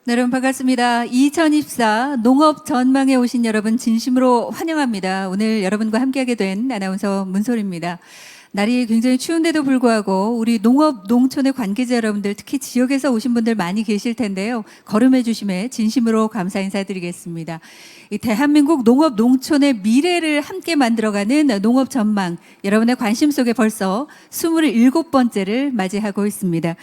네, 여러분 반갑습니다. 2024 농업 전망에 오신 여러분 진심으로 환영합니다. 오늘 여러분과 함께하게 된 아나운서 문솔입니다. 날이 굉장히 추운데도 불구하고 우리 농업, 농촌의 관계자 여러분들, 특히 지역에서 오신 분들 많이 계실 텐데요. 걸음해 주심에 진심으로 감사 인사드리겠습니다. 이 대한민국 농업, 농촌의 미래를 함께 만들어가는 농업 전망, 여러분의 관심 속에 벌써 27번째를 맞이하고 있습니다.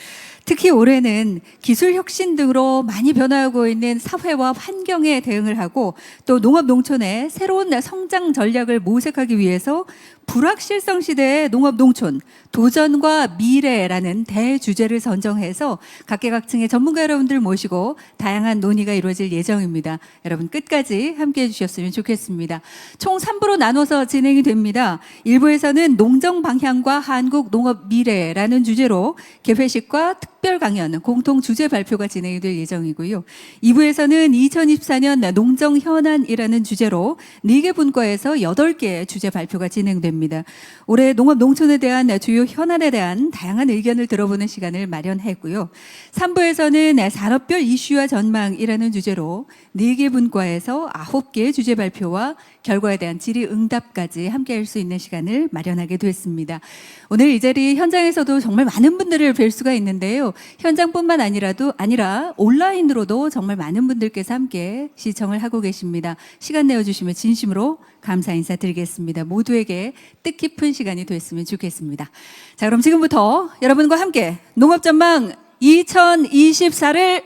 특히 올해는 기술 혁신 등으로 많이 변화하고 있는 사회와 환경에 대응을 하고 또 농업, 농촌의 새로운 성장 전략을 모색하기 위해서 불확실성 시대의 농업, 농촌, 도전과 미래라는 대주제를 선정해서 각계각층의 전문가 여러분들 모시고 다양한 논의가 이루어질 예정입니다. 여러분 끝까지 함께해 주셨으면 좋겠습니다. 총 3부로 나눠서 진행이 됩니다. 1부에서는 농정 방향과 한국 농업 미래라는 주제로 개회식과 특별 강연, 공통 주제 발표가 진행이 될 예정이고요. 2부에서는 2024년 농정 현안이라는 주제로 4개 분과에서 8개 주제 발표가 진행됩니다. 올해 농업 농촌에 대한 주요 현안에 대한 다양한 의견을 들어보는 시간을 마련했고요. 3부에서는 산업별 이슈와 전망이라는 주제로 4개 분과에서 9개 주제 발표와 결과에 대한 질의응답까지 함께할 수 있는 시간을 마련하게 됐습니다. 오늘 이 자리 현장에서도 정말 많은 분들을 뵐 수가 있는데요. 현장뿐만 아니라 온라인으로도 정말 많은 분들께서 함께 시청을 하고 계십니다. 시간 내어주시면 진심으로 감사 인사드리겠습니다. 모두에게 뜻깊은 시간이 됐으면 좋겠습니다. 자, 그럼 지금부터 여러분과 함께 농업전망 2024를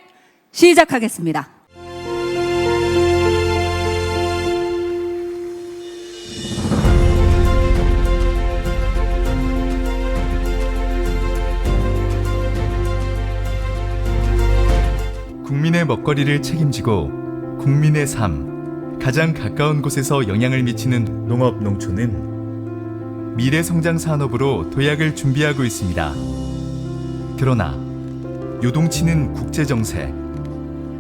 시작하겠습니다. 국민의 먹거리를 책임지고 국민의 삶, 가장 가까운 곳에서 영향을 미치는 농업, 농촌은 미래 성장 산업으로 도약을 준비하고 있습니다. 그러나 요동치는 국제 정세,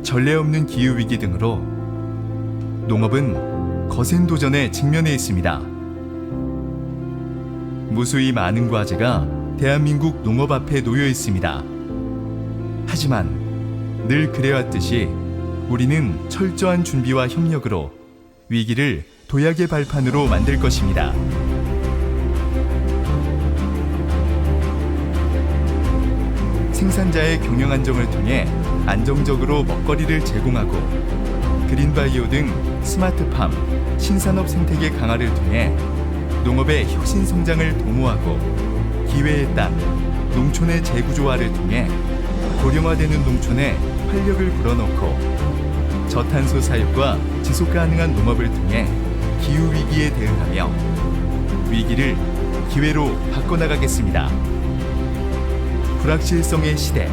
전례 없는 기후 위기 등으로 농업은 거센 도전에 직면해 있습니다. 무수히 많은 과제가 대한민국 농업 앞에 놓여 있습니다. 하지만 늘 그래왔듯이 우리는 철저한 준비와 협력으로 위기를 도약의 발판으로 만들 것입니다. 생산자의 경영 안정을 통해 안정적으로 먹거리를 제공하고 그린바이오 등 스마트팜, 신산업 생태계 강화를 통해 농업의 혁신 성장을 도모하고 기회의 땅, 농촌의 재구조화를 통해 고령화되는 농촌에 활력을 불어넣고 저탄소 사육과 지속 가능한 농업을 통해 기후 위기에 대응하며 위기를 기회로 바꿔나가겠습니다. 불확실성의 시대,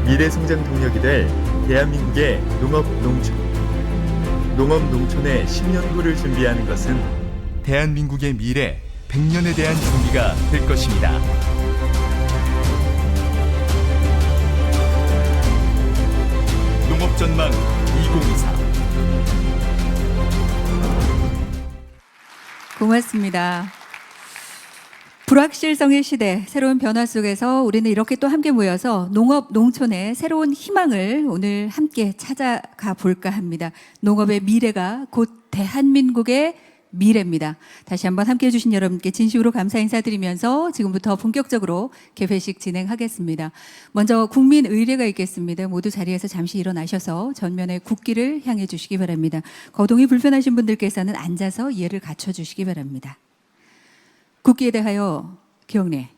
미래 성장 동력이 될 대한민국의 농업 농촌, 농업 농촌의 10년구를 준비하는 것은 대한민국의 미래 100년에 대한 준비가 될 것입니다. 농업전망 2024. 고맙습니다. 불확실성의 시대, 새로운 변화 속에서 우리는 이렇게 또 함께 모여서 농업, 농촌의 새로운 희망을 오늘 함께 찾아가 볼까 합니다. 농업의 미래가 곧 대한민국의 미래입니다. 다시 한번 함께해 주신 여러분께 진심으로 감사 인사드리면서 지금부터 본격적으로 개회식 진행하겠습니다. 먼저 국민 의례가 있겠습니다. 모두 자리에서 잠시 일어나셔서 전면에 국기를 향해 주시기 바랍니다. 거동이 불편하신 분들께서는 앉아서 이해를 갖춰 주시기 바랍니다. 국기에 대하여 경례.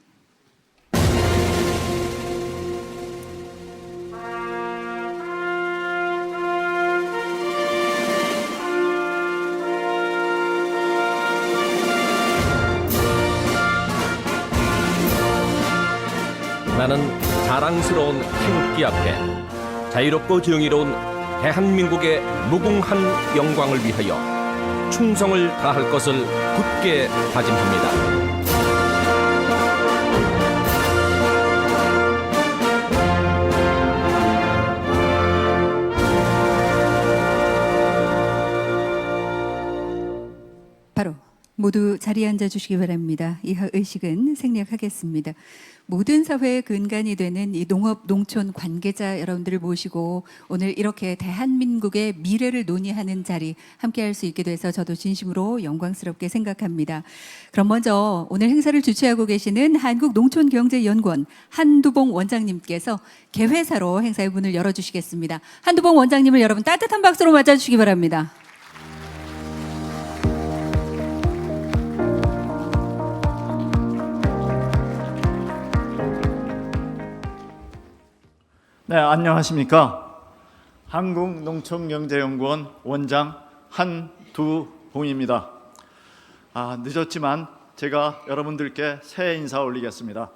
나는 자랑스러운 태극기 앞에 자유롭고 정의로운 대한민국의 무궁한 영광을 위하여 충성을 다할 것을 굳게 다짐합니다. 바로 모두 자리에 앉아 주시기 바랍니다. 이 의식은 생략하겠습니다. 모든 사회의 근간이 되는 이 농업, 농촌 관계자 여러분들을 모시고 오늘 이렇게 대한민국의 미래를 논의하는 자리 함께 할 수 있게 돼서 저도 진심으로 영광스럽게 생각합니다. 그럼 먼저 오늘 행사를 주최하고 계시는 한국농촌경제연구원 한두봉 원장님께서 개회사로 행사의 문을 열어주시겠습니다. 한두봉 원장님을 여러분 따뜻한 박수로 맞아주시기 바랍니다. 네, 안녕하십니까. 한국농촌경제연구원 원장 한두봉입니다. 늦었지만 제가 여러분들께 새해 인사 올리겠습니다.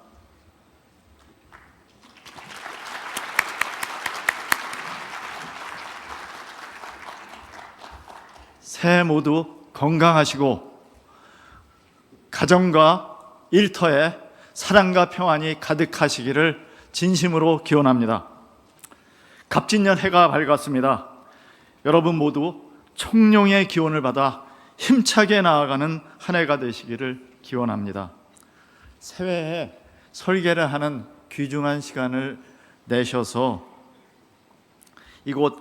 새해 모두 건강하시고 가정과 일터에 사랑과 평안이 가득하시기를 진심으로 기원합니다. 갑진년 해가 밝았습니다. 여러분 모두 청룡의 기원을 받아 힘차게 나아가는 한 해가 되시기를 기원합니다. 새해에 설계를 하는 귀중한 시간을 내셔서 이곳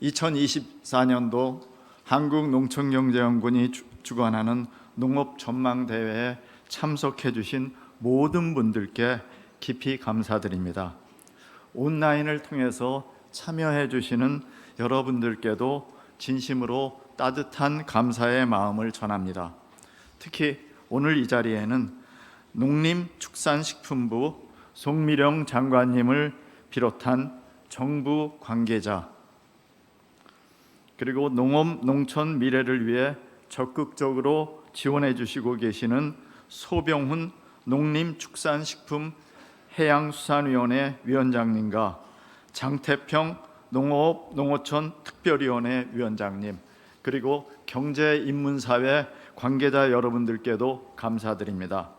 2024년도 한국농촌경제연구원이 주관하는 농업전망대회에 참석해 주신 모든 분들께 깊이 감사드립니다. 온라인을 통해서 참여해 주시는 여러분들께도 진심으로 따뜻한 감사의 마음을 전합니다. 특히 오늘 이 자리에는 농림축산식품부 송미령 장관님을 비롯한 정부 관계자 그리고 농업, 농촌 미래를 위해 적극적으로 지원해 주시고 계시는 소병훈 농림축산식품 해양수산위원회 위원장님과 장태평 농업 농어촌 특별위원회 위원장님 그리고 경제인문사회 관계자 여러분들께도 감사드립니다.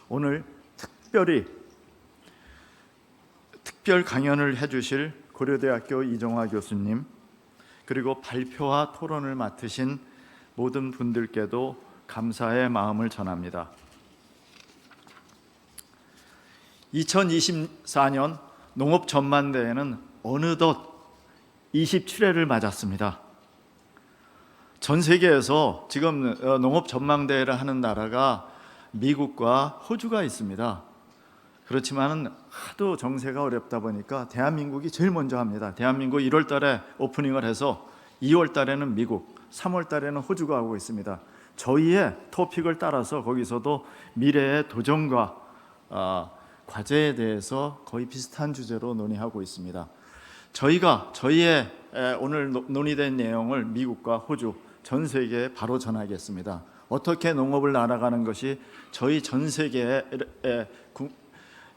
오늘 특별 강연을 해주실 고려대학교 이정화 교수님 그리고 발표와 토론을 맡으신 모든 분들께도 감사의 마음을 전합니다. 2024년 농업전망대회는 어느덧 27회를 맞았습니다. 전 세계에서 지금 농업전망대회를 하는 나라가 미국과 호주가 있습니다. 그렇지만 하도 정세가 어렵다 보니까 대한민국이 제일 먼저 합니다. 대한민국 1월 달에 오프닝을 해서 2월 달에는 미국, 3월 달에는 호주가 하고 있습니다. 저희의 토픽을 따라서 거기서도 미래의 도전과 과제에 대해서 거의 비슷한 주제로 논의하고 있습니다. 저희의 오늘 논의된 내용을 미국과 호주, 전 세계에 바로 전하겠습니다. 어떻게 농업을 날아가는 것이 저희 전 세계의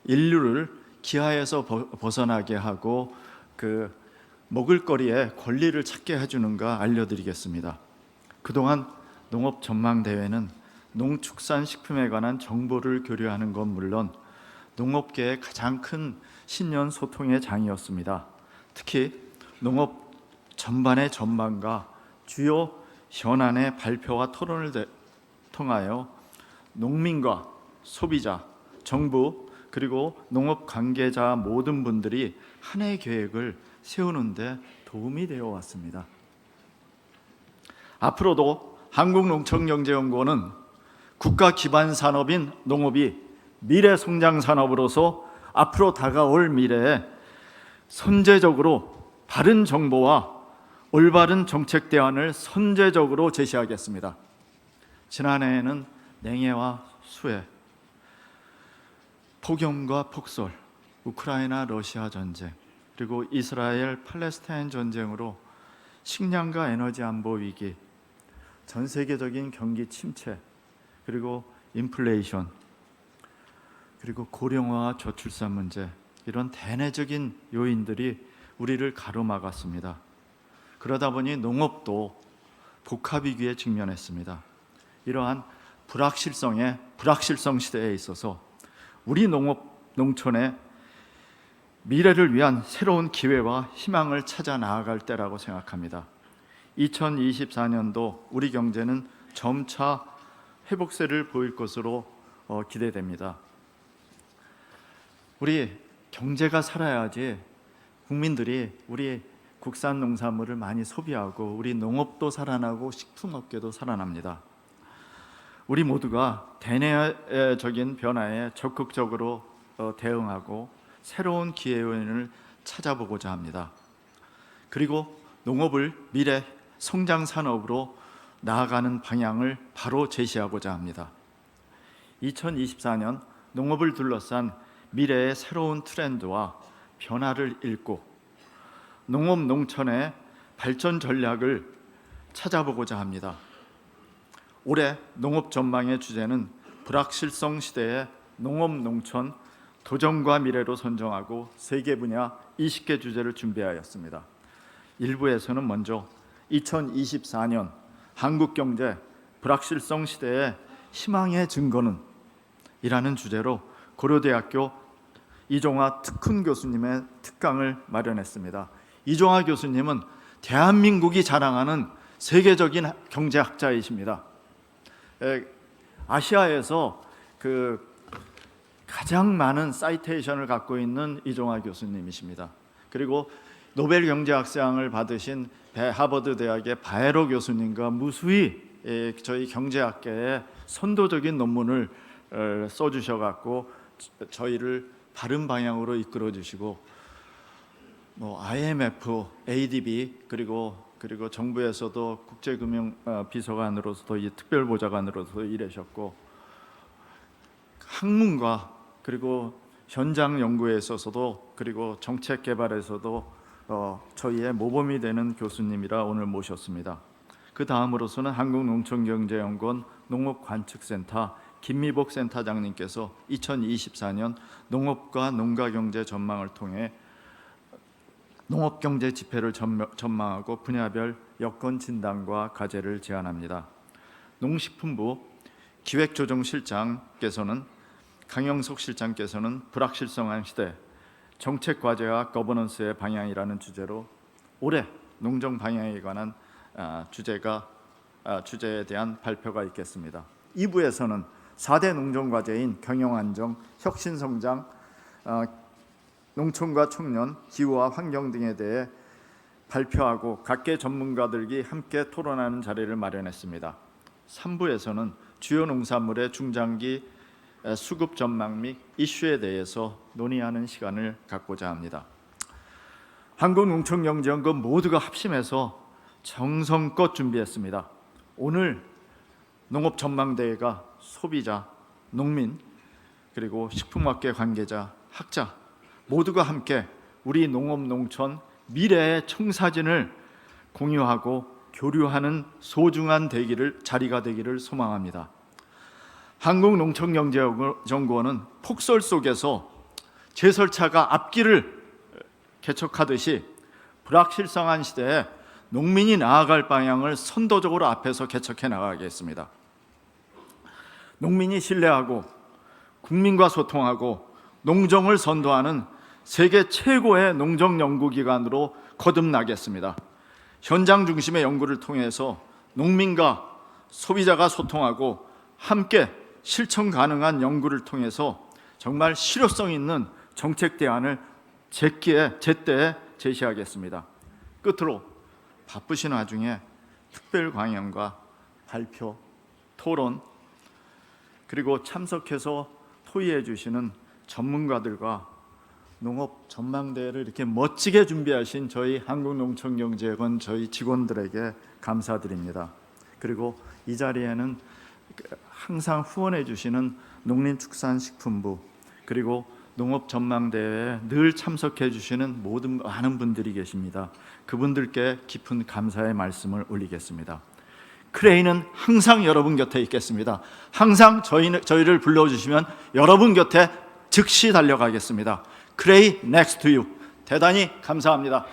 인류를 기아에서 벗어나게 하고 그 먹을거리에 권리를 찾게 해주는가 알려드리겠습니다. 그동안 농업전망대회는 농축산식품에 관한 정보를 교류하는 건 물론 농업계의 가장 큰 신년 소통의 장이었습니다. 특히 농업 전반의 전망과 주요 현안의 발표와 토론을 통하여 농민과 소비자, 정부 그리고 농업 관계자 모든 분들이 한 해 계획을 세우는데 도움이 되어 왔습니다. 앞으로도 한국농촌경제연구원은 국가 기반 산업인 농업이 미래 성장 산업으로서 앞으로 다가올 미래에 선제적으로 바른 정보와 올바른 정책 대안을 선제적으로 제시하겠습니다. 지난해에는 냉해와 수해, 폭염과 폭설, 우크라이나 러시아 전쟁, 그리고 이스라엘 팔레스타인 전쟁으로 식량과 에너지 안보 위기, 전 세계적인 경기 침체, 그리고 인플레이션, 그리고 고령화와 저출산 문제, 이런 대내적인 요인들이 우리를 가로막았습니다. 그러다 보니 농업도 복합위기에 직면했습니다. 이러한 불확실성 시대에 있어서 우리 농촌의 미래를 위한 새로운 기회와 희망을 찾아 나아갈 때라고 생각합니다. 2024년도 우리 경제는 점차 회복세를 보일 것으로 기대됩니다. 우리 경제가 살아야지 국민들이 우리 국산 농산물을 많이 소비하고 우리 농업도 살아나고 식품업계도 살아납니다. 우리 모두가 대내적인 변화에 적극적으로 대응하고 새로운 기회를 찾아보고자 합니다. 그리고 농업을 미래 성장 산업으로 나아가는 방향을 바로 제시하고자 합니다. 2024년 농업을 둘러싼 미래의 새로운 트렌드와 변화를 읽고 농업 농촌의 발전 전략을 찾아보고자 합니다. 올해 농업 전망의 주제는 불확실성 시대의 농업 농촌 도전과 미래로 선정하고 3개 분야 20개 주제를 준비하였습니다. 1부에서는 먼저 2024년 한국 경제 불확실성 시대의 희망의 증거는 이라는 주제로 고려대학교 이종화 특훈 교수님의 특강을 마련했습니다. 이종화 교수님은 대한민국이 자랑하는 세계적인 경제학자이십니다. 아시아에서 가장 많은 사이테이션을 갖고 있는 이종화 교수님이십니다. 그리고 노벨 경제학상을 받으신 하버드 대학의 바에로 교수님과 무수히 저희 경제학계에 선도적인 논문을 써주셔갖고 저희를 바른 방향으로 이끌어 주시고 IMF, ADB 그리고 정부에서도 국제금융 비서관으로서도 이 특별보좌관으로서 일하셨고 학문과 그리고 현장 연구에 있어서도 그리고 정책 개발에서도 저희의 모범이 되는 교수님이라 오늘 모셨습니다. 그 다음으로서는 한국농촌경제연구원 농업관측센터 김미복 센터장님께서 2024년 농업과 농가경제 전망을 통해 농업경제 지표를 전망하고 분야별 여건 진단과 과제를 제안합니다. 농식품부 기획조정실장께서는 강영석 실장께서는 불확실성한 시대 정책 과제와 거버넌스의 방향이라는 주제로 올해 농정 방향에 관한 주제에 대한 발표가 있겠습니다. 2부에서는 4대 농정 과제인 경영안정, 혁신성장, 농촌과 청년, 기후와 환경 등에 대해 발표하고 각계 전문가들이 함께 토론하는 자리를 마련했습니다. 3부에서는 주요 농산물의 중장기 수급 전망 및 이슈에 대해서 논의하는 시간을 갖고자 합니다. 한국농촌경제연구원 모두가 합심해서 정성껏 준비했습니다. 오늘 농업 전망대회가 소비자, 농민, 그리고 식품업계 관계자, 학자 모두가 함께 우리 농업 농촌 미래의 청사진을 공유하고 교류하는 소중한 자리가 되기를 소망합니다. 한국농촌경제연구원은 폭설 속에서 제설차가 앞길을 개척하듯이 불확실성한 시대에 농민이 나아갈 방향을 선도적으로 앞에서 개척해 나가겠습니다. 농민이 신뢰하고 국민과 소통하고 농정을 선도하는 세계 최고의 농정연구기관으로 거듭나겠습니다. 현장 중심의 연구를 통해서 농민과 소비자가 소통하고 함께 실천 가능한 연구를 통해서 정말 실효성 있는 정책 대안을 제때에 제시하겠습니다. 끝으로 바쁘신 와중에 특별 강연과 발표, 토론 그리고 참석해서 토의해 주시는 전문가들과 농업 전망대회를 이렇게 멋지게 준비하신 저희 한국농촌경제연구원 저희 직원들에게 감사드립니다. 그리고 이 자리에는 항상 후원해 주시는 농림축산식품부 그리고 농업 전망대회에 늘 참석해 주시는 많은 분들이 계십니다. 그분들께 깊은 감사의 말씀을 올리겠습니다. 크레인은 항상 여러분 곁에 있겠습니다. 항상 저희를 불러주시면 여러분 곁에 즉시 달려가겠습니다. 크레이 next to you. 대단히 감사합니다.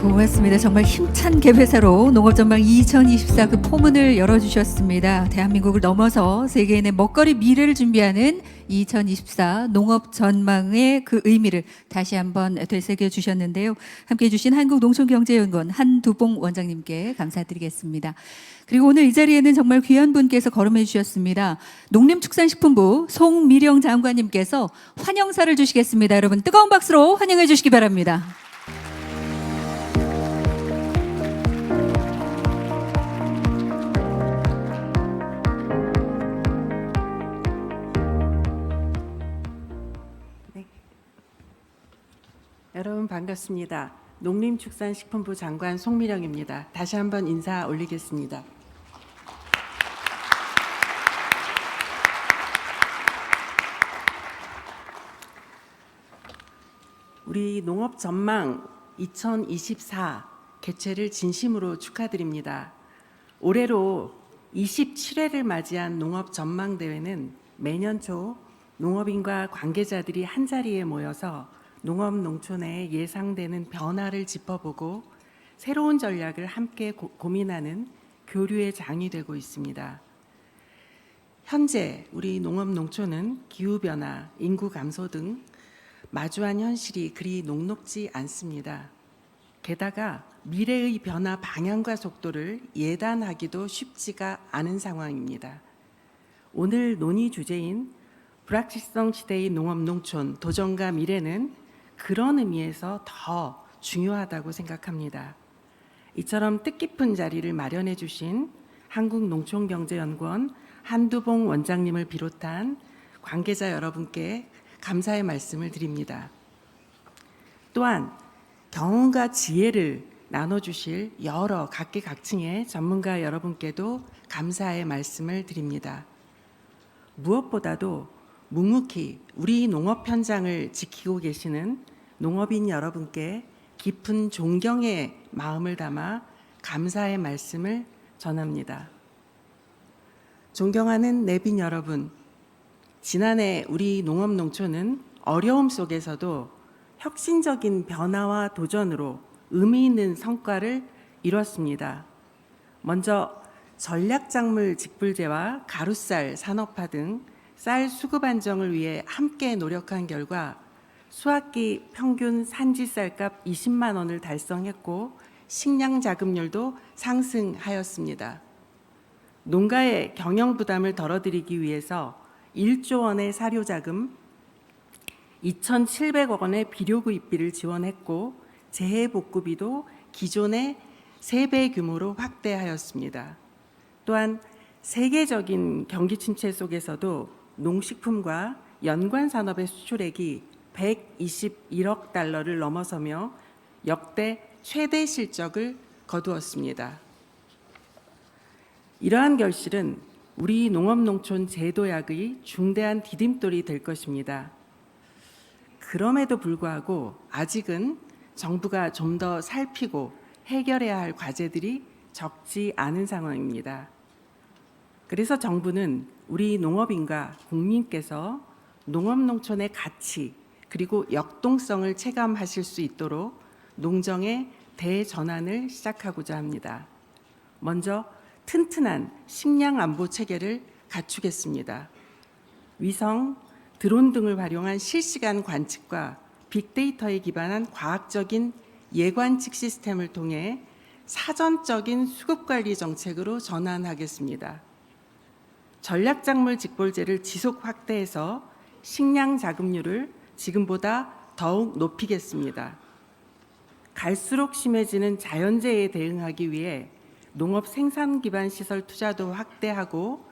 고맙습니다. 정말 힘찬 개회사로 농업전망 2024 그 포문을 열어주셨습니다. 대한민국을 넘어서 세계인의 먹거리 미래를 준비하는 2024 농업전망의 그 의미를 다시 한번 되새겨 주셨는데요. 함께해 주신 한국농촌경제연구원 한두봉 원장님께 감사드리겠습니다. 그리고 오늘 이 자리에는 정말 귀한 분께서 거름해 주셨습니다. 농림축산식품부 송미령 장관님께서 환영사를 주시겠습니다. 여러분 뜨거운 박수로 환영해 주시기 바랍니다. 여러분 반갑습니다. 농림축산식품부 장관 송미령입니다. 다시 한번 인사 올리겠습니다. 우리 농업 전망 2024 개최를 진심으로 축하드립니다. 올해로 27회를 맞이한 농업 전망 대회는 매년 초 농업인과 관계자들이 한자리에 모여서 농업 농촌에 예상되는 변화를 짚어보고 새로운 전략을 함께 고민하는 교류의 장이 되고 있습니다. 현재 우리 농업 농촌은 기후 변화, 인구 감소 등 마주한 현실이 그리 녹록지 않습니다. 게다가 미래의 변화 방향과 속도를 예단하기도 쉽지가 않은 상황입니다. 오늘 논의 주제인 불확실성 시대의 농업 농촌 도전과 미래는 그런 의미에서 더 중요하다고 생각합니다. 이처럼 뜻깊은 자리를 마련해 주신 한국농촌경제연구원 한두봉 원장님을 비롯한 관계자 여러분께 감사의 말씀을 드립니다. 또한 경험과 지혜를 나눠주실 여러 각계각층의 전문가 여러분께도 감사의 말씀을 드립니다. 무엇보다도 묵묵히 우리 농업 현장을 지키고 계시는 농업인 여러분께 깊은 존경의 마음을 담아 감사의 말씀을 전합니다. 존경하는 내빈 여러분, 지난해 우리 농업 농촌은 어려움 속에서도 혁신적인 변화와 도전으로 의미 있는 성과를 이뤘습니다. 먼저 전략작물 직불제와 가루쌀 산업화 등 쌀 수급 안정을 위해 함께 노력한 결과 수확기 평균 산지쌀값 20만 원을 달성했고 식량 자급률도 상승하였습니다. 농가의 경영 부담을 덜어드리기 위해서 1조 원의 사료자금, 2,700억 원의 비료구입비를 지원했고 재해복구비도 기존의 3배 규모로 확대하였습니다. 또한 세계적인 경기 침체 속에서도 농식품과 연관 산업의 수출액이 121억 달러를 넘어서며 역대 최대 실적을 거두었습니다. 이러한 결실은 우리 농업농촌 제도약의 중대한 디딤돌이 될 것입니다. 그럼에도 불구하고 아직은 정부가 좀 더 살피고 해결해야 할 과제들이 적지 않은 상황입니다. 그래서 정부는 우리 농업인과 국민께서 농업농촌의 가치 그리고 역동성을 체감하실 수 있도록 농정의 대전환을 시작하고자 합니다. 먼저 튼튼한 식량 안보 체계를 갖추겠습니다. 위성, 드론 등을 활용한 실시간 관측과 빅데이터에 기반한 과학적인 예관측 시스템을 통해 사전적인 수급관리 정책으로 전환하겠습니다. 전략작물 직볼제를 지속 확대해서 식량 자급률을 지금보다 더욱 높이겠습니다. 갈수록 심해지는 자연재해에 대응하기 위해 농업 생산 기반 시설 투자도 확대하고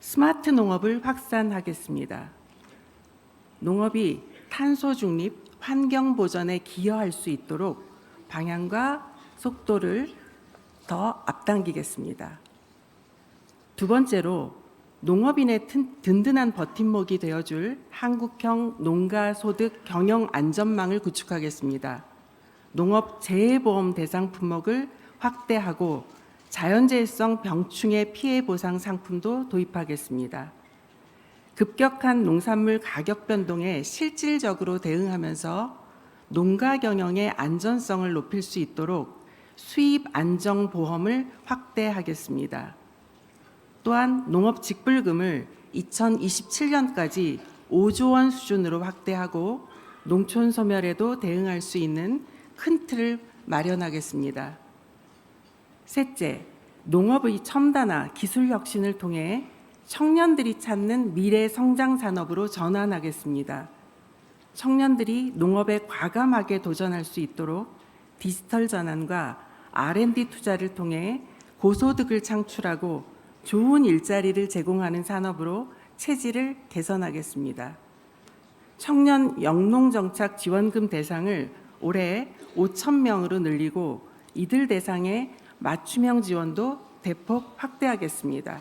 스마트 농업을 확산하겠습니다. 농업이 탄소 중립, 환경 보전에 기여할 수 있도록 방향과 속도를 더 앞당기겠습니다. 두 번째로 농업인의 든든한 버팀목이 되어줄 한국형 농가소득 경영 안전망을 구축하겠습니다. 농업 재해보험 대상 품목을 확대하고 자연재해성 병충해 피해 보상 상품도 도입하겠습니다. 급격한 농산물 가격 변동에 실질적으로 대응하면서 농가 경영의 안전성을 높일 수 있도록 수입 안정 보험을 확대하겠습니다. 또한 농업 직불금을 2027년까지 5조 원 수준으로 확대하고 농촌 소멸에도 대응할 수 있는 큰 틀을 마련하겠습니다. 셋째, 농업의 첨단화, 기술 혁신을 통해 청년들이 찾는 미래 성장 산업으로 전환하겠습니다. 청년들이 농업에 과감하게 도전할 수 있도록 디지털 전환과 R&D 투자를 통해 고소득을 창출하고 좋은 일자리를 제공하는 산업으로 체질을 개선하겠습니다. 청년 영농정착 지원금 대상을 올해 5,000명으로 늘리고 이들 대상의 맞춤형 지원도 대폭 확대하겠습니다.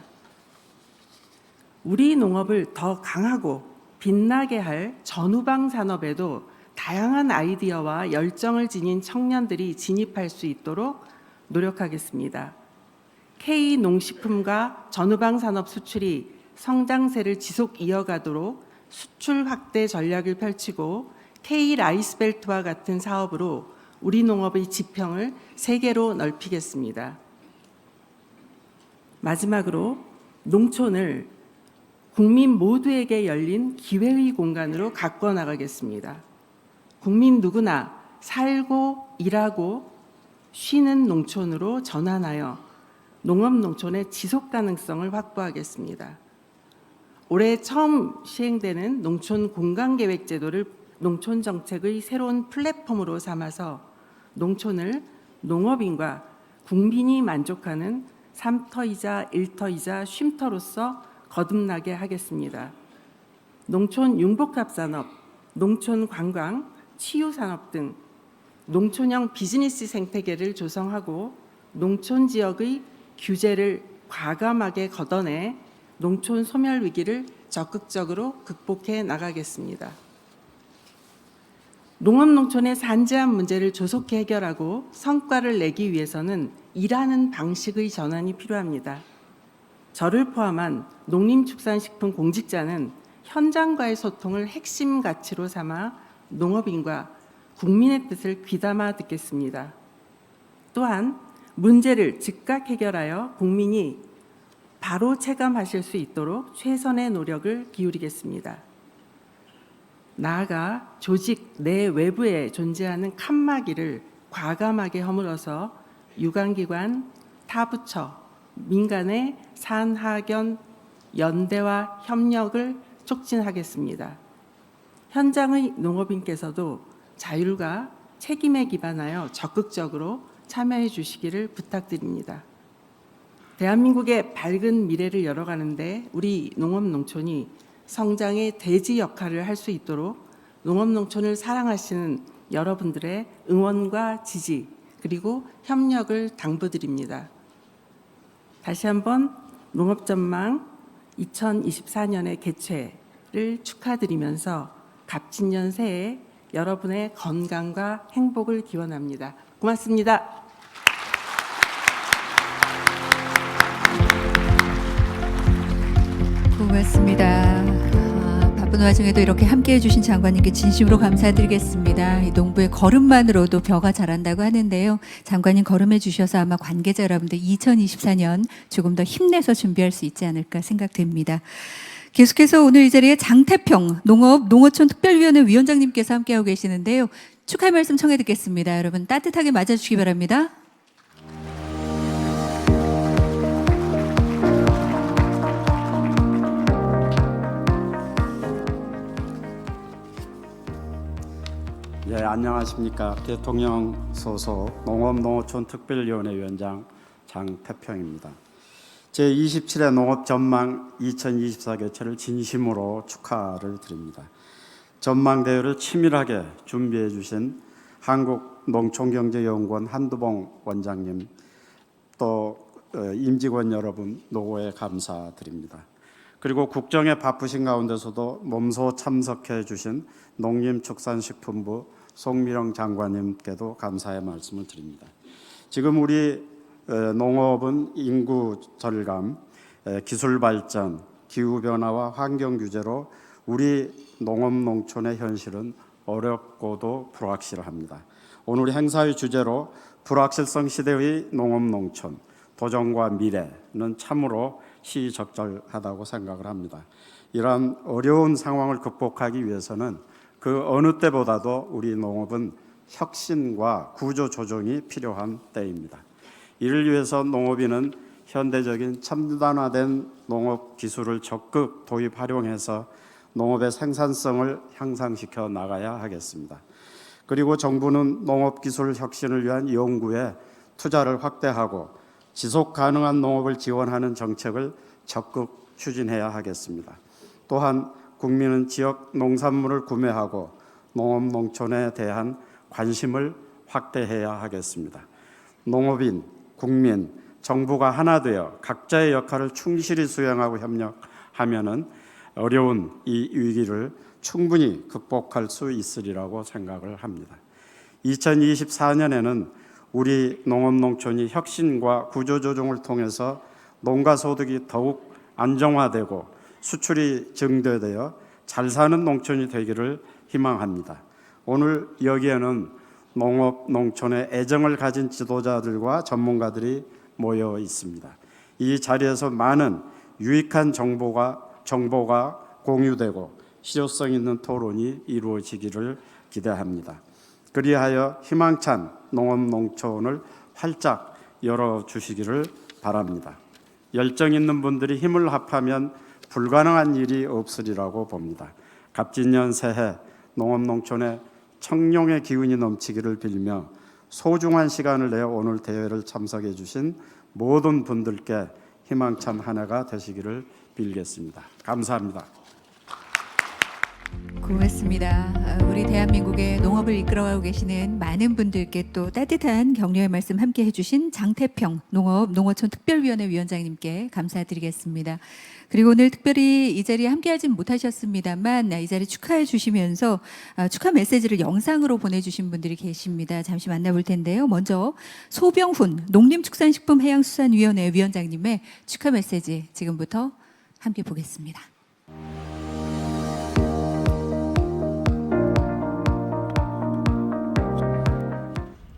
우리 농업을 더 강하고 빛나게 할 전후방 산업에도 다양한 아이디어와 열정을 지닌 청년들이 진입할 수 있도록 노력하겠습니다. K농식품과 전후방 산업 수출이 성장세를 지속 이어가도록 수출 확대 전략을 펼치고 K라이스벨트와 같은 사업으로 우리 농업의 지평을 세계로 넓히겠습니다. 마지막으로 농촌을 국민 모두에게 열린 기회의 공간으로 가꿔 나가겠습니다. 국민 누구나 살고 일하고 쉬는 농촌으로 전환하여 농업 농촌의 지속 가능성을 확보하겠습니다. 올해 처음 시행되는 농촌 공간계획 제도를 농촌 정책의 새로운 플랫폼으로 삼아서 농촌을 농업인과 국민이 만족하는 3터이자 1터이자 쉼터로서 거듭나게 하겠습니다. 농촌 융복합산업, 농촌 관광, 치유산업 등 농촌형 비즈니스 생태계를 조성하고 농촌 지역의 규제를 과감하게 걷어내 농촌 소멸 위기를 적극적으로 극복해 나가겠습니다. 농업 농촌의 산재한 문제를 조속히 해결하고 성과를 내기 위해서는 일하는 방식의 전환이 필요합니다. 저를 포함한 농림축산식품 공직자는 현장과의 소통을 핵심 가치로 삼아 농업인과 국민의 뜻을 귀담아 듣겠습니다. 또한 문제를 즉각 해결하여 국민이 바로 체감하실 수 있도록 최선의 노력을 기울이겠습니다. 나아가 조직 내 외부에 존재하는 칸막이를 과감하게 허물어서 유관기관, 타부처, 민간의 산하견 연대와 협력을 촉진하겠습니다. 현장의 농업인께서도 자율과 책임에 기반하여 적극적으로 참여해 주시기를 부탁드립니다. 대한민국의 밝은 미래를 열어가는데 우리 농업 농촌이 성장의 대지 역할을 할 수 있도록 농업 농촌을 사랑하시는 여러분들의 응원과 지지 그리고 협력을 당부드립니다. 다시 한번 농업전망 2024년의 개최를 축하드리면서 갑진년 새해 여러분의 건강과 행복을 기원합니다. 고맙습니다. 고맙습니다. 바쁜 와중에도 이렇게 함께해 주신 장관님께 진심으로 감사드리겠습니다. 이 농부의 걸음만으로도 벼가 자란다고 하는데요. 장관님 걸음해 주셔서 아마 관계자 여러분들 2024년 조금 더 힘내서 준비할 수 있지 않을까 생각됩니다. 계속해서 오늘 이 자리에 장태평 농어촌 특별위원회 위원장님께서 함께하고 계시는데요. 축하의 말씀 청해 듣겠습니다. 여러분 따뜻하게 맞아주시기 바랍니다. 예, 안녕하십니까. 대통령 소속 농업농어촌 특별위원회 위원장 장태평입니다. 제27회 농업전망 2024 개최를 진심으로 축하를 드립니다. 전망대회를 치밀하게 준비해 주신 한국농촌경제연구원 한두봉 원장님, 또 임직원 여러분 노고에 감사드립니다. 그리고 국정에 바쁘신 가운데서도 몸소 참석해 주신 농림축산식품부 송미령 장관님께도 감사의 말씀을 드립니다. 지금 우리 농업은 인구 절감, 기술 발전, 기후 변화와 환경 규제로 우리 농업 농촌의 현실은 어렵고도 불확실합니다. 오늘 행사의 주제로 불확실성 시대의 농업 농촌, 도전과 미래는 참으로 시적절하다고 생각을 합니다. 이러한 어려운 상황을 극복하기 위해서는 그 어느 때보다도 우리 농업은 혁신과 구조 조정이 필요한 때입니다. 이를 위해서 농업인은 현대적인 첨단화된 농업 기술을 적극 도입 활용해서 농업의 생산성을 향상시켜 나가야 하겠습니다. 그리고 정부는 농업기술 혁신을 위한 연구에 투자를 확대하고 지속 가능한 농업을 지원하는 정책을 적극 추진해야 하겠습니다. 또한 국민은 지역 농산물을 구매하고 농업 농촌에 대한 관심을 확대해야 하겠습니다. 농업인, 국민, 정부가 하나 되어 각자의 역할을 충실히 수행하고 협력하면은 어려운 이 위기를 충분히 극복할 수 있으리라고 생각을 합니다. 2024년에는 우리 농업 농촌이 혁신과 구조조정을 통해서 농가 소득이 더욱 안정화되고 수출이 증대되어 잘 사는 농촌이 되기를 희망합니다. 오늘 여기에는 농업 농촌에 애정을 가진 지도자들과 전문가들이 모여 있습니다. 이 자리에서 많은 유익한 정보가 공유되고 실효성 있는 토론이 이루어지기를 기대합니다. 그리하여 희망찬 농업 농촌을 활짝 열어주시기를 바랍니다. 열정 있는 분들이 힘을 합하면 불가능한 일이 없으리라고 봅니다. 갑진년 새해 농업 농촌에 청룡의 기운이 넘치기를 빌며 소중한 시간을 내어 오늘 대회를 참석해 주신 모든 분들께 희망찬 한 해가 되시기를 빌겠습니다. 감사합니다. 고맙습니다. 우리 대한민국의 농업을 이끌어가고 계시는 많은 분들께 또 따뜻한 격려의 말씀 함께 해주신 장태평 농어촌 특별위원회 위원장님께 감사드리겠습니다. 그리고 오늘 특별히 이 자리에 함께하진 못하셨습니다만 이 자리 축하해 주시면서 축하 메시지를 영상으로 보내주신 분들이 계십니다. 잠시 만나볼 텐데요. 먼저 소병훈 농림축산식품해양수산위원회 위원장님의 축하 메시지 지금부터 함께 보겠습니다.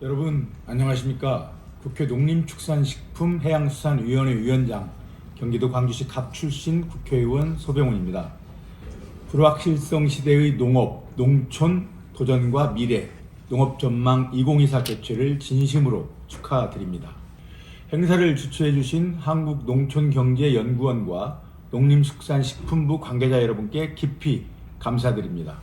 여러분 안녕하십니까? 국회 농림축산식품해양수산위원회 위원장, 경기도 광주시 갑 출신 국회의원 소병훈입니다. 불확실성 시대의 농업, 농촌, 도전과 미래, 농업전망 2024 개최를 진심으로 축하드립니다. 행사를 주최해 주신 한국농촌경제연구원과 농림축산식품부 관계자 여러분께 깊이 감사드립니다.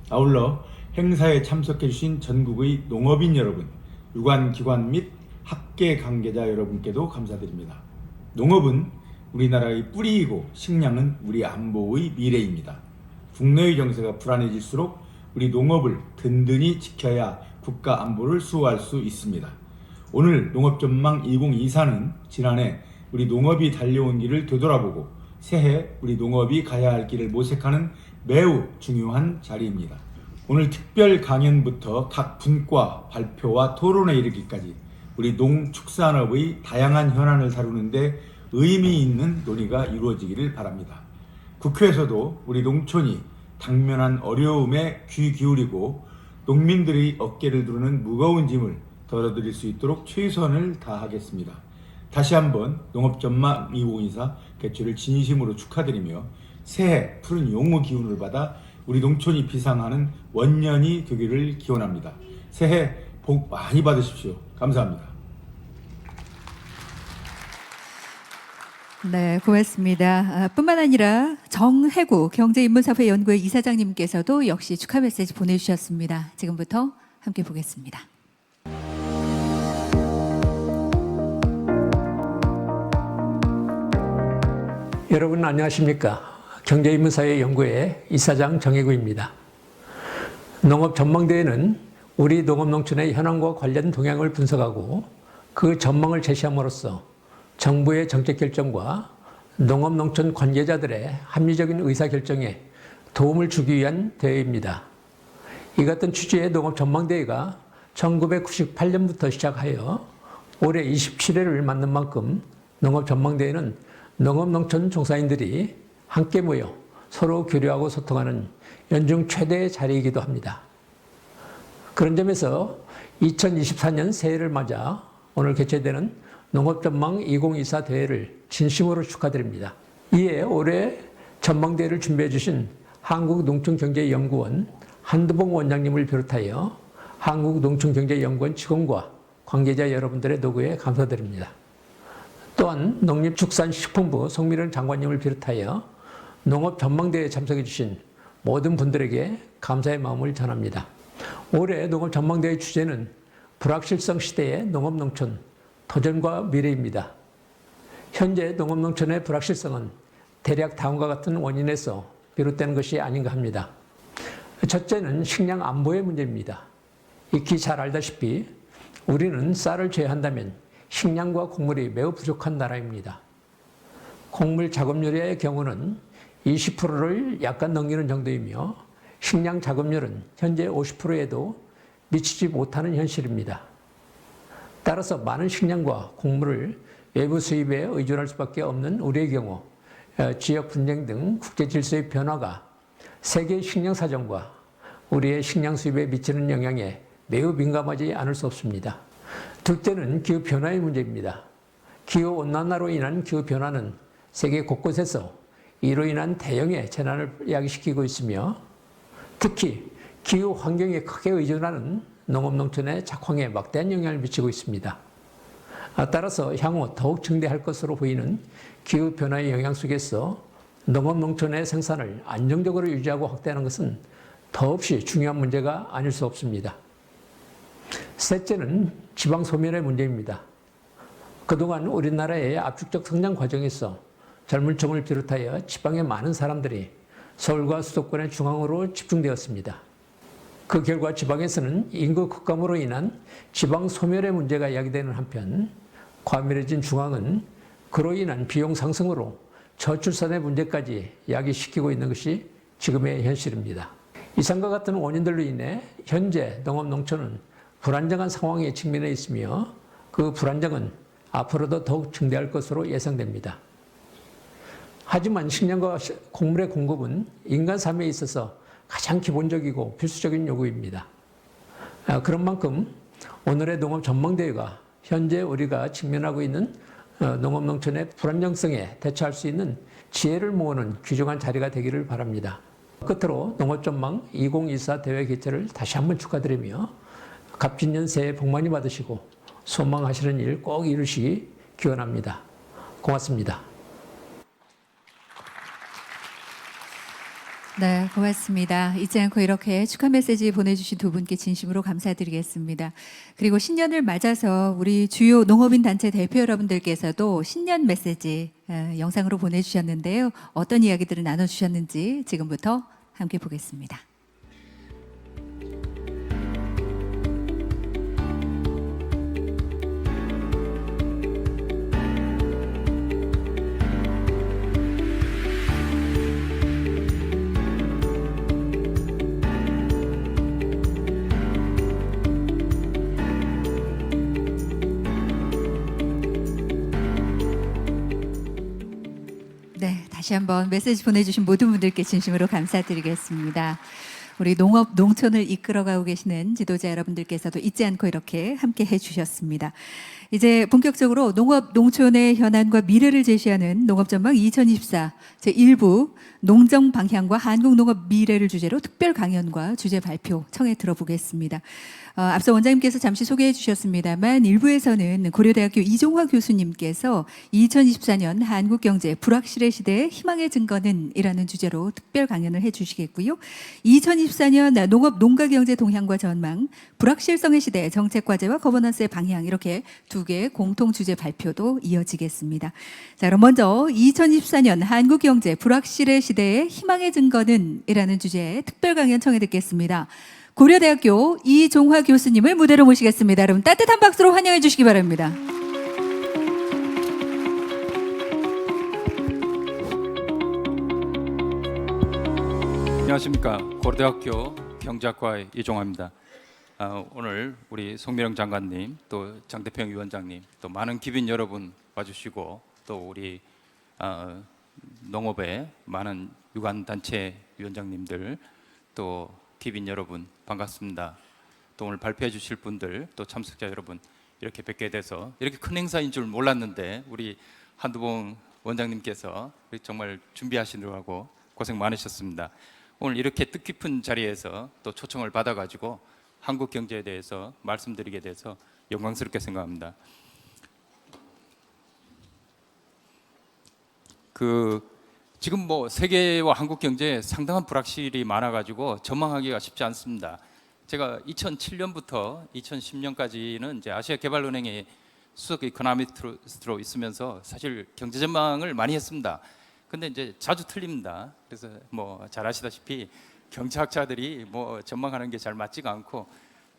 아울러 행사에 참석해 주신 전국의 농업인 여러분, 유관기관 및 학계 관계자 여러분께도 감사드립니다. 농업은 우리나라의 뿌리이고 식량은 우리 안보의 미래입니다. 국내의 정세가 불안해질수록 우리 농업을 든든히 지켜야 국가 안보를 수호할 수 있습니다. 오늘 농업전망 2024는 지난해 우리 농업이 달려온 길을 되돌아보고 새해 우리 농업이 가야 할 길을 모색하는 매우 중요한 자리입니다. 오늘 특별 강연부터 각 분과 발표와 토론에 이르기까지 우리 농축산업의 다양한 현안을 다루는데 의미 있는 논의가 이루어지기를 바랍니다. 국회에서도 우리 농촌이 당면한 어려움에 귀 기울이고 농민들의 어깨를 두르는 무거운 짐을 덜어드릴 수 있도록 최선을 다하겠습니다. 다시 한번 농업전망 2024 개최를 진심으로 축하드리며 새해 푸른 용의 기운을 받아 우리 농촌이 비상하는 원년이 되기를 기원합니다. 새해 복 많이 받으십시오. 감사합니다. 네, 고맙습니다. 뿐만 아니라 정해구 경제인문사회연구회 이사장님께서도 역시 축하 메시지 보내주셨습니다. 지금부터 함께 보겠습니다. 여러분 안녕하십니까? 경제인문사회연구회 이사장 정해구입니다. 농업전망대회는 우리 농업농촌의 현황과 관련 동향을 분석하고 그 전망을 제시함으로써 정부의 정책 결정과 농업농촌 관계자들의 합리적인 의사결정에 도움을 주기 위한 대회입니다. 이 같은 취지의 농업전망대회가 1998년부터 시작하여 올해 27회를 맞는 만큼 농업전망대회는 농업농촌 종사인들이 함께 모여 서로 교류하고 소통하는 연중 최대의 자리이기도 합니다. 그런 점에서 2024년 새해를 맞아 오늘 개최되는 농업전망 2024 대회를 진심으로 축하드립니다. 이에 올해 전망대회를 준비해 주신 한국농촌경제연구원 한두봉 원장님을 비롯하여 한국농촌경제연구원 직원과 관계자 여러분들의 노고에 감사드립니다. 또한 농림축산식품부 송미령 장관님을 비롯하여 농업전망대회에 참석해 주신 모든 분들에게 감사의 마음을 전합니다. 올해 농업전망대회 주제는 불확실성 시대의 농업농촌, 도전과 미래입니다. 현재 농업농촌의 불확실성은 대략 다음과 같은 원인에서 비롯되는 것이 아닌가 합니다. 첫째는 식량 안보의 문제입니다. 익히 잘 알다시피 우리는 쌀을 제외한다면 식량과 곡물이 매우 부족한 나라입니다. 곡물 작업률의 경우는 20%를 약간 넘기는 정도이며 식량 작업률은 현재 50%에도 미치지 못하는 현실입니다. 따라서 많은 식량과 곡물을 외부 수입에 의존할 수밖에 없는 우리의 경우 지역 분쟁 등 국제 질서의 변화가 세계 식량 사정과 우리의 식량 수입에 미치는 영향에 매우 민감하지 않을 수 없습니다. 둘째는 기후 변화의 문제입니다. 기후 온난화로 인한 기후 변화는 세계 곳곳에서 이로 인한 대형의 재난을 야기시키고 있으며 특히 기후 환경에 크게 의존하는 농업농촌의 작황에 막대한 영향을 미치고 있습니다. 따라서 향후 더욱 증대할 것으로 보이는 기후 변화의 영향 속에서 농업농촌의 생산을 안정적으로 유지하고 확대하는 것은 더없이 중요한 문제가 아닐 수 없습니다. 셋째는 지방 소멸의 문제입니다. 그동안 우리나라의 압축적 성장 과정에서 젊은 층을 비롯하여 지방의 많은 사람들이 서울과 수도권의 중앙으로 집중되었습니다. 그 결과 지방에서는 인구 급감으로 인한 지방 소멸의 문제가 야기되는 한편 과밀해진 중앙은 그로 인한 비용 상승으로 저출산의 문제까지 야기시키고 있는 것이 지금의 현실입니다. 이상과 같은 원인들로 인해 현재 농업농촌은 불안정한 상황에 직면해 있으며 그 불안정은 앞으로도 더욱 증대할 것으로 예상됩니다. 하지만 식량과 곡물의 공급은 인간 삶에 있어서 가장 기본적이고 필수적인 요구입니다. 그런 만큼 오늘의 농업 전망대회가 현재 우리가 직면하고 있는 농업농촌의 불안정성에 대처할 수 있는 지혜를 모으는 귀중한 자리가 되기를 바랍니다. 끝으로 농업전망 2024 대회 개최를 다시 한번 축하드리며 갑진년 새해 복 많이 받으시고 소망하시는 일 꼭 이루시기 기원합니다. 고맙습니다. 네, 고맙습니다. 잊지 않고 이렇게 축하 메시지 보내주신 두 분께 진심으로 감사드리겠습니다. 그리고 신년을 맞아서 우리 주요 농업인 단체 대표 여러분들께서도 신년 메시지 영상으로 보내주셨는데요. 어떤 이야기들을 나눠주셨는지 지금부터 함께 보겠습니다. 네, 다시 한번 메시지 보내주신 모든 분들께 진심으로 감사드리겠습니다. 우리 농업, 농촌을 이끌어가고 계시는 지도자 여러분들께서도 잊지 않고 이렇게 함께 해주셨습니다. 이제 본격적으로 농업, 농촌의 현안과 미래를 제시하는 농업전망 2024 제1부 농정 방향과 한국 농업 미래를 주제로 특별 강연과 주제 발표 청해 들어보겠습니다. 앞서 원장님께서 잠시 소개해 주셨습니다만 일부에서는 고려대학교 이종화 교수님께서 2024년 한국경제 불확실의 시대의 희망의 증거는 이라는 주제로 특별 강연을 해 주시겠고요. 2024년 농업 농가경제 동향과 전망, 불확실성의 시대 정책과제와 거버넌스의 방향 이렇게 두 개의 공통 주제 발표도 이어지겠습니다. 자, 그럼 먼저 2024년 한국경제 불확실의 시대의 희망의 증거는 이라는 주제의 특별 강연 청해 듣겠습니다. 고려대학교 이종화 교수님을 무대로 모시겠습니다. 여러분 따뜻한 박수로 환영해 주시기 바랍니다. 안녕하십니까. 고려대학교 경제학과의 이종화입니다. 오늘 우리 송미령 장관님, 또 장대평 위원장님, 또 많은 기빈 여러분 와주시고 또 우리 농업의 많은 유관단체 위원장님들 또 기빈 여러분 반갑습니다. 또 오늘 발표해 주실 분들, 또 참석자 여러분 이렇게 뵙게 돼서 이렇게 큰 행사인 줄 몰랐는데 우리 한두봉 원장님께서 정말 준비하시느라고 고생 많으셨습니다. 오늘 이렇게 뜻깊은 자리에서 또 초청을 받아가지고 한국 경제에 대해서 말씀드리게 돼서 영광스럽게 생각합니다. 지금 뭐 세계와 한국 경제에 상당한 불확실이 많아가지고 전망하기가 쉽지 않습니다. 제가 2007년부터 2010년까지는 이제 아시아개발은행의 수석 이코노미스트로 있으면서 사실 경제 전망을 많이 했습니다. 근데 이제 자주 틀립니다. 그래서 뭐 잘 아시다시피 경제학자들이 뭐 전망하는 게 잘 맞지가 않고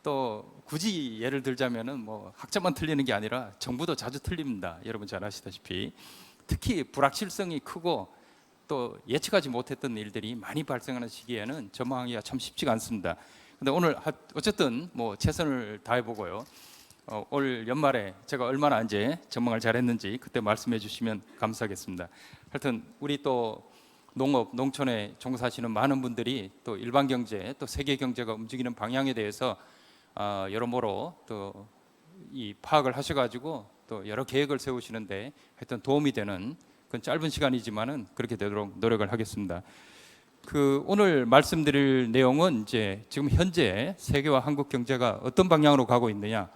또 굳이 예를 들자면은 뭐 학자만 틀리는 게 아니라 정부도 자주 틀립니다. 여러분 잘 아시다시피 특히 불확실성이 크고 또 예측하지 못했던 일들이 많이 발생하는 시기에는 전망하기가 참 쉽지가 않습니다. 근데 오늘 어쨌든 뭐 최선을 다해보고요. 올 연말에 제가 얼마나 이제 전망을 잘했는지 그때 말씀해 주시면 감사하겠습니다. 하여튼 우리 또 농업, 농촌에 종사하시는 많은 분들이 또 일반 경제, 또 세계 경제가 움직이는 방향에 대해서 여러모로 또 이 파악을 하셔가지고 또 여러 계획을 세우시는데 하여튼 도움이 되는 그건 짧은 시간이지만은 그렇게 되도록 노력을 하겠습니다. 오늘 말씀드릴 내용은 이제 지금 현재 세계와 한국 경제가 어떤 방향으로 가고 있느냐,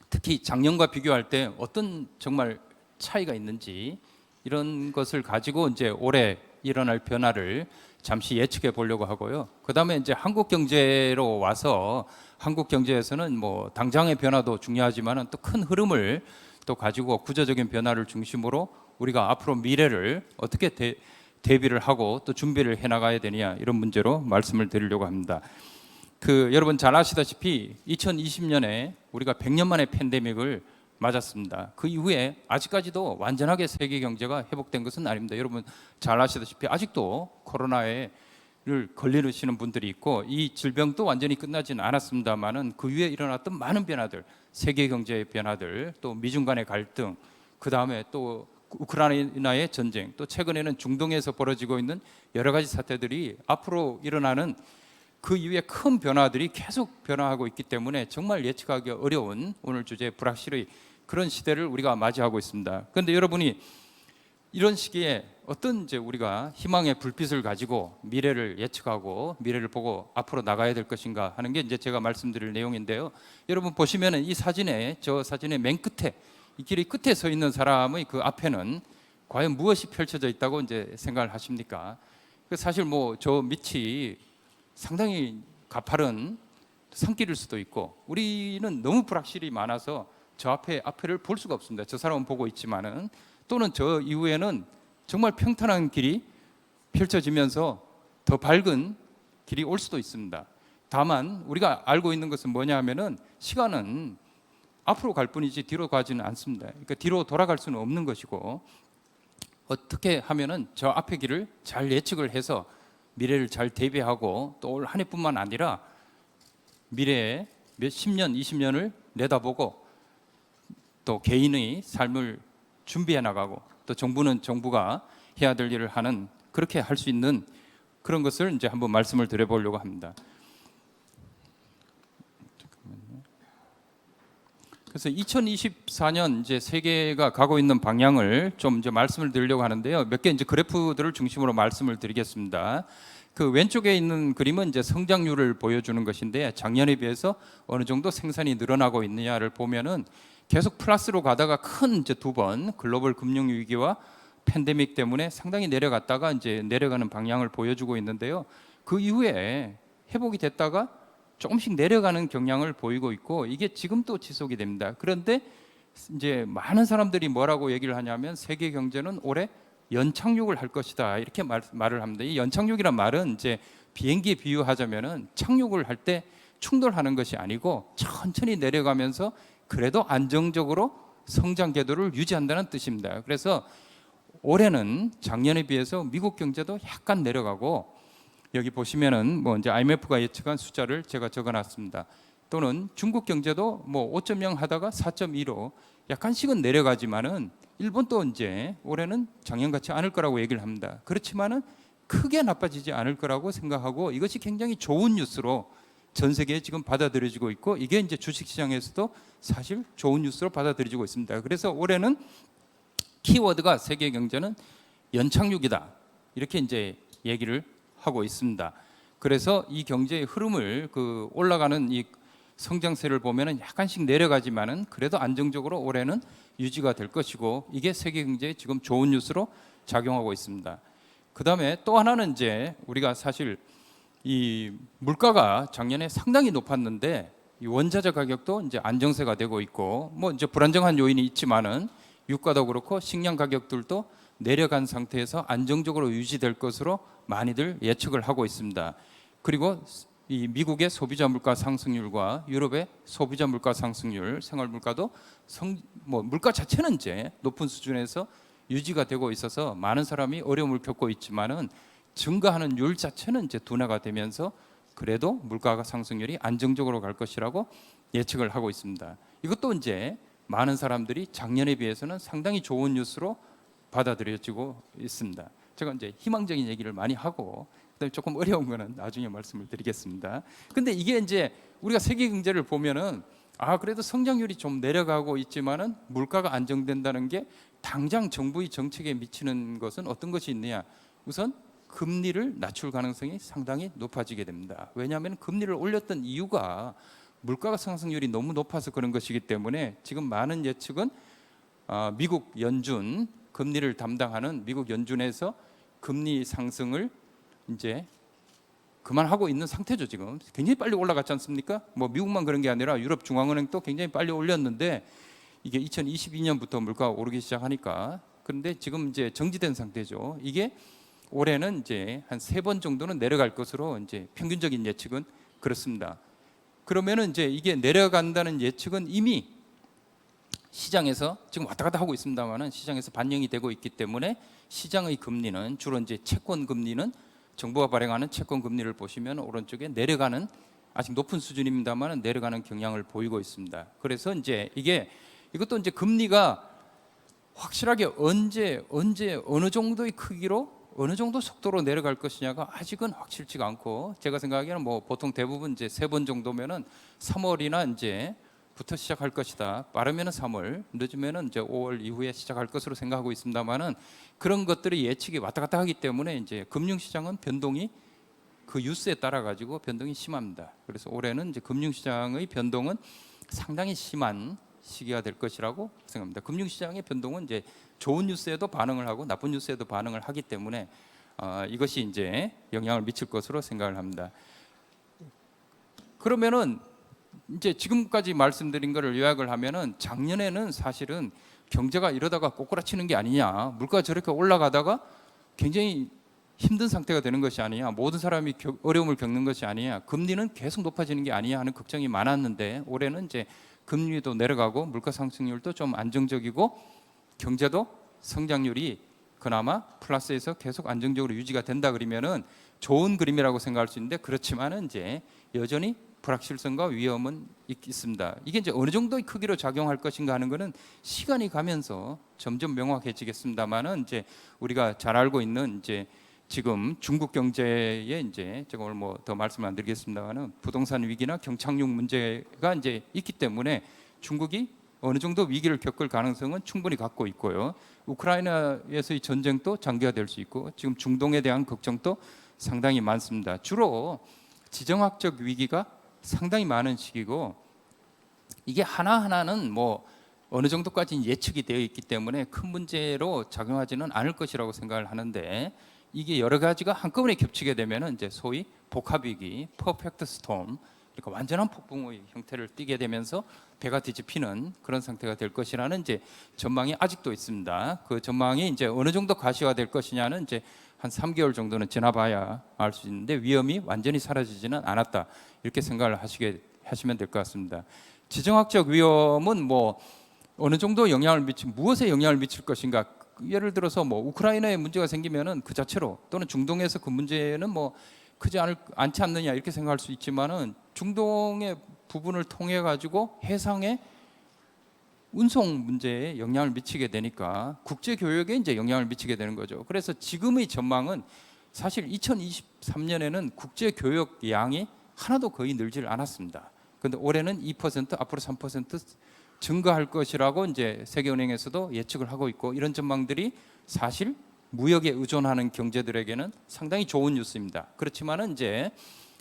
특히 작년과 비교할 때 어떤 정말 차이가 있는지 이런 것을 가지고 이제 올해 일어날 변화를 잠시 예측해 보려고 하고요. 그다음에 이제 한국 경제로 와서 한국 경제에서는 뭐 당장의 변화도 중요하지만은 또 큰 흐름을 또 가지고 구조적인 변화를 중심으로 우리가 앞으로 미래를 어떻게 대비를 하고 또 준비를 해 나가야 되느냐 이런 문제로 말씀을 드리려고 합니다. 여러분 잘 아시다시피 2020년에 우리가 100년 만에 팬데믹을 맞았습니다. 그 이후에 아직까지도 완전하게 세계 경제가 회복된 것은 아닙니다. 여러분 잘 아시다시피 아직도 코로나를 걸리시는 분들이 있고 이 질병도 완전히 끝나지는 않았습니다만은 그 위에 일어났던 많은 변화들, 세계 경제의 변화들, 또 미중 간의 갈등, 그 다음에 또 우크라이나의 전쟁, 또 최근에는 중동에서 벌어지고 있는 여러 가지 사태들이 앞으로 일어나는 그 이후에 큰 변화들이 계속 변화하고 있기 때문에 정말 예측하기 어려운 오늘 주제 불확실의 그런 시대를 우리가 맞이하고 있습니다. 그런데 여러분이 이런 시기에 어떤 이제 우리가 희망의 불빛을 가지고 미래를 예측하고 미래를 보고 앞으로 나가야 될 것인가 하는 게 이제 제가 말씀드릴 내용인데요. 여러분 보시면은 이 사진에 저 사진의 맨 끝에 이 길이 끝에 서 있는 사람의 그 앞에는 과연 무엇이 펼쳐져 있다고 이제 생각을 하십니까? 사실 뭐 저 밑이 상당히 가파른 산길일 수도 있고 우리는 너무 불확실이 많아서 저 앞에를 볼 수가 없습니다. 저 사람은 보고 있지만은 또는 저 이후에는 정말 평탄한 길이 펼쳐지면서 더 밝은 길이 올 수도 있습니다. 다만 우리가 알고 있는 것은 뭐냐 하면은 시간은 앞으로 갈 뿐이지 뒤로 가지는 않습니다. 그러니까 뒤로 돌아갈 수는 없는 것이고 어떻게 하면은 저 앞의 길을 잘 예측을 해서 미래를 잘 대비하고 또 올 한 해뿐만 아니라 미래에 몇 10년, 20년을 내다보고 또 개인의 삶을 준비해 나가고 또 정부는 정부가 해야 될 일을 하는 그렇게 할 수 있는 그런 것을 이제 한번 말씀을 드려보려고 합니다. 그래서 2024년 이제 세계가 가고 있는 방향을 좀 이제 말씀을 드리려고 하는데요. 몇 개 이제 그래프들을 중심으로 말씀을 드리겠습니다. 왼쪽에 있는 그림은 이제 성장률을 보여주는 것인데 작년에 비해서 어느 정도 생산이 늘어나고 있느냐를 보면은 계속 플러스로 가다가 큰 이제 두 번 글로벌 금융 위기와 팬데믹 때문에 상당히 내려갔다가 이제 내려가는 방향을 보여주고 있는데요. 그 이후에 회복이 됐다가 조금씩 내려가는 경향을 보이고 있고 이게 지금 또 지속이 됩니다. 그런데 이제 많은 사람들이 뭐라고 얘기를 하냐면 세계 경제는 올해 연착륙을 할 것이다 이렇게 말을 합니다. 이 연착륙이란 말은 이제 비행기에 비유하자면은 착륙을 할 때 충돌하는 것이 아니고 천천히 내려가면서 그래도 안정적으로 성장 궤도를 유지한다는 뜻입니다. 그래서 올해는 작년에 비해서 미국 경제도 약간 내려가고 여기 보시면은 뭐 이제 IMF가 예측한 숫자를 제가 적어놨습니다. 또는 중국 경제도 뭐 5.0 하다가 4.2로 약간씩은 내려가지만은 일본도 이제 올해는 작년 같지 않을 거라고 얘기를 합니다. 그렇지만은 크게 나빠지지 않을 거라고 생각하고 이것이 굉장히 좋은 뉴스로 전 세계에 지금 받아들여지고 있고 이게 이제 주식시장에서도 사실 좋은 뉴스로 받아들여지고 있습니다. 그래서 올해는 키워드가 세계 경제는 연착륙이다 이렇게 이제 얘기를 하고 있습니다. 그래서 이 경제의 흐름을 그 올라가는 이 성장세를 보면은 약간씩 내려가지만은 그래도 안정적으로 올해는 유지가 될 것이고 이게 세계 경제에 지금 좋은 뉴스로 작용하고 있습니다. 그다음에 또 하나는 이제 우리가 사실 이 물가가 작년에 상당히 높았는데 이 원자재 가격도 이제 안정세가 되고 있고 뭐 이제 불안정한 요인이 있지만은 유가도 그렇고 식량 가격들도 내려간 상태에서 안정적으로 유지될 것으로 많이들 예측을 하고 있습니다. 그리고 이 미국의 소비자 물가 상승률과 유럽의 소비자 물가 상승률, 생활 물가도 물가 자체는 이제 높은 수준에서 유지가 되고 있어서 많은 사람이 어려움을 겪고 있지만은 증가하는 율 자체는 이제 둔화가 되면서 그래도 물가 상승률이 안정적으로 갈 것이라고 예측을 하고 있습니다. 이것도 이제 많은 사람들이 작년에 비해서는 상당히 좋은 뉴스로 받아들여지고 있습니다. 제가 이제 희망적인 얘기를 많이 하고 그다음에 조금 어려운 거는 나중에 말씀을 드리겠습니다. 근데 이게 이제 우리가 세계 경제를 보면은 그래도 성장률이 좀 내려가고 있지만은 물가가 안정된다는 게 당장 정부의 정책에 미치는 것은 어떤 것이 있느냐? 우선 금리를 낮출 가능성이 상당히 높아지게 됩니다. 왜냐하면 금리를 올렸던 이유가 물가 상승률이 너무 높아서 그런 것이기 때문에 지금 많은 예측은 미국 연준 금리를 담당하는 미국 연준에서 금리 상승을 이제 그만하고 있는 상태죠. 지금 굉장히 빨리 올라갔지 않습니까? 뭐 미국만 그런 게 아니라 유럽 중앙은행도 굉장히 빨리 올렸는데 이게 2022년부터 물가가 오르기 시작하니까 그런데 지금 이제 정지된 상태죠. 이게 올해는 이제 한 3번 정도는 내려갈 것으로 이제 평균적인 예측은 그렇습니다. 그러면은 이제 이게 내려간다는 예측은 이미 시장에서 지금 왔다 갔다 하고 있습니다만은 시장에서 반영이 되고 있기 때문에 시장의 금리는 주로 이제 채권 금리는 정부가 발행하는 채권 금리를 보시면 오른쪽에 내려가는 아직 높은 수준입니다만은 내려가는 경향을 보이고 있습니다. 그래서 이제 이것도 이제 금리가 확실하게 언제 어느 정도의 크기로 어느 정도 속도로 내려갈 것이냐가 아직은 확실치가 않고 제가 생각하기에는 뭐 보통 대부분 이제 3번 정도면은 3월이나 이제부터 시작할 것이다. 빠르면은 3월, 늦으면은 이제 5월 이후에 시작할 것으로 생각하고 있습니다만은 그런 것들이 예측이 왔다 갔다 하기 때문에 이제 금융시장은 변동이 그 뉴스에 따라 가지고 변동이 심합니다. 그래서 올해는 이제 금융시장의 변동은 상당히 심한 시기가 될 것이라고 생각합니다. 금융시장의 변동은 이제 좋은 뉴스에도 반응을 하고 나쁜 뉴스에도 반응을 하기 때문에 이것이 이제 영향을 미칠 것으로 생각을 합니다. 그러면은 이제 지금까지 말씀드린 것을 요약을 하면은 작년에는 사실은 경제가 이러다가 꼬꾸라치는 게 아니냐, 물가가 저렇게 올라가다가 굉장히 힘든 상태가 되는 것이 아니냐, 모든 사람이 어려움을 겪는 것이 아니냐, 금리는 계속 높아지는 게 아니냐 하는 걱정이 많았는데 올해는 이제 금리도 내려가고 물가 상승률도 좀 안정적이고 경제도 성장률이 그나마 플러스에서 계속 안정적으로 유지가 된다 그러면은 좋은 그림이라고 생각할 수 있는데 그렇지만은 이제 여전히 불확실성과 위험은 있습니다. 이게 이제 어느 정도의 크기로 작용할 것인가 하는 것은 시간이 가면서 점점 명확해지겠습니다만은 이제 우리가 잘 알고 있는 이제 지금 중국 경제에 이제 제가 오늘 뭐 더 말씀 안 드리겠습니다만은 부동산 위기나 경착륙 문제가 이제 있기 때문에 중국이 어느 정도 위기를 겪을 가능성은 충분히 갖고 있고요. 우크라이나에서의 전쟁도 장기화될 수 있고 지금 중동에 대한 걱정도 상당히 많습니다. 주로 지정학적 위기가 상당히 많은 시기고 이게 하나하나는 뭐 어느 정도까지 예측이 되어 있기 때문에 큰 문제로 작용하지는 않을 것이라고 생각을 하는데 이게 여러 가지가 한꺼번에 겹치게 되면은 이제 소위 복합위기, 퍼펙트 스톰, 그러니까 완전한 폭풍의 형태를 띠게 되면서 배가 뒤집히는 그런 상태가 될 것이라는 이제 전망이 아직도 있습니다. 그 전망이 이제 어느 정도 가시화될 것이냐는 이제 한 3개월 정도는 지나봐야 알 수 있는데 위험이 완전히 사라지지는 않았다 이렇게 생각을 하시면 될 것 같습니다. 지정학적 위험은 뭐 어느 정도 무엇에 영향을 미칠 것인가? 예를 들어서 뭐 우크라이나에 문제가 생기면은 그 자체로 또는 중동에서 그 문제는 뭐 크지 않지 않느냐 이렇게 생각할 수 있지만은 중동의 부분을 통해 가지고 해상의 운송 문제에 영향을 미치게 되니까 국제 교역에 이제 영향을 미치게 되는 거죠. 그래서 지금의 전망은 사실 2023년에는 국제 교역 양이 하나도 거의 늘질 않았습니다. 그런데 올해는 2% 앞으로 3% 증가할 것이라고 이제 세계은행에서도 예측을 하고 있고, 이런 전망들이 사실 무역에 의존하는 경제들에게는 상당히 좋은 뉴스입니다. 그렇지만은 이제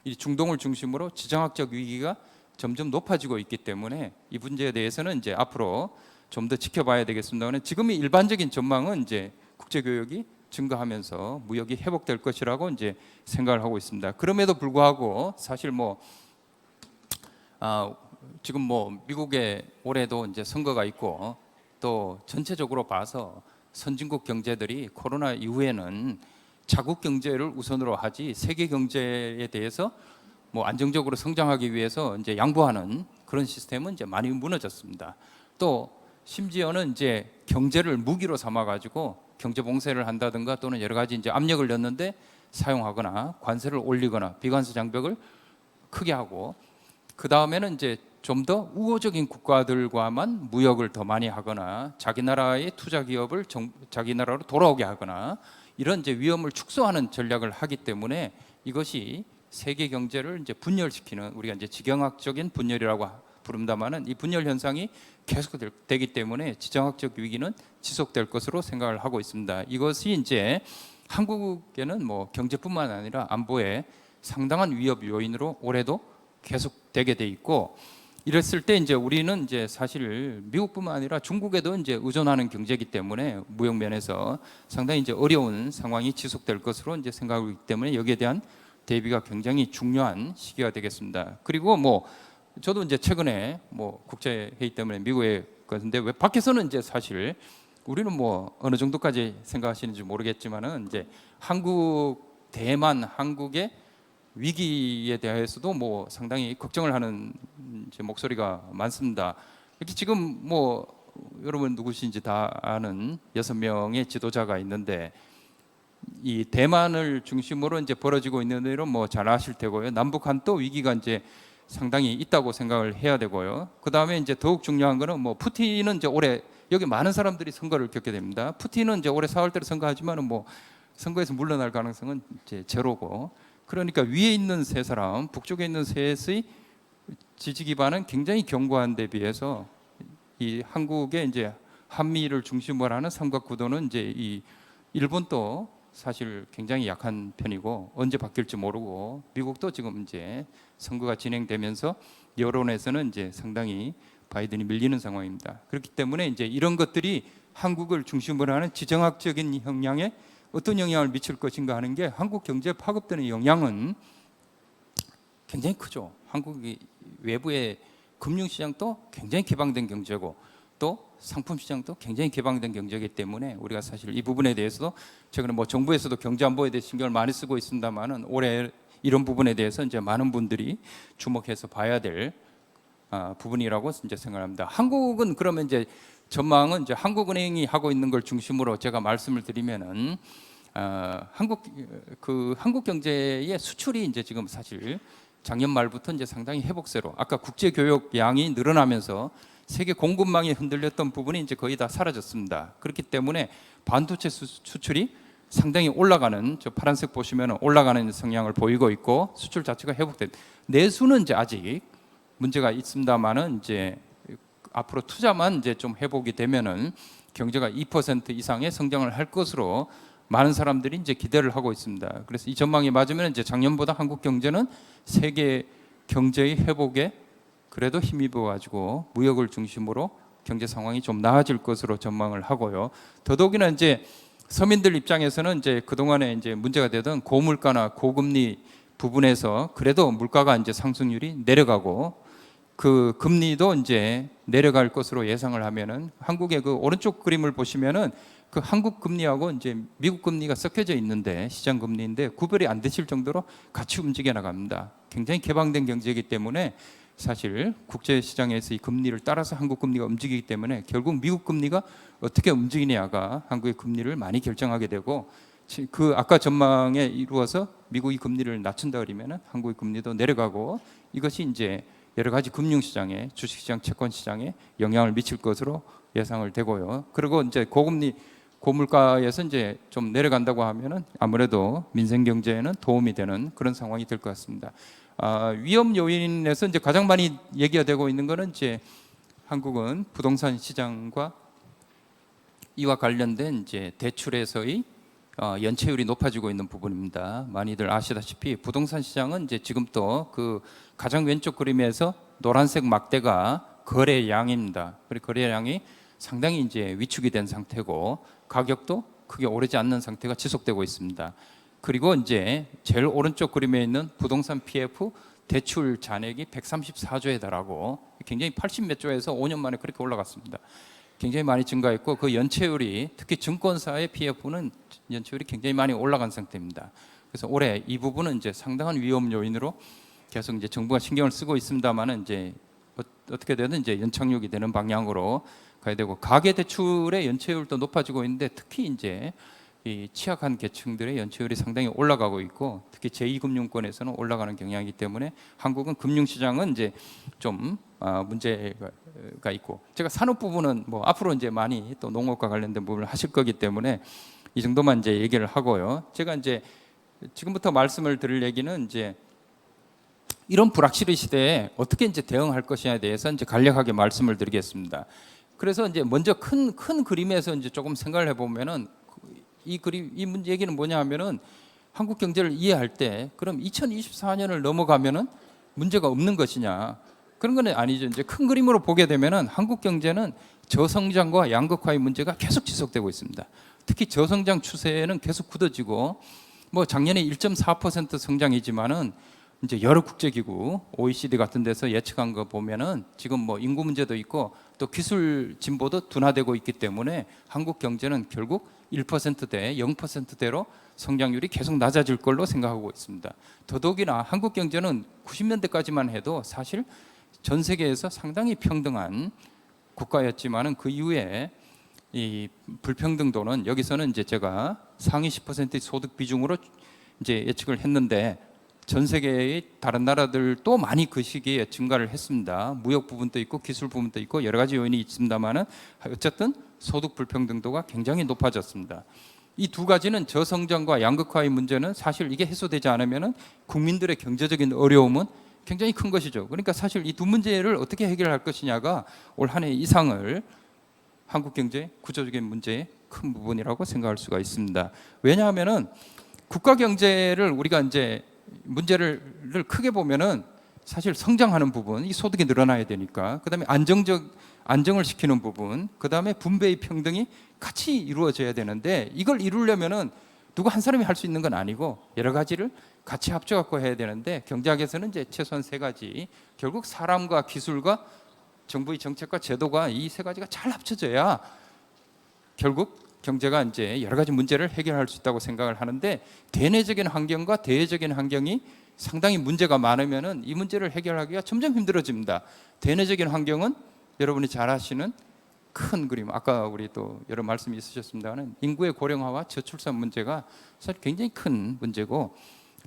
이 중동을 중심으로 지정학적 위기가 점점 높아지고 있기 때문에 이 문제에 대해서는 이제 앞으로 좀 더 지켜봐야 되겠습니다만, 지금의 일반적인 전망은 이제 국제 교역이 증가하면서 무역이 회복될 것이라고 이제 생각을 하고 있습니다. 그럼에도 불구하고 사실 지금 미국에 올해도 이제 선거가 있고, 또 전체적으로 봐서 선진국 경제들이 코로나 이후에는 자국 경제를 우선으로 하지 세계 경제에 대해서 안정적으로 성장하기 위해서 이제 양보하는 그런 시스템은 이제 많이 무너졌습니다. 또 심지어는 이제 경제를 무기로 삼아 가지고 경제 봉쇄를 한다든가, 또는 여러 가지 이제 압력을 넣는데 사용하거나 관세를 올리거나 비관세 장벽을 크게 하고, 그 다음에는 이제 좀 더 우호적인 국가들과만 무역을 더 많이 하거나, 자기 나라의 투자 기업을 자기 나라로 돌아오게 하거나, 이런 이제 위험을 축소하는 전략을 하기 때문에 이것이 세계 경제를 이제 분열시키는, 우리가 이제 지정학적인 분열이라고 부릅니다만은, 이 분열 현상이 계속되기 때문에 지정학적 위기는 지속될 것으로 생각을 하고 있습니다. 이것이 이제 한국에는 경제뿐만 아니라 안보에 상당한 위협 요인으로 올해도 계속되게 돼 있고, 이랬을 때 이제 우리는 이제 사실 미국뿐만 아니라 중국에도 이제 의존하는 경제이기 때문에 무역 면에서 상당히 이제 어려운 상황이 지속될 것으로 이제 생각하고 있기 때문에 여기에 대한 대비가 굉장히 중요한 시기가 되겠습니다. 그리고 저도 이제 최근에 국제 회의 때문에 미국에 갔는데, 왜 밖에서는 이제 사실 우리는 어느 정도까지 생각하시는지 모르겠지만은, 이제 대만 한국의 위기에 대해서도 상당히 걱정을 하는 이제 목소리가 많습니다. 이렇게 지금 여러분 누구신지 다 아는 6명의 지도자가 있는데, 이 대만을 중심으로 이제 벌어지고 있는 일은 잘 아실 테고요. 남북 한도 위기가 이제 상당히 있다고 생각을 해야 되고요. 그 다음에 이제 더욱 중요한 거는 푸틴은 이제 올해, 여기 많은 사람들이 선거를 겪게 됩니다. 푸틴은 이제 올해 4월달에 선거하지만은 선거에서 물러날 가능성은 이제 제로고, 그러니까 위에 있는 세 사람, 북쪽에 있는 셋의 지지 기반은 굉장히 견고한 데 비해서 이 한국의 이제 한미를 중심으로 하는 삼각구도는 이제 이 일본도 사실 굉장히 약한 편이고, 언제 바뀔지 모르고, 미국도 지금 이제 선거가 진행되면서 여론에서는 이제 상당히 바이든이 밀리는 상황입니다. 그렇기 때문에 이제 이런 것들이 한국을 중심으로 하는 지정학적인 영향에 어떤 영향을 미칠 것인가 하는 게, 한국 경제에 파급되는 영향은 굉장히 크죠. 한국이 외부의 금융시장도 굉장히 개방된 경제고, 또 상품시장도 굉장히 개방된 경제이기 때문에 우리가 사실 이 부분에 대해서도 최근에 정부에서도 경제안보에 대해 신경을 많이 쓰고 있습니다만은, 올해 이런 부분에 대해서 이제 많은 분들이 주목해서 봐야 될 부분이라고 이제 생각합니다. 한국은 그러면 이제 전망은 이제 한국은행이 하고 있는 걸 중심으로 제가 말씀을 드리면은, 한국 경제의 수출이 이제 지금 사실 작년 말부터 이제 상당히 회복세로, 아까 국제 교역 양이 늘어나면서 세계 공급망이 흔들렸던 부분이 이제 거의 다 사라졌습니다. 그렇기 때문에 반도체 수출이 상당히 올라가는, 저 파란색 보시면 올라가는 성향을 보이고 있고, 수출 자체가 회복된, 내수는 이제 아직 문제가 있습니다만은, 이제 앞으로 투자만 이제 좀 회복이 되면은 경제가 2% 이상의 성장을 할 것으로 많은 사람들이 이제 기대를 하고 있습니다. 그래서 이 전망이 맞으면 이제 작년보다 한국 경제는 세계 경제의 회복에 그래도 힘입어 가지고 무역을 중심으로 경제 상황이 좀 나아질 것으로 전망을 하고요. 더더욱이나 이제 서민들 입장에서는 이제 그동안에 이제 문제가 되던 고물가나 고금리 부분에서 그래도 물가가 이제 상승률이 내려가고, 그 금리도 이제 내려갈 것으로 예상을 하면은, 한국의 그 오른쪽 그림을 보시면은 그 한국 금리하고 이제 미국 금리가 섞여져 있는데, 시장 금리인데 구별이 안 되실 정도로 같이 움직여 나갑니다. 굉장히 개방된 경제이기 때문에 사실 국제 시장에서 이 금리를 따라서 한국 금리가 움직이기 때문에, 결국 미국 금리가 어떻게 움직이냐가 한국의 금리를 많이 결정하게 되고, 그 아까 전망에 이루어서 미국이 금리를 낮춘다 그러면은 한국의 금리도 내려가고, 이것이 이제 여러 가지 금융시장에, 주식시장, 채권시장에 영향을 미칠 것으로 예상을 되고요. 그리고 이제 고금리, 고물가에서 이제 좀 내려간다고 하면은 아무래도 민생 경제에는 도움이 되는 그런 상황이 될 것 같습니다. 위험 요인에서 이제 가장 많이 얘기가 되고 있는 거는 이제 한국은 부동산 시장과 이와 관련된 이제 대출에서의 연체율이 높아지고 있는 부분입니다. 많이들 아시다시피 부동산 시장은 이제 지금 또 그 가장 왼쪽 그림에서 노란색 막대가 거래량입니다. 그리고 거래량이 상당히 이제 위축이 된 상태고 가격도 크게 오르지 않는 상태가 지속되고 있습니다. 그리고 이제 제일 오른쪽 그림에 있는 부동산 PF 대출 잔액이 134조에 달하고 굉장히 80몇 조에서 5년 만에 그렇게 올라갔습니다. 굉장히 많이 증가했고 그 연체율이 특히 증권사의 PF는 연체율이 굉장히 많이 올라간 상태입니다. 그래서 올해 이 부분은 이제 상당한 위험 요인으로 계속 이제 정부가 신경을 쓰고 있습니다만은 이제 어떻게 되든 이제 연착륙이 되는 방향으로 가야 되고 가계 대출의 연체율도 높아지고 있는데 특히 이제 이 취약한 계층들의 연체율이 상당히 올라가고 있고 특히 제2금융권에서는 올라가는 경향이기 때문에 한국은 금융시장은 이제 좀 문제가 있고 제가 산업 부분은 뭐 앞으로 이제 많이 또 농업과 관련된 부분을 하실 거기 때문에 이 정도만 이제 얘기를 하고요. 제가 이제 지금부터 말씀을 드릴 얘기는 이제 이런 불확실의 시대에 어떻게 이제 대응할 것이냐에 대해서 이제 간략하게 말씀을 드리겠습니다. 그래서 이제 먼저 큰 그림에서 이제 조금 생각을 해보면은 이 문제 얘기는 뭐냐 하면은 한국 경제를 이해할 때 그럼 2024년을 넘어가면은 문제가 없는 것이냐 그런 건 아니죠. 이제 큰 그림으로 보게 되면은 한국 경제는 저성장과 양극화의 문제가 계속 지속되고 있습니다. 특히 저성장 추세는 계속 굳어지고 뭐 작년에 1.4% 성장이지만은 이제 여러 국제기구 OECD 같은 데서 예측한 거 보면은 지금 뭐 인구 문제도 있고 또 기술 진보도 둔화되고 있기 때문에 한국 경제는 결국 1%대, 0%대로 성장률이 계속 낮아질 걸로 생각하고 있습니다. 더더욱이나 한국 경제는 90년대까지만 해도 사실 전 세계에서 상당히 평등한 국가였지만은 그 이후에 이 불평등도는 여기서는 이제 제가 상위 10%의 소득 비중으로 이제 예측을 했는데 전 세계의 다른 나라들도 많이 그 시기에 증가를 했습니다. 무역 부분도 있고 기술 부분도 있고 여러 가지 요인이 있습니다만은 어쨌든 소득 불평등도가 굉장히 높아졌습니다. 이 두 가지는 저성장과 양극화의 문제는 사실 이게 해소되지 않으면은 국민들의 경제적인 어려움은 굉장히 큰 것이죠. 그러니까 사실 이 두 문제를 어떻게 해결할 것이냐가 올 한 해 이상을 한국 경제 구조적인 문제의 큰 부분이라고 생각할 수가 있습니다. 왜냐하면은 국가 경제를 우리가 이제 문제를 크게 보면은 사실 성장하는 부분, 이 소득이 늘어나야 되니까, 그다음에 안정을 시키는 부분, 그다음에 분배의 평등이 같이 이루어져야 되는데 이걸 이루려면은 누구 한 사람이 할 수 있는 건 아니고 여러 가지를 같이 합쳐 갖고 해야 되는데 경제학에서는 이제 최소한 세 가지, 결국 사람과 기술과 정부의 정책과 제도가 이 세 가지가 잘 합쳐져야 결국 경제가 이제 여러 가지 문제를 해결할 수 있다고 생각을 하는데 대내적인 환경과 대외적인 환경이 상당히 문제가 많으면은 이 문제를 해결하기가 점점 힘들어집니다. 대내적인 환경은 여러분이 잘 아시는 큰 그림, 아까 우리 또 여러 말씀이 있으셨습니다만 인구의 고령화와 저출산 문제가 사실 굉장히 큰 문제고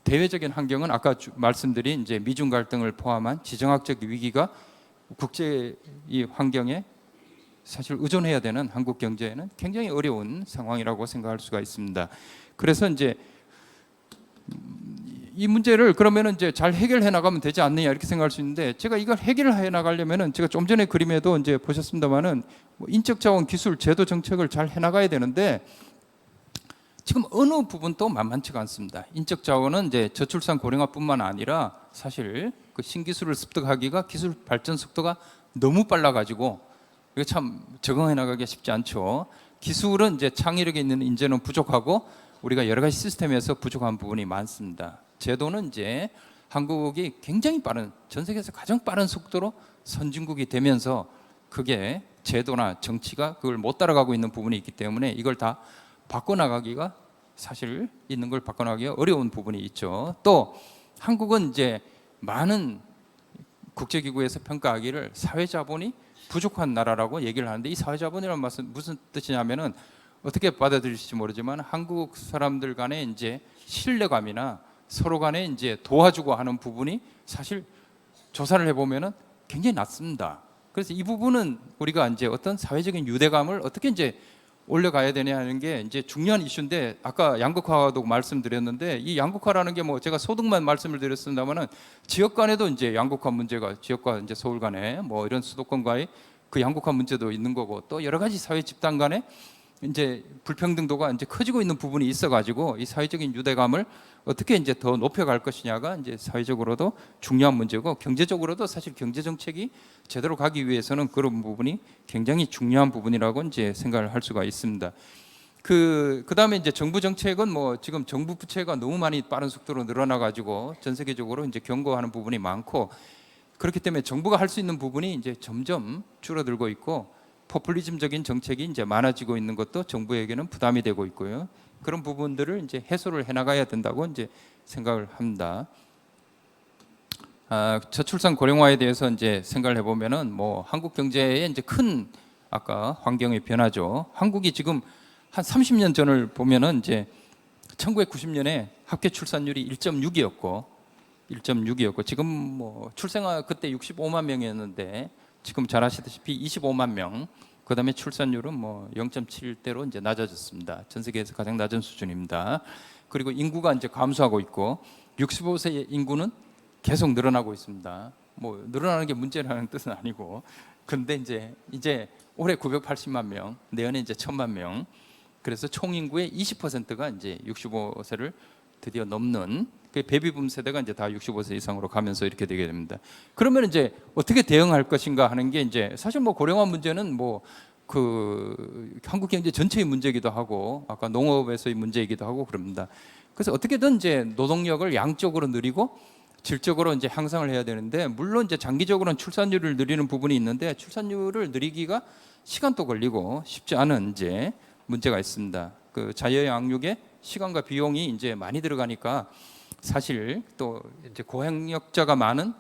대외적인 환경은 아까 말씀드린 이제 미중 갈등을 포함한 지정학적 위기가 국제 이 환경에 사실 의존해야 되는 한국 경제에는 굉장히 어려운 상황이라고 생각할 수가 있습니다. 그래서 이제 이 문제를 그러면은 이제 잘 해결해 나가면 되지 않느냐 이렇게 생각할 수 있는데 제가 이걸 해결해 나가려면은 제가 좀 전에 그림에도 이제 보셨습니다만은 뭐 인적 자원, 기술, 제도 정책을 잘 해 나가야 되는데 지금 어느 부분도 만만치가 않습니다. 인적 자원은 이제 저출산 고령화뿐만 아니라 사실 그 신기술을 습득하기가 기술 발전 속도가 너무 빨라가지고 이거 참 적응해 나가기가 쉽지 않죠. 기술은 이제 창의력에 있는 인재는 부족하고 우리가 여러 가지 시스템에서 부족한 부분이 많습니다. 제도는 이제 한국이 굉장히 빠른, 전 세계에서 가장 빠른 속도로 선진국이 되면서 그게 제도나 정치가 그걸 못 따라가고 있는 부분이 있기 때문에 이걸 다 바꿔나가기가 사실 있는 걸 바꿔나가기가 어려운 부분이 있죠. 또 한국은 이제 많은 국제기구에서 평가하기를 사회자본이 부족한 나라라고 얘기를 하는데 이 사회자본이라는 말은 무슨 뜻이냐면은 어떻게 받아들일지 모르지만 한국 사람들 간의 이제 신뢰감이나 서로 간에 이제 도와주고 하는 부분이 사실 조사를 해보면은 굉장히 낮습니다. 그래서 이 부분은 우리가 이제 어떤 사회적인 유대감을 어떻게 이제 올려가야 되냐 하는 게 이제 중요한 이슈인데, 아까 양극화도 말씀드렸는데, 이 양극화라는 게 뭐 제가 소득만 말씀을 드렸습니다만은 지역 간에도 이제 양극화 문제가, 지역과 이제 서울 간에 뭐 이런 수도권과의 그 양극화 문제도 있는 거고, 또 여러 가지 사회 집단 간에 이제 불평등도가 이제 커지고 있는 부분이 있어가지고, 이 사회적인 유대감을 어떻게 이제 더 높여갈 것이냐가 이제 사회적으로도 중요한 문제고, 경제적으로도 사실 경제 정책이 제대로 가기 위해서는 그런 부분이 굉장히 중요한 부분이라고 이제 생각을 할 수가 있습니다. 그다음에 이제 정부 정책은 뭐 지금 정부 부채가 너무 많이 빠른 속도로 늘어나가지고 전 세계적으로 이제 경고하는 부분이 많고, 그렇기 때문에 정부가 할 수 있는 부분이 이제 점점 줄어들고 있고, 포퓰리즘적인 정책이 이제 많아지고 있는 것도 정부에게는 부담이 되고 있고요. 그런 부분들을 이제 해소를 해나가야 된다고 이제 생각을 합니다. 저출산 고령화에 대해서 이제 생각을 해보면은 뭐 한국 경제의 이제 큰 아까 환경의 변화죠. 한국이 지금 한 30년 전을 보면은 이제 1990년에 합계 출산율이 1.6이었고 지금 뭐 출생아 그때 65만 명이었는데 지금 잘 아시다시피 25만 명. 그다음에 출산율은 뭐 0.7대로 이제 낮아졌습니다. 전 세계에서 가장 낮은 수준입니다. 그리고 인구가 이제 감소하고 있고 65세 인구는 계속 늘어나고 있습니다. 뭐 늘어나는 게 문제라는 뜻은 아니고, 근데 이제 올해 980만 명, 내년에 이제 1000만 명. 그래서 총 인구의 20%가 이제 65세를 드디어 넘는, 그 베비붐 세대가 이제 다 65세 이상으로 가면서 이렇게 되게 됩니다. 그러면 이제 어떻게 대응할 것인가 하는 게 이제 사실 뭐 고령화 문제는 뭐 그 한국 경제 전체의 문제이기도 하고 아까 농업에서의 문제이기도 하고 그럽니다. 그래서 어떻게든 이제 노동력을 양적으로 늘리고 질적으로 이제 향상을 해야 되는데, 물론 이제 장기적으로는 출산율을 늘리는 부분이 있는데 출산율을 늘리기가 시간도 걸리고 쉽지 않은 이제 문제가 있습니다. 그 자녀양육에 시간과 비용이 이제 많이 들어가니까 사실 또 이제 고학력자가 많은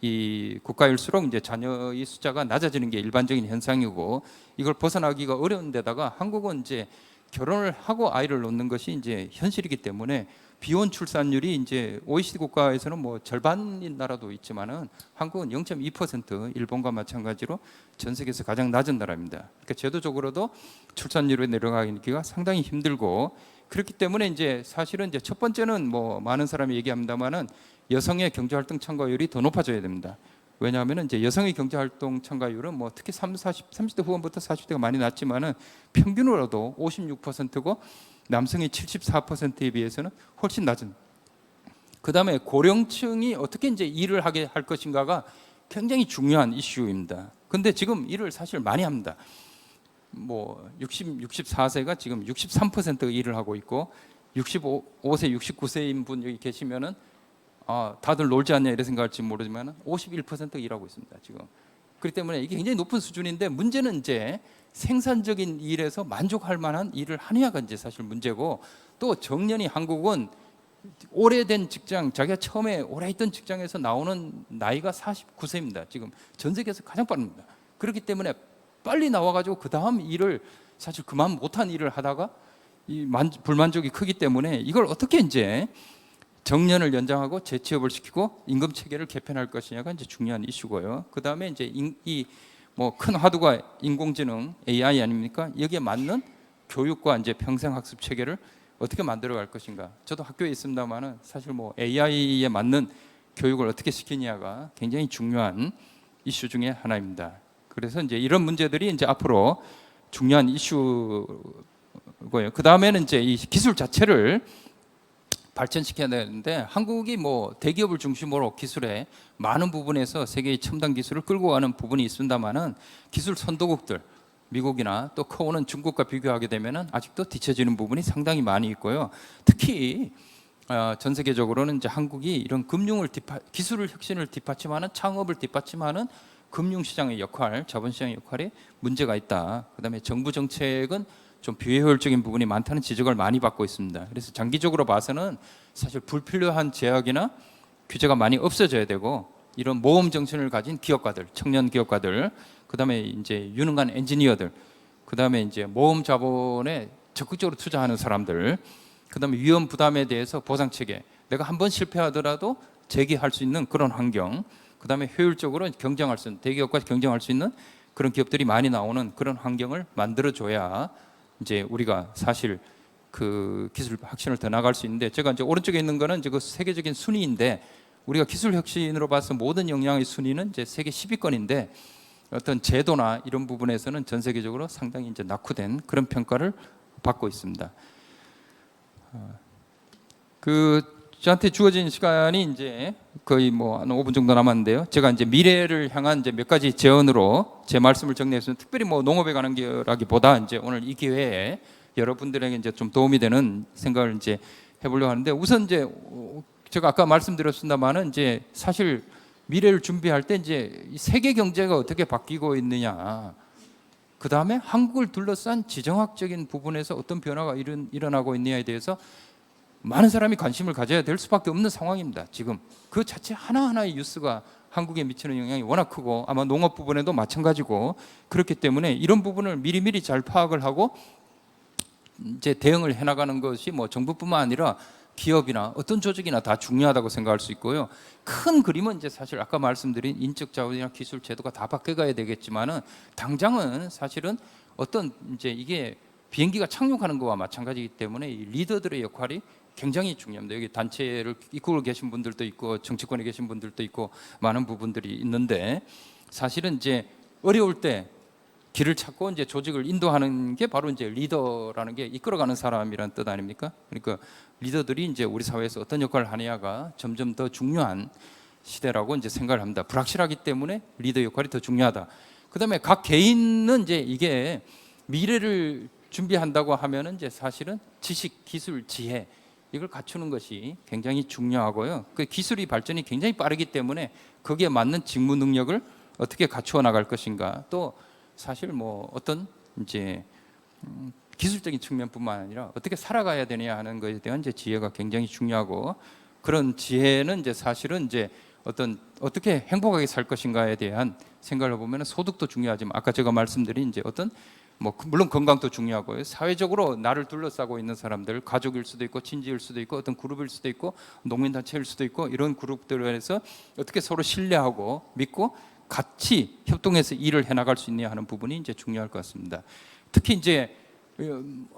이 국가일수록 이제 자녀의 숫자가 낮아지는 게 일반적인 현상이고, 이걸 벗어나기가 어려운 데다가 한국은 이제 결혼을 하고 아이를 낳는 것이 이제 현실이기 때문에 비혼 출산율이 이제 OECD 국가에서는 뭐 절반인 나라도 있지만은 한국은 0.2%, 일본과 마찬가지로 전 세계에서 가장 낮은 나라입니다. 그러니까 제도적으로도 출산율이 내려가기가 상당히 힘들고, 그렇기 때문에 이제 사실은 이제 첫 번째는 뭐 많은 사람이 얘기합니다만은 여성의 경제활동 참가율이 더 높아져야 됩니다. 왜냐하면 이제 여성의 경제활동 참가율은 뭐 특히 30대 후반부터 40대가 많이 낮지만은 평균으로도 56%고 남성의 74%에 비해서는 훨씬 낮은. 그다음에 고령층이 어떻게 이제 일을 하게 할 것인가가 굉장히 중요한 이슈입니다. 근데 지금 일을 사실 많이 합니다. 뭐 64세가 지금 63%가 일을 하고 있고 65세, 69세인 분 여기 계시면은 다들 놀지 않냐 이런 생각할지 모르지만 51%가 일하고 있습니다 지금. 그렇기 때문에 이게 굉장히 높은 수준인데, 문제는 이제 생산적인 일에서 만족할 만한 일을 하느냐가 이제 사실 문제고, 또 정년이 한국은 오래된 직장, 자기가 처음에 오래 있던 직장에서 나오는 나이가 49세입니다. 지금 전 세계에서 가장 빠릅니다. 그렇기 때문에 빨리 나와가지고 그 다음 일을 사실 그만 못한 일을 하다가 이 불만족이 크기 때문에 이걸 어떻게 이제 정년을 연장하고 재취업을 시키고 임금 체계를 개편할 것이냐가 이제 중요한 이슈고요. 그 다음에 이제 이 뭐 큰 화두가 인공지능 AI 아닙니까? 여기에 맞는 교육과 이제 평생 학습 체계를 어떻게 만들어갈 것인가. 저도 학교에 있습니다만은 사실 뭐 AI에 맞는 교육을 어떻게 시키냐가 굉장히 중요한 이슈 중에 하나입니다. 그래서 이제 이런 문제들이 이제 앞으로 중요한 이슈고요. 그 다음에는 이제 이 기술 자체를 발전시켜야 되는데, 한국이 뭐 대기업을 중심으로 기술에 많은 부분에서 세계의 첨단 기술을 끌고 가는 부분이 있습니다만은 기술 선도국들 미국이나 또 커오는 중국과 비교하게 되면은 아직도 뒤처지는 부분이 상당히 많이 있고요. 특히 전 세계적으로는 이제 한국이 이런 기술을 혁신을 뒷받침하는, 창업을 뒷받침하는 금융시장의 역할, 자본시장의 역할에 문제가 있다. 그다음에 정부 정책은 좀 비효율적인 부분이 많다는 지적을 많이 받고 있습니다. 그래서 장기적으로 봐서는 사실 불필요한 제약이나 규제가 많이 없어져야 되고, 이런 모험 정신을 가진 기업가들, 청년 기업가들, 그다음에 이제 유능한 엔지니어들, 그다음에 이제 모험 자본에 적극적으로 투자하는 사람들, 그다음에 위험 부담에 대해서 보상 체계, 내가 한번 실패하더라도 재기할 수 있는 그런 환경, 그다음에 효율적으로 경쟁할 수 있는, 대기업과 경쟁할 수 있는 그런 기업들이 많이 나오는 그런 환경을 만들어줘야 이제 우리가 사실 그 기술 혁신을 더 나갈 수 있는데, 제가 이제 오른쪽에 있는 거는 이제 그 세계적인 순위인데, 우리가 기술 혁신으로 봐서 모든 역량의 순위는 이제 세계 10위권인데 어떤 제도나 이런 부분에서는 전 세계적으로 상당히 이제 낙후된 그런 평가를 받고 있습니다. 저한테 주어진 시간이 이제 거의 뭐 한 5분 정도 남았는데요. 제가 이제 미래를 향한 이제 몇 가지 제언으로 제 말씀을 정리했습니다. 특별히 뭐 농업에 관한 거라기보다 이제 오늘 이 기회에 여러분들에게 이제 좀 도움이 되는 생각을 이제 해보려고 하는데, 우선 이제 제가 아까 말씀드렸습니다만은 이제 사실 미래를 준비할 때 이제 세계 경제가 어떻게 바뀌고 있느냐, 그 다음에 한국을 둘러싼 지정학적인 부분에서 어떤 변화가 일어나고 있느냐에 대해서 많은 사람이 관심을 가져야 될 수밖에 없는 상황입니다. 지금 그 자체 하나하나의 뉴스가 한국에 미치는 영향이 워낙 크고, 아마 농업 부분에도 마찬가지고, 그렇기 때문에 이런 부분을 미리미리 잘 파악을 하고 이제 대응을 해나가는 것이 뭐 정부뿐만 아니라 기업이나 어떤 조직이나 다 중요하다고 생각할 수 있고요. 큰 그림은 이제 사실 아까 말씀드린 인적 자원이나 기술 제도가 다 바뀌어가야 되겠지만은, 당장은 사실은 어떤 이제 이게 비행기가 착륙하는 것과 마찬가지이기 때문에 이 리더들의 역할이 굉장히 중요합니다. 여기 단체를 이끌고 계신 분들도 있고 정치권에 계신 분들도 있고 많은 부분들이 있는데, 사실은 이제 어려울 때 길을 찾고 이제 조직을 인도하는 게 바로 이제 리더라는 게 이끌어가는 사람이라는 뜻 아닙니까? 그러니까 리더들이 이제 우리 사회에서 어떤 역할을 하느냐가 점점 더 중요한 시대라고 이제 생각을 합니다. 불확실하기 때문에 리더 역할이 더 중요하다. 그다음에 각 개인은 이제 이게 미래를 준비한다고 하면은 이제 사실은 지식, 기술, 지혜 이걸 갖추는 것이 굉장히 중요하고요. 그 기술이 발전이 굉장히 빠르기 때문에 거기에 맞는 직무 능력을 어떻게 갖추어 나갈 것인가, 또 사실 뭐 어떤 이제 기술적인 측면뿐만 아니라 어떻게 살아가야 되냐 하는 것에 대한 이제 지혜가 굉장히 중요하고, 그런 지혜는 이제 사실은 이제 어떻게 행복하게 살 것인가에 대한 생각을 해보면 소득도 중요하지만, 아까 제가 말씀드린 이제 어떤 뭐 물론 건강도 중요하고요. 사회적으로 나를 둘러싸고 있는 사람들, 가족일 수도 있고 친지일 수도 있고 어떤 그룹일 수도 있고 농민단체일 수도 있고, 이런 그룹들에서 어떻게 서로 신뢰하고 믿고 같이 협동해서 일을 해나갈 수 있냐 하는 부분이 이제 중요할 것 같습니다. 특히 이제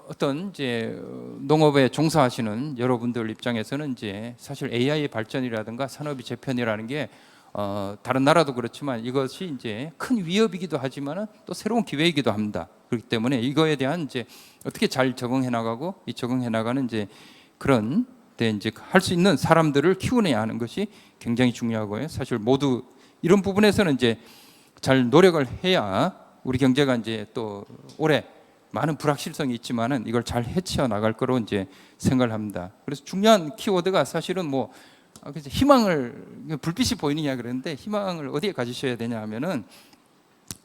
어떤 이제 농업에 종사하시는 여러분들 입장에서는 이제 사실 AI의 발전이라든가 산업의 재편이라는 게 다른 나라도 그렇지만 이것이 이제 큰 위협이기도 하지만은 또 새로운 기회이기도 합니다. 그렇기 때문에 이거에 대한 이제 어떻게 잘 적응해 나가고, 이 적응해 나가는 이제 그런 데 이제 할 수 있는 사람들을 키워내야 하는 것이 굉장히 중요하고요. 사실 모두 이런 부분에서는 이제 잘 노력을 해야 우리 경제가 이제 또 올해 많은 불확실성이 있지만은 이걸 잘 헤쳐 나갈 거로 이제 생각을 합니다. 그래서 중요한 키워드가 사실은 뭐 그래서 희망을, 불빛이 보이느냐 그랬는데, 희망을 어디에 가지셔야 되냐 하면은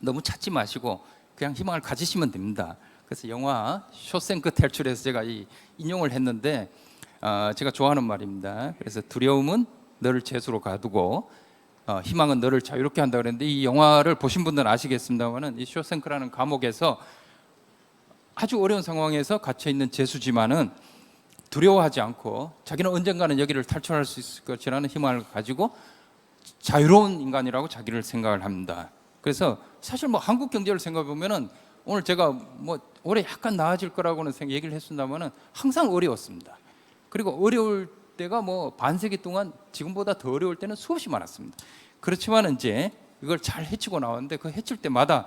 너무 찾지 마시고 그냥 희망을 가지시면 됩니다. 그래서 영화 쇼생크 탈출에서 제가 인용을 했는데, 제가 좋아하는 말입니다. 그래서 두려움은 너를 죄수로 가두고 희망은 너를 자유롭게 한다 그랬는데, 이 영화를 보신 분들은 아시겠습니다만은 이 쇼생크라는 감옥에서 아주 어려운 상황에서 갇혀 있는 죄수지만은 두려워하지 않고 자기는 언젠가는 여기를 탈출할 수 있을 것이라는 희망을 가지고 자유로운 인간이라고 자기를 생각을 합니다. 그래서 사실 뭐 한국 경제를 생각해 보면은 오늘 제가 뭐 올해 약간 나아질 거라고는 얘기를 했습니다만은 항상 어려웠습니다. 그리고 어려울 때가 뭐 반세기 동안 지금보다 더 어려울 때는 수없이 많았습니다. 그렇지만 이제 이걸 잘 헤치고 나왔는데, 그 헤칠 때마다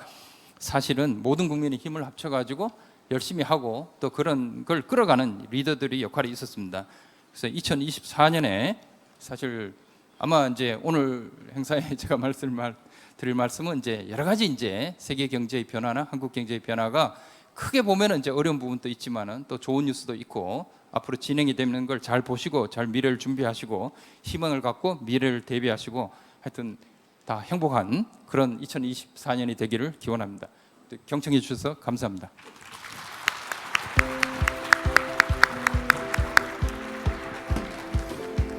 사실은 모든 국민의 힘을 합쳐가지고 열심히 하고 또 그런 걸 끌어가는 리더들의 역할이 있었습니다. 그래서 2024년에 사실 아마 이제 오늘 행사에 제가 드릴 말씀은 이제 여러 가지 이제 세계 경제의 변화나 한국 경제의 변화가 크게 보면은 이제 어려운 부분도 있지만은 또 좋은 뉴스도 있고, 앞으로 진행이 되는 걸 잘 보시고 잘 미래를 준비하시고 희망을 갖고 미래를 대비하시고 하여튼 다 행복한 그런 2024년이 되기를 기원합니다. 경청해 주셔서 감사합니다.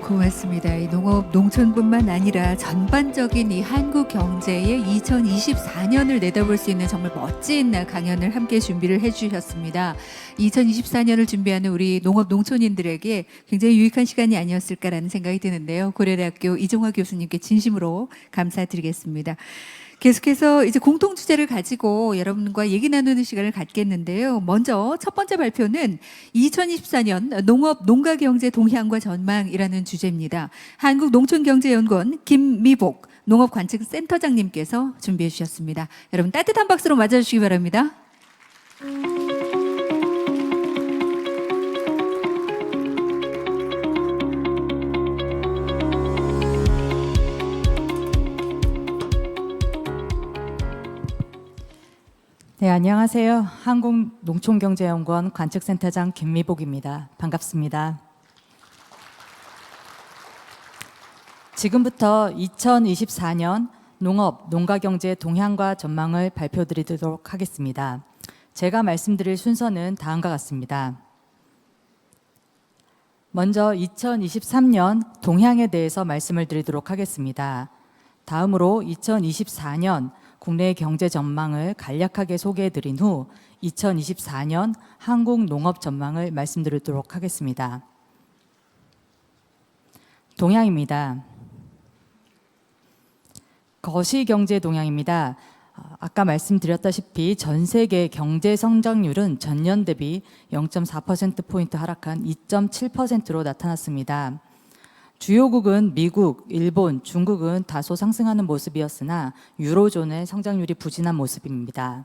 고맙습니다. 이 농업, 농촌뿐만 아니라 전반적인 이 한국 경제의 2024년을 내다볼 수 있는 정말 멋진 강연을 함께 준비를 해주셨습니다. 2024년을 준비하는 우리 농업, 농촌인들에게 굉장히 유익한 시간이 아니었을까라는 생각이 드는데요. 고려대학교 이종화 교수님께 진심으로 감사드리겠습니다. 계속해서 이제 공통 주제를 가지고 여러분과 얘기 나누는 시간을 갖겠는데요. 먼저 첫 번째 발표는 2024년 농업 농가 경제 동향과 전망이라는 주제입니다. 한국농촌경제연구원 김미복 농업관측센터장님께서 준비해 주셨습니다. 여러분 따뜻한 박수로 맞아주시기 바랍니다. 네, 안녕하세요. 한국농촌경제연구원 관측센터장 김미복입니다. 반갑습니다. 지금부터 2024년 농업, 농가경제 동향과 전망을 발표드리도록 하겠습니다. 제가 말씀드릴 순서는 다음과 같습니다. 먼저 2023년 동향에 대해서 말씀을 드리도록 하겠습니다. 다음으로 2024년 국내 경제 전망을 간략하게 소개해 드린 후 2024년 한국 농업 전망을 말씀드리도록 하겠습니다. 동향입니다. 거시경제 동향입니다. 아까 말씀드렸다시피 전 세계 경제 성장률은 전년 대비 0.4%포인트 하락한 2.7%로 나타났습니다. 주요국은 미국, 일본, 중국은 다소 상승하는 모습이었으나 유로존의 성장률이 부진한 모습입니다.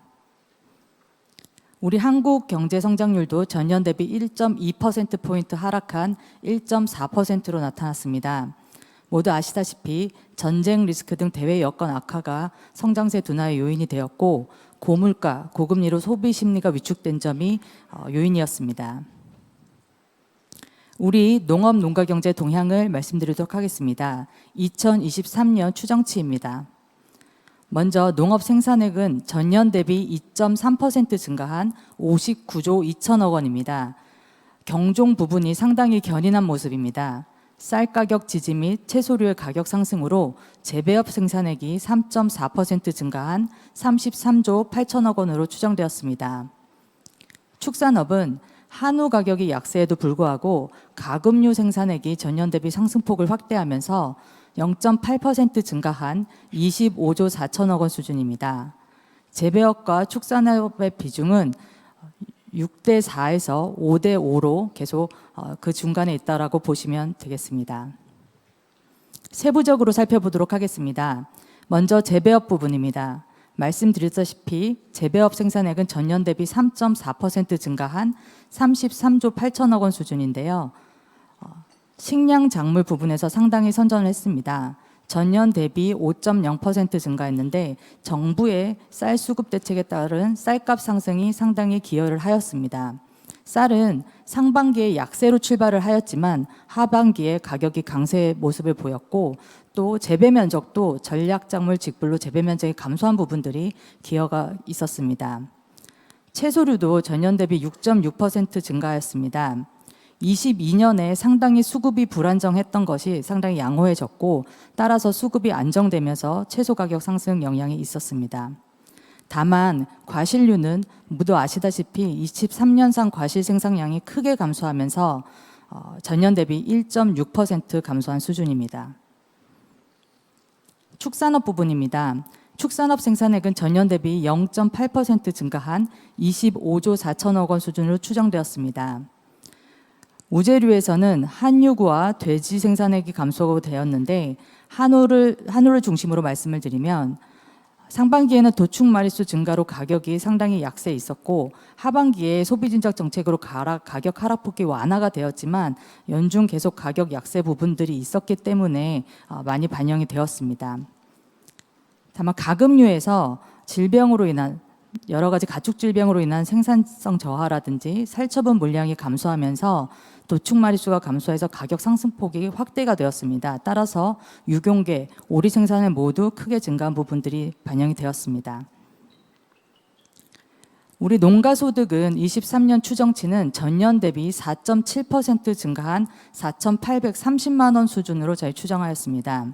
우리 한국 경제 성장률도 전년 대비 1.2%포인트 하락한 1.4%로 나타났습니다. 모두 아시다시피 전쟁 리스크 등 대외 여건 악화가 성장세 둔화의 요인이 되었고 고물가, 고금리로 소비 심리가 위축된 점이 요인이었습니다. 우리 농업 농가 경제 동향을 말씀드리도록 하겠습니다. 2023년 추정치입니다. 먼저 농업 생산액은 전년 대비 2.3% 증가한 59조 2천억 원입니다. 경종 부분이 상당히 견인한 모습입니다. 쌀 가격 지지 및 채소류의 가격 상승으로 재배업 생산액이 3.4% 증가한 33조 8천억 원으로 추정되었습니다. 축산업은 한우 가격이 약세에도 불구하고 가금류 생산액이 전년 대비 상승폭을 확대하면서 0.8% 증가한 25조 4천억 원 수준입니다. 재배업과 축산업의 비중은 6대 4에서 5대 5로 계속 그 중간에 있다라고 보시면 되겠습니다. 세부적으로 살펴보도록 하겠습니다. 먼저 재배업 부분입니다. 말씀드렸다시피 재배업 생산액은 전년 대비 3.4% 증가한 33조 8천억 원 수준인데요. 식량 작물 부분에서 상당히 선전을 했습니다. 전년 대비 5.0% 증가했는데 정부의 쌀 수급 대책에 따른 쌀값 상승이 상당히 기여를 하였습니다. 쌀은 상반기에 약세로 출발을 하였지만 하반기에 가격이 강세의 모습을 보였고 또 재배 면적도 전략작물 직불로 재배 면적이 감소한 부분들이 기여가 있었습니다. 채소류도 전년 대비 6.6% 증가하였습니다. 22년에 상당히 수급이 불안정했던 것이 상당히 양호해졌고 따라서 수급이 안정되면서 채소 가격 상승 영향이 있었습니다. 다만 과실류는 모두 아시다시피 23년상 과실 생산량이 크게 감소하면서 전년 대비 1.6% 감소한 수준입니다. 축산업 부분입니다. 축산업 생산액은 전년 대비 0.8% 증가한 25조 4천억 원 수준으로 추정되었습니다. 우제류에서는 한유구와 돼지 생산액이 감소되었는데 한우를 중심으로 말씀을 드리면 상반기에는 도축 마리수 증가로 가격이 상당히 약세에 있었고 하반기에 소비진적 정책으로 가격 하락폭이 완화가 되었지만 연중 계속 가격 약세 부분들이 있었기 때문에 많이 반영이 되었습니다. 다만 가금류에서 질병으로 인한 여러 가지 가축 질병으로 인한 생산성 저하라든지 살처분 물량이 감소하면서 도축 마리수가 감소해서 가격 상승폭이 확대가 되었습니다. 따라서 유경계, 오리 생산을 모두 크게 증가한 부분들이 반영이 되었습니다. 우리 농가 소득은 23년 추정치는 전년 대비 4.7% 증가한 4,830만 원 수준으로 저희 추정하였습니다.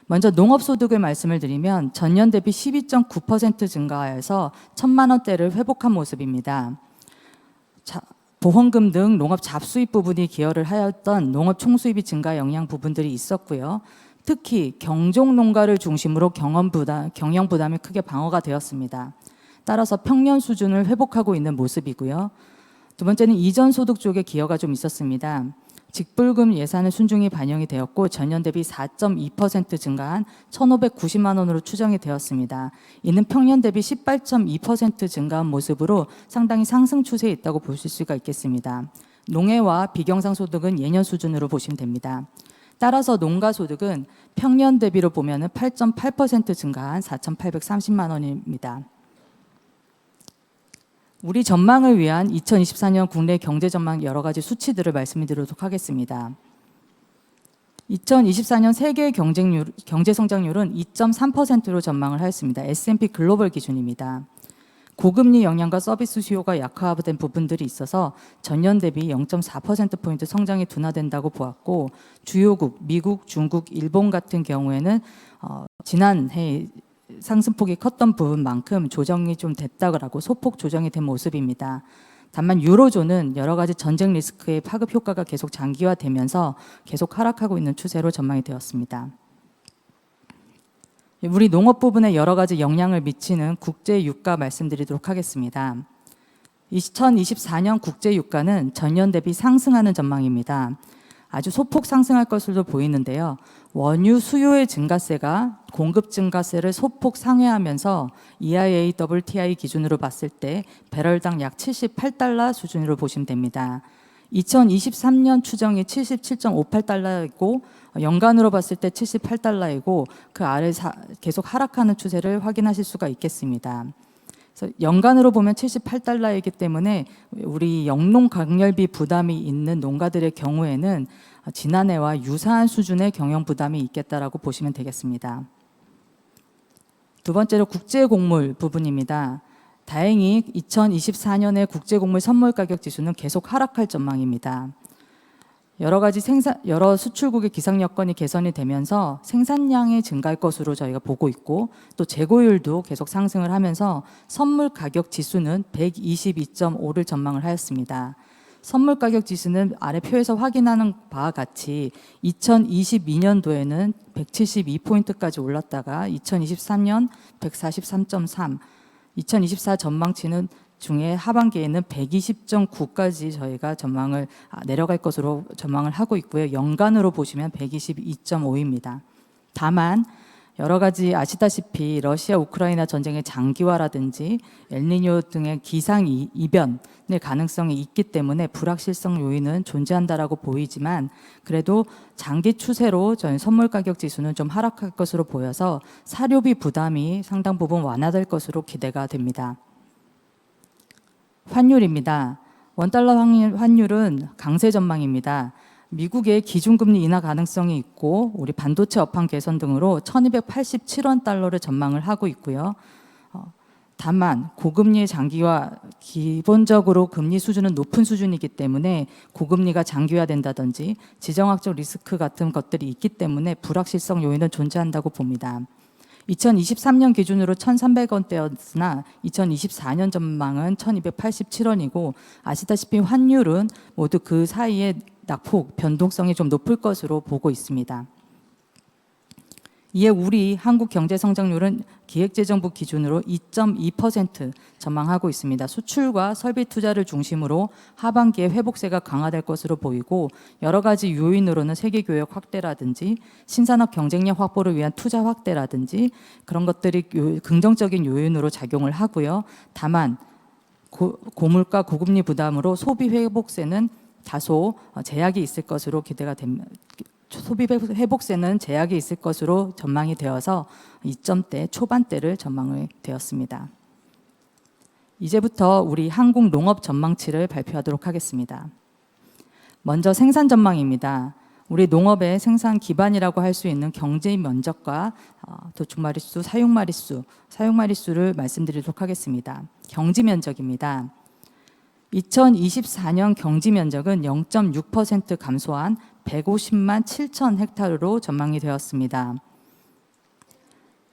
먼저 농업소득을 말씀을 드리면 전년 대비 12.9% 증가하여서 1,000만 원대를 회복한 모습입니다. 보험금 등 농업 잡수입 부분이 기여를 하였던 농업 총수입이 증가 영향 부분들이 있었고요. 특히 경종 농가를 중심으로 경영 부담이 크게 방어가 되었습니다. 따라서 평년 수준을 회복하고 있는 모습이고요. 두 번째는 이전 소득 쪽에 기여가 좀 있었습니다. 직불금 예산의 순중이 반영이 되었고 전년 대비 4.2% 증가한 1,590만 원으로 추정이 되었습니다. 이는 평년 대비 18.2% 증가한 모습으로 상당히 상승 추세에 있다고 보실 수가 있겠습니다. 농해와 비경상 소득은 예년 수준으로 보시면 됩니다. 따라서 농가 소득은 평년 대비로 보면 8.8% 증가한 4,830만 원입니다. 우리 전망을 위한 2024년 국내 경제 전망 여러 가지 수치들을 말씀드리도록 하겠습니다. 2024년 세계 경제 성장률은 2.3%로 전망을 하였습니다. S&P 글로벌 기준입니다. 고금리 영향과 서비스 수요가 약화된 부분들이 있어서 전년 대비 0.4%포인트 성장이 둔화된다고 보았고, 주요국 미국, 중국, 일본 같은 경우에는 지난해 상승폭이 컸던 부분만큼 조정이 좀 됐다고 소폭 조정이 된 모습입니다. 다만 유로존은 여러 가지 전쟁 리스크의 파급 효과가 계속 장기화되면서 계속 하락하고 있는 추세로 전망이 되었습니다. 우리 농업 부분에 여러 가지 영향을 미치는 국제 유가 말씀드리도록 하겠습니다. 2024년 국제 유가는 전년 대비 상승하는 전망입니다. 아주 소폭 상승할 것으로 보이는데요. 원유 수요의 증가세가 공급 증가세를 소폭 상회하면서 EIA WTI 기준으로 봤을 때 배럴당 약 78달러 수준으로 보시면 됩니다. 2023년 추정이 77.58달러이고 연간으로 봤을 때 78달러이고 그 아래 계속 하락하는 추세를 확인하실 수가 있겠습니다. 그래서 연간으로 보면 78달러이기 때문에 우리 영농 강렬비 부담이 있는 농가들의 경우에는 지난해와 유사한 수준의 경영 부담이 있겠다라고 보시면 되겠습니다. 두 번째로 국제곡물 부분입니다. 다행히 2024년의 국제곡물 선물 가격 지수는 계속 하락할 전망입니다. 여러 수출국의 기상 여건이 개선이 되면서 생산량이 증가할 것으로 저희가 보고 있고, 또 재고율도 계속 상승을 하면서 선물 가격 지수는 122.5를 전망을 하였습니다. 선물 가격 지수는 아래 표에서 확인하는 바와 같이 2022년도에는 172포인트까지 올랐다가 2023년 143.3, 2024 전망치는 중에 하반기에는 120.9까지 저희가 전망을 내려갈 것으로 전망을 하고 있고요. 연간으로 보시면 122.5입니다. 다만 여러 가지 아시다시피 러시아 우크라이나 전쟁의 장기화라든지 엘니뇨 등의 기상 이변의 가능성이 있기 때문에 불확실성 요인은 존재한다라고 보이지만, 그래도 장기 추세로 저희 선물 가격 지수는 좀 하락할 것으로 보여서 사료비 부담이 상당 부분 완화될 것으로 기대가 됩니다. 환율입니다. 원달러 환율은 강세 전망입니다. 미국의 기준금리 인하 가능성이 있고 우리 반도체 업황 개선 등으로 1287원 달러를 전망을 하고 있고요. 다만 고금리의 장기화, 기본적으로 금리 수준은 높은 수준이기 때문에 고금리가 장기화된다든지 지정학적 리스크 같은 것들이 있기 때문에 불확실성 요인은 존재한다고 봅니다. 2023년 기준으로 1,300원대였으나 2024년 전망은 1,287원이고, 아시다시피 환율은 모두 그 사이에 낙폭, 변동성이 좀 높을 것으로 보고 있습니다. 이에 우리 한국 경제 성장률은 기획재정부 기준으로 2.2% 전망하고 있습니다. 수출과 설비 투자를 중심으로 하반기에 회복세가 강화될 것으로 보이고, 여러 가지 요인으로는 세계 교역 확대라든지 신산업 경쟁력 확보를 위한 투자 확대라든지 그런 것들이 긍정적인 요인으로 작용을 하고요. 다만 고물가 고금리 부담으로 소비 회복세는 다소 제약이 있을 것으로 기대가 됩니다. 소비 회복세는 제약이 있을 것으로 전망이 되어서 2점대 초반대를 전망을 되었습니다. 이제부터 우리 한국 농업 전망치를 발표하도록 하겠습니다. 먼저 생산 전망입니다. 우리 농업의 생산 기반이라고 할 수 있는 경제 면적과 도축 마리수, 사육 마리수를 말씀드리도록 하겠습니다. 경지 면적입니다. 2024년 경지 면적은 0.6% 감소한 150만 7천 헥타르로 전망이 되었습니다.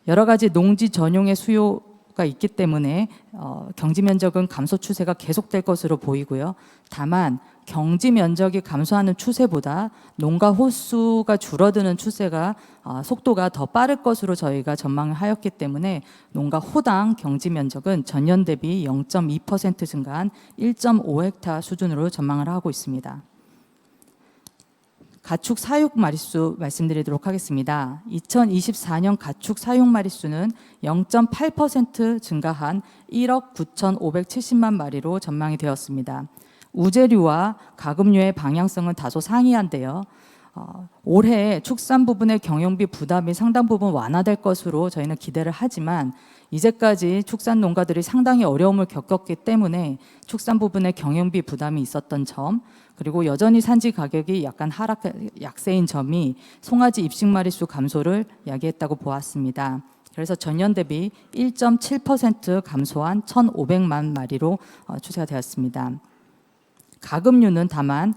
여러 가지 농지 전용의 수요가 있기 때문에 경지 면적은 감소 추세가 계속될 것으로 보이고요. 다만 경지 면적이 감소하는 추세보다 농가 호수가 줄어드는 추세가 속도가 더 빠를 것으로 저희가 전망을 하였기 때문에 농가 호당 경지 면적은 전년 대비 0.2% 증가한 1.5헥타 수준으로 전망을 하고 있습니다. 가축 사육 마리수 말씀드리도록 하겠습니다. 2024년 가축 사육 마리수는 0.8% 증가한 1억 9,570만 마리로 전망이 되었습니다. 우제류와 가금류의 방향성은 다소 상이한데요. 올해 축산 부분의 경영비 부담이 상당 부분 완화될 것으로 저희는 기대를 하지만 이제까지 축산 농가들이 상당히 어려움을 겪었기 때문에 축산 부분의 경영비 부담이 있었던 점, 그리고 여전히 산지 가격이 약간 약세인 점이 송아지 입식 마리수 감소를 야기했다고 보았습니다. 그래서 전년 대비 1.7% 감소한 1,500만 마리로 추세가 되었습니다. 가금류는 다만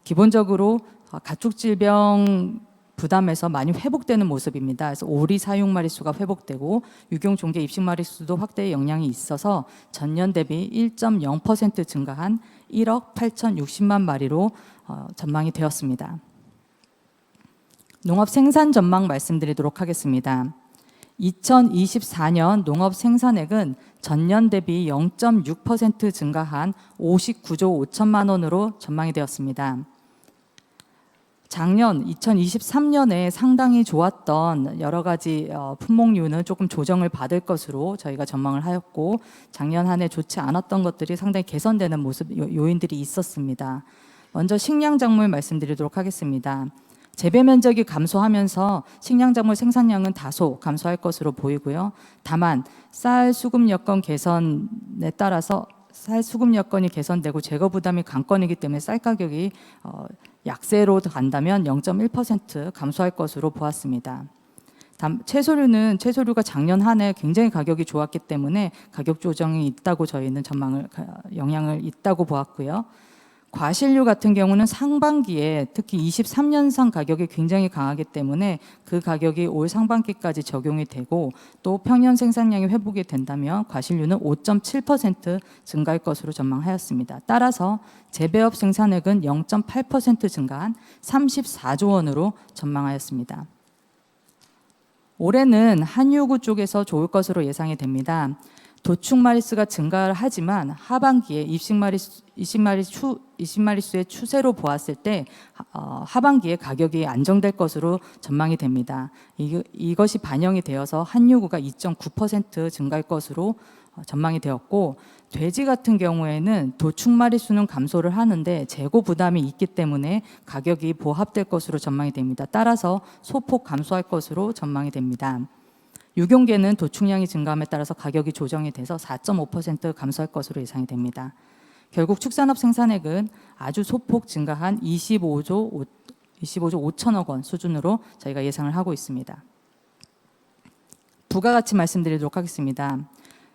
기본적으로 가축 질병 부담에서 많이 회복되는 모습입니다. 그래서 오리 사육 마리수가 회복되고 유경 종계 입식 마리수도 확대에 영향이 있어서 전년 대비 1.0% 증가한 1억 8,060만 마리로 전망이 되었습니다. 농업 생산 전망 말씀드리도록 하겠습니다. 2024년 농업 생산액은 전년 대비 0.6% 증가한 59조 5천만 원으로 전망이 되었습니다. 작년 2023년에 상당히 좋았던 여러 가지 품목류는 조금 조정을 받을 것으로 저희가 전망을 하였고, 작년 한 해 좋지 않았던 것들이 상당히 개선되는 모습 요인들이 있었습니다. 먼저 식량작물 말씀드리도록 하겠습니다. 재배 면적이 감소하면서 식량작물 생산량은 다소 감소할 것으로 보이고요. 다만 쌀 수급 여건 개선에 따라서 쌀 수급 여건이 개선되고 제거 부담이 관건이기 때문에 쌀 가격이 약세로 간다면 0.1% 감소할 것으로 보았습니다. 채소류가 작년 한 해 굉장히 가격이 좋았기 때문에 가격 조정이 있다고 저희는 영향을 있다고 보았고요. 과실류 같은 경우는 상반기에 특히 23년산 가격이 굉장히 강하기 때문에 그 가격이 올 상반기까지 적용이 되고, 또 평년 생산량이 회복이 된다면 과실류는 5.7% 증가할 것으로 전망하였습니다. 따라서 재배업 생산액은 0.8% 증가한 34조 원으로 전망하였습니다. 올해는 한유구 쪽에서 좋을 것으로 예상이 됩니다. 도축 마리수가 증가를 하지만 하반기에 입식 마리수의 추세로 보았을 때 하반기에 가격이 안정될 것으로 전망이 됩니다. 이것이 반영이 되어서 한유구가 2.9% 증가할 것으로 전망이 되었고, 돼지 같은 경우에는 도축 마리수는 감소를 하는데 재고 부담이 있기 때문에 가격이 보합될 것으로 전망이 됩니다. 따라서 소폭 감소할 것으로 전망이 됩니다. 유경계는 도축량이 증가함에 따라서 가격이 조정이 돼서 4.5% 감소할 것으로 예상이 됩니다. 결국 축산업 생산액은 아주 소폭 증가한 25조 5천억 원 수준으로 저희가 예상을 하고 있습니다. 부가가치 말씀드리도록 하겠습니다.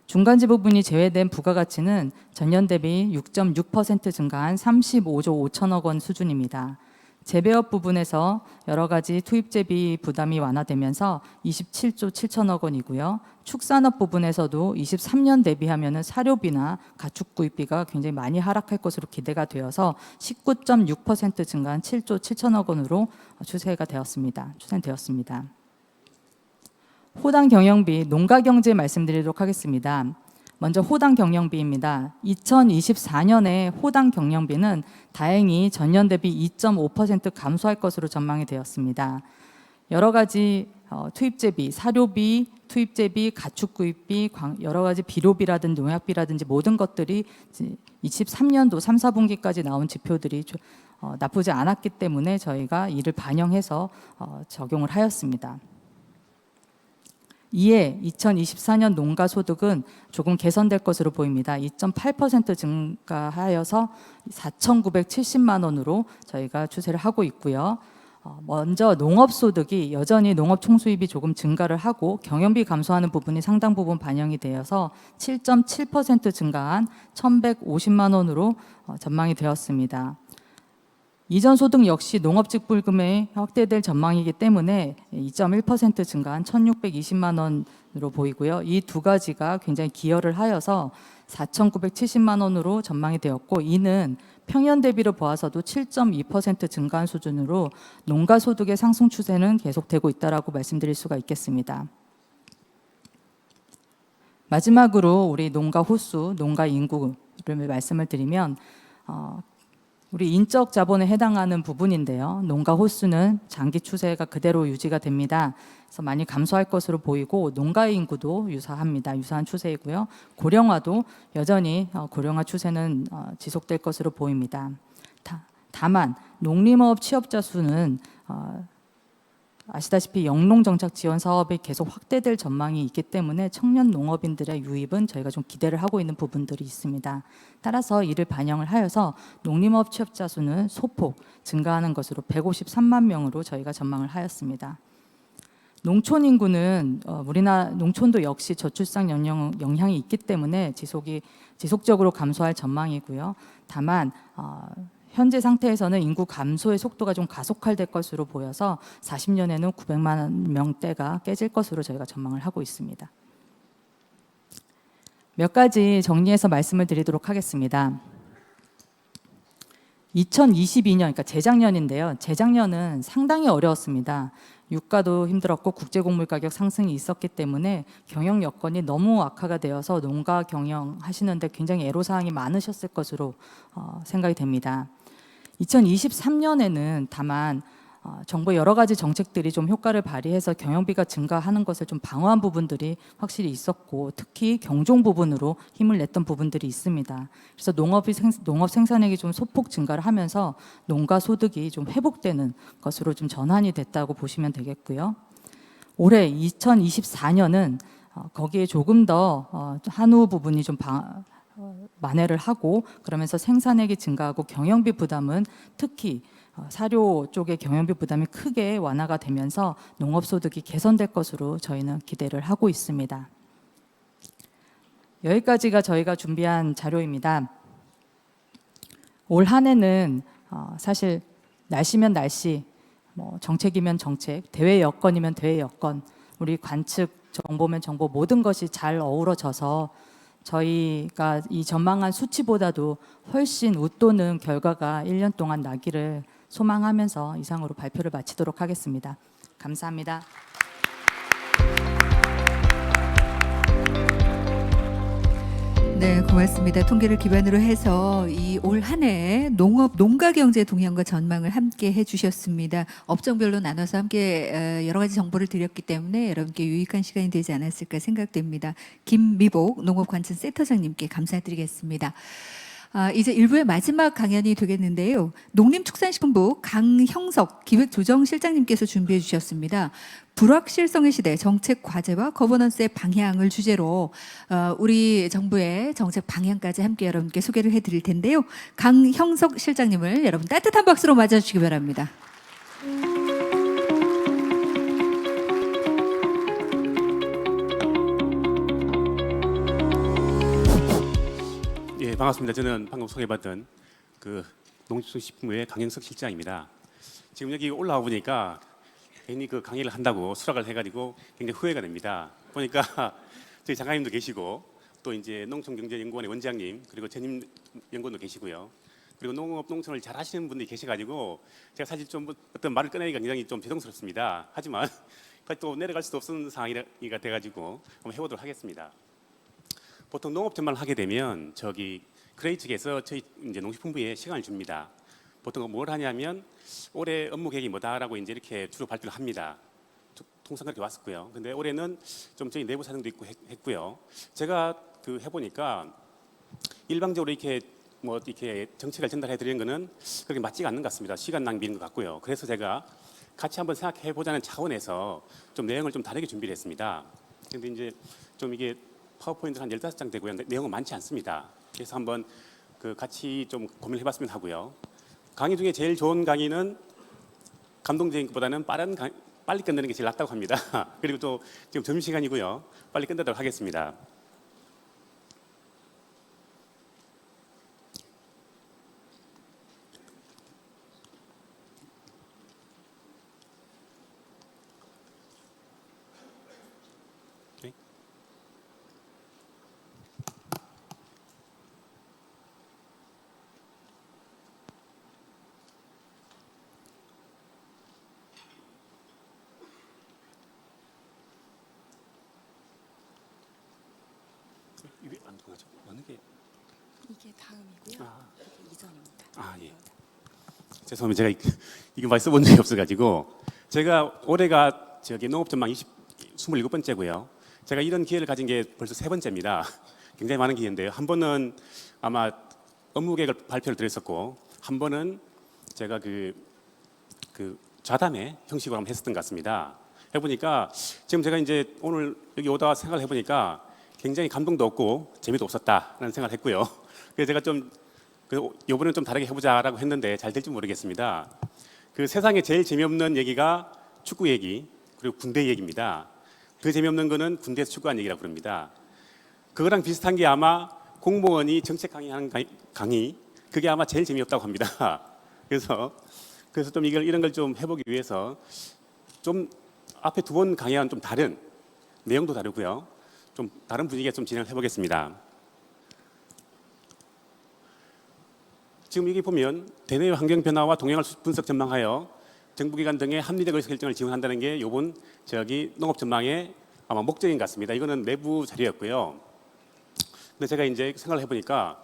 중간지 부분이 제외된 부가가치는 전년 대비 6.6% 증가한 35조 5천억 원 수준입니다. 재배업 부분에서 여러 가지 투입재비 부담이 완화되면서 27조 7천억 원이고요. 축산업 부분에서도 23년 대비하면 사료비나 가축 구입비가 굉장히 많이 하락할 것으로 기대가 되어서 19.6% 증가한 7조 7천억 원으로 추산되었습니다. 호당 경영비, 농가 경제 말씀드리도록 하겠습니다. 먼저 호당 경영비입니다. 2024년에 호당 경영비는 다행히 전년 대비 2.5% 감소할 것으로 전망이 되었습니다. 여러 가지 투입재비, 사료비, 투입재비, 가축구입비, 여러 가지 비료비라든지 농약비라든지 모든 것들이 23년도 3, 4분기까지 나온 지표들이 나쁘지 않았기 때문에 저희가 이를 반영해서 적용을 하였습니다. 이에 2024년 농가 소득은 조금 개선될 것으로 보입니다. 2.8% 증가하여서 4,970만 원으로 저희가 추세를 하고 있고요. 먼저 농업 소득이 여전히 농업 총수입이 조금 증가를 하고 경영비 감소하는 부분이 상당 부분 반영이 되어서 7.7% 증가한 1,150만 원으로 전망이 되었습니다. 이전 소득 역시 농업직불금에 확대될 전망이기 때문에 2.1% 증가한 1,620만 원 부분으로 보이고요. 이 두 가지가 굉장히 기여를 하여서 4,970만 원으로 전망이 되었고, 이는 평년 대비로 보아서도 7.2% 증가한 수준으로 농가 소득의 상승 추세는 계속되고 있다라고 말씀드릴 수가 있겠습니다. 마지막으로 우리 농가 호수, 농가 인구를 말씀을 드리면 우리 인적 자본에 해당하는 부분인데요. 농가 호수는 장기 추세가 그대로 유지가 됩니다. 그래서 많이 감소할 것으로 보이고, 농가 인구도 유사합니다. 유사한 추세이고요. 고령화도 여전히 고령화 추세는 지속될 것으로 보입니다. 다만 농림업 취업자 수는 아시다시피 영농정착 지원 사업이 계속 확대될 전망이 있기 때문에 청년 농업인들의 유입은 저희가 좀 기대를 하고 있는 부분들이 있습니다. 따라서 이를 반영을 하여서 농림업 취업자 수는 소폭 증가하는 것으로 153만 명으로 저희가 전망을 하였습니다. 농촌 인구는 우리나라 농촌도 역시 저출산 영향이 있기 때문에 지속적으로 감소할 전망이고요. 다만 현재 상태에서는 인구 감소의 속도가 좀 가속화될 것으로 보여서 40년에는 900만 명대가 깨질 것으로 저희가 전망을 하고 있습니다. 몇 가지 정리해서 말씀을 드리도록 하겠습니다. 2022년, 그러니까 재작년인데요. 재작년은 상당히 어려웠습니다. 유가도 힘들었고 국제곡물 가격 상승이 있었기 때문에 경영 여건이 너무 악화가 되어서 농가 경영하시는데 굉장히 애로사항이 많으셨을 것으로 생각이 됩니다. 2023년에는 다만 정부의 여러 가지 정책들이 좀 효과를 발휘해서 경영비가 증가하는 것을 좀 방어한 부분들이 확실히 있었고, 특히 경종 부분으로 힘을 냈던 부분들이 있습니다. 그래서 농업 생산액이 좀 소폭 증가를 하면서 농가 소득이 좀 회복되는 것으로 좀 전환이 됐다고 보시면 되겠고요. 올해 2024년은 거기에 조금 더 한우 부분이 좀 만회를 하고, 그러면서 생산액이 증가하고 경영비 부담은 특히 사료 쪽의 경영비 부담이 크게 완화가 되면서 농업소득이 개선될 것으로 저희는 기대를 하고 있습니다. 여기까지가 저희가 준비한 자료입니다. 올 한 해는 사실 날씨면 날씨, 정책이면 정책, 대외 여건이면 대외 여건, 우리 관측 정보면 정보, 모든 것이 잘 어우러져서 저희가 이 전망한 수치보다도 훨씬 웃도는 결과가 1년 동안 나기를 소망하면서 이상으로 발표를 마치도록 하겠습니다. 감사합니다. 네, 고맙습니다. 통계를 기반으로 해서 이 올 한 해 농가 경제 동향과 전망을 함께 해주셨습니다. 업종별로 나눠서 함께 여러 가지 정보를 드렸기 때문에 여러분께 유익한 시간이 되지 않았을까 생각됩니다. 김미복 농업관측센터장님께 감사드리겠습니다. 이제 1부의 마지막 강연이 되겠는데요. 농림축산식품부 강형석 기획조정실장님께서 준비해 주셨습니다. 불확실성의 시대 정책 과제와 거버넌스의 방향을 주제로 우리 정부의 정책 방향까지 함께 여러분께 소개를 해드릴 텐데요. 강형석 실장님을 여러분 따뜻한 박수로 맞아주시기 바랍니다. 예, 반갑습니다. 저는 방금 소개받은 농축식품부의 강형석 실장입니다. 지금 여기 올라와 보니까 괜히 강의를 한다고 수락을 해가지고 굉장히 후회가 됩니다. 보니까 저희 장관님도 계시고, 또 이제 농촌경제연구원의 원장님, 그리고 전임 연구원도 계시고요. 그리고 농촌을 잘 하시는 분들이 계셔가지고 제가 사실 좀 어떤 말을 꺼내기가 굉장히 좀 죄송스럽습니다. 하지만 또 내려갈 수도 없는 상황이 돼가지고 한번 해보도록 하겠습니다. 보통 농업 전망을 하게 되면 크레이 측에서 저희 이제 농식품부에 시간을 줍니다. 보통 뭘 하냐면 올해 업무 계획이 뭐다라고 이제 이렇게 주로 발표를 합니다. 통상 그렇게 왔었고요. 근데 올해는 좀 저희 내부 사정도 있고 했고요. 제가 해보니까 일방적으로 이렇게 정책을 전달해 드리는 거는 그렇게 맞지가 않는 것 같습니다. 시간 낭비인 것 같고요. 그래서 제가 같이 한번 생각해 보자는 차원에서 좀 내용을 좀 다르게 준비를 했습니다. 근데 이제 좀 이게 파워포인트 한 15장 되고요. 내용은 많지 않습니다. 그래서 한번 같이 좀 고민해 봤으면 하고요. 강의 중에 제일 좋은 강의는 감동적인 것보다는 빨리 끝내는 게 제일 낫다고 합니다. 그리고 또 지금 점심시간이고요. 빨리 끝내도록 하겠습니다. 네? 예. 죄송합니다. 제가 이거 많이 써본 적이 없어가지고 제가 올해가 저기 농업전망 27번째고요. 제가 이런 기회를 가진 게 벌써 3번째입니다. 굉장히 많은 기회인데요. 한 번은 아마 업무 계획을 발표를 드렸었고 한 번은 제가 그 좌담회 형식으로 한번 했었던 것 같습니다. 해보니까 지금 제가 이제 오늘 여기 오다가 생각을 해보니까 굉장히 감동도 없고 재미도 없었다라는 생각을 했고요. 그래서 제가 좀 이번에는 좀 다르게 해보자라고 했는데 잘 될지 모르겠습니다. 그 세상에 제일 재미없는 얘기가 축구 얘기 그리고 군대 얘기입니다. 그 재미없는 거는 군대에서 축구한 얘기라고 부릅니다. 그거랑 비슷한 게 아마 공무원이 정책 강의하는 강의 그게 아마 제일 재미없다고 합니다. 그래서 좀 이런 걸 좀 해보기 위해서 좀 앞에 2번 강의와는 좀 다른 내용도 다르고요. 좀 다른 분위기에 좀 진행을 해보겠습니다. 지금 여기 보면 대내외 환경 변화와 동향을 분석 전망하여 정부기관 등의 합리적 의사 결정을 지원한다는 게 이번 저기 농업 전망의 아마 목적인 것 같습니다. 이거는 내부 자료였고요. 근데 제가 이제 생각을 해보니까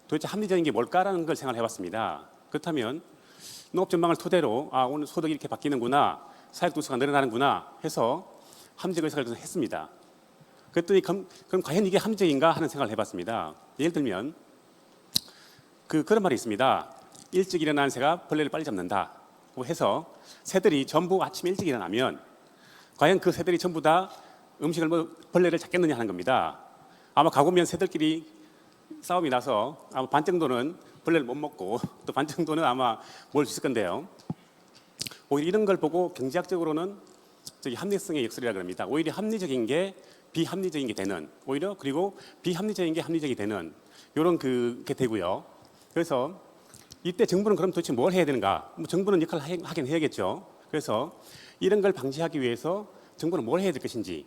도대체 합리적인 게 뭘까라는 걸 생각을 해봤습니다. 그렇다면 농업 전망을 토대로 오늘 소득이 이렇게 바뀌는구나, 사회 두수가 늘어나는구나 해서 합리적 의사 결정을 했습니다. 그랬더니 그럼 과연 이게 합리적인가 하는 생각을 해봤습니다. 예를 들면 그런 말이 있습니다. 일찍 일어나는 새가 벌레를 빨리 잡는다고 해서 새들이 전부 아침 일찍 일어나면 과연 그 새들이 전부 다 음식을 벌레를 잡겠느냐 하는 겁니다. 아마 가보면 새들끼리 싸움이 나서 아마 반 정도는 벌레를 못 먹고 또 반 정도는 아마 먹을 수 있을 건데요. 오히려 이런 걸 보고 경제학적으로는 합리성의 역설이라고 합니다. 오히려 합리적인 게 비합리적인 게 되는 그리고 비합리적인 게 합리적이 되는 이런 그게 되고요. 그래서 이때 정부는 그럼 도대체 뭘 해야 되는가? 정부는 역할을 하긴 해야겠죠. 그래서 이런 걸 방지하기 위해서 정부는 뭘 해야 될 것인지,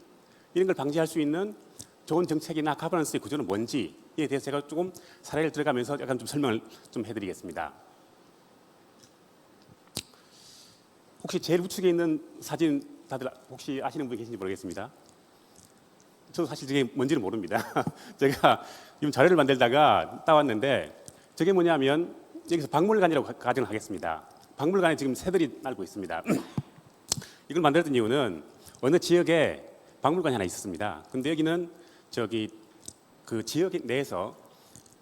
이런 걸 방지할 수 있는 좋은 정책이나 가버넌스의 구조는 뭔지에 대해서 제가 조금 사례를 들어가면서 약간 좀 설명을 좀 해드리겠습니다. 혹시 제일 우측에 있는 사진 다들 혹시 아시는 분 계신지 모르겠습니다. 저도 사실 저게 뭔지는 모릅니다. 제가 지금 자료를 만들다가 따왔는데 저게 뭐냐면 여기서 박물관이라고 가정을 하겠습니다. 박물관에 지금 새들이 날고 있습니다. 이걸 만들었던 이유는 어느 지역에 박물관이 하나 있었습니다. 근데 여기는 그 지역 내에서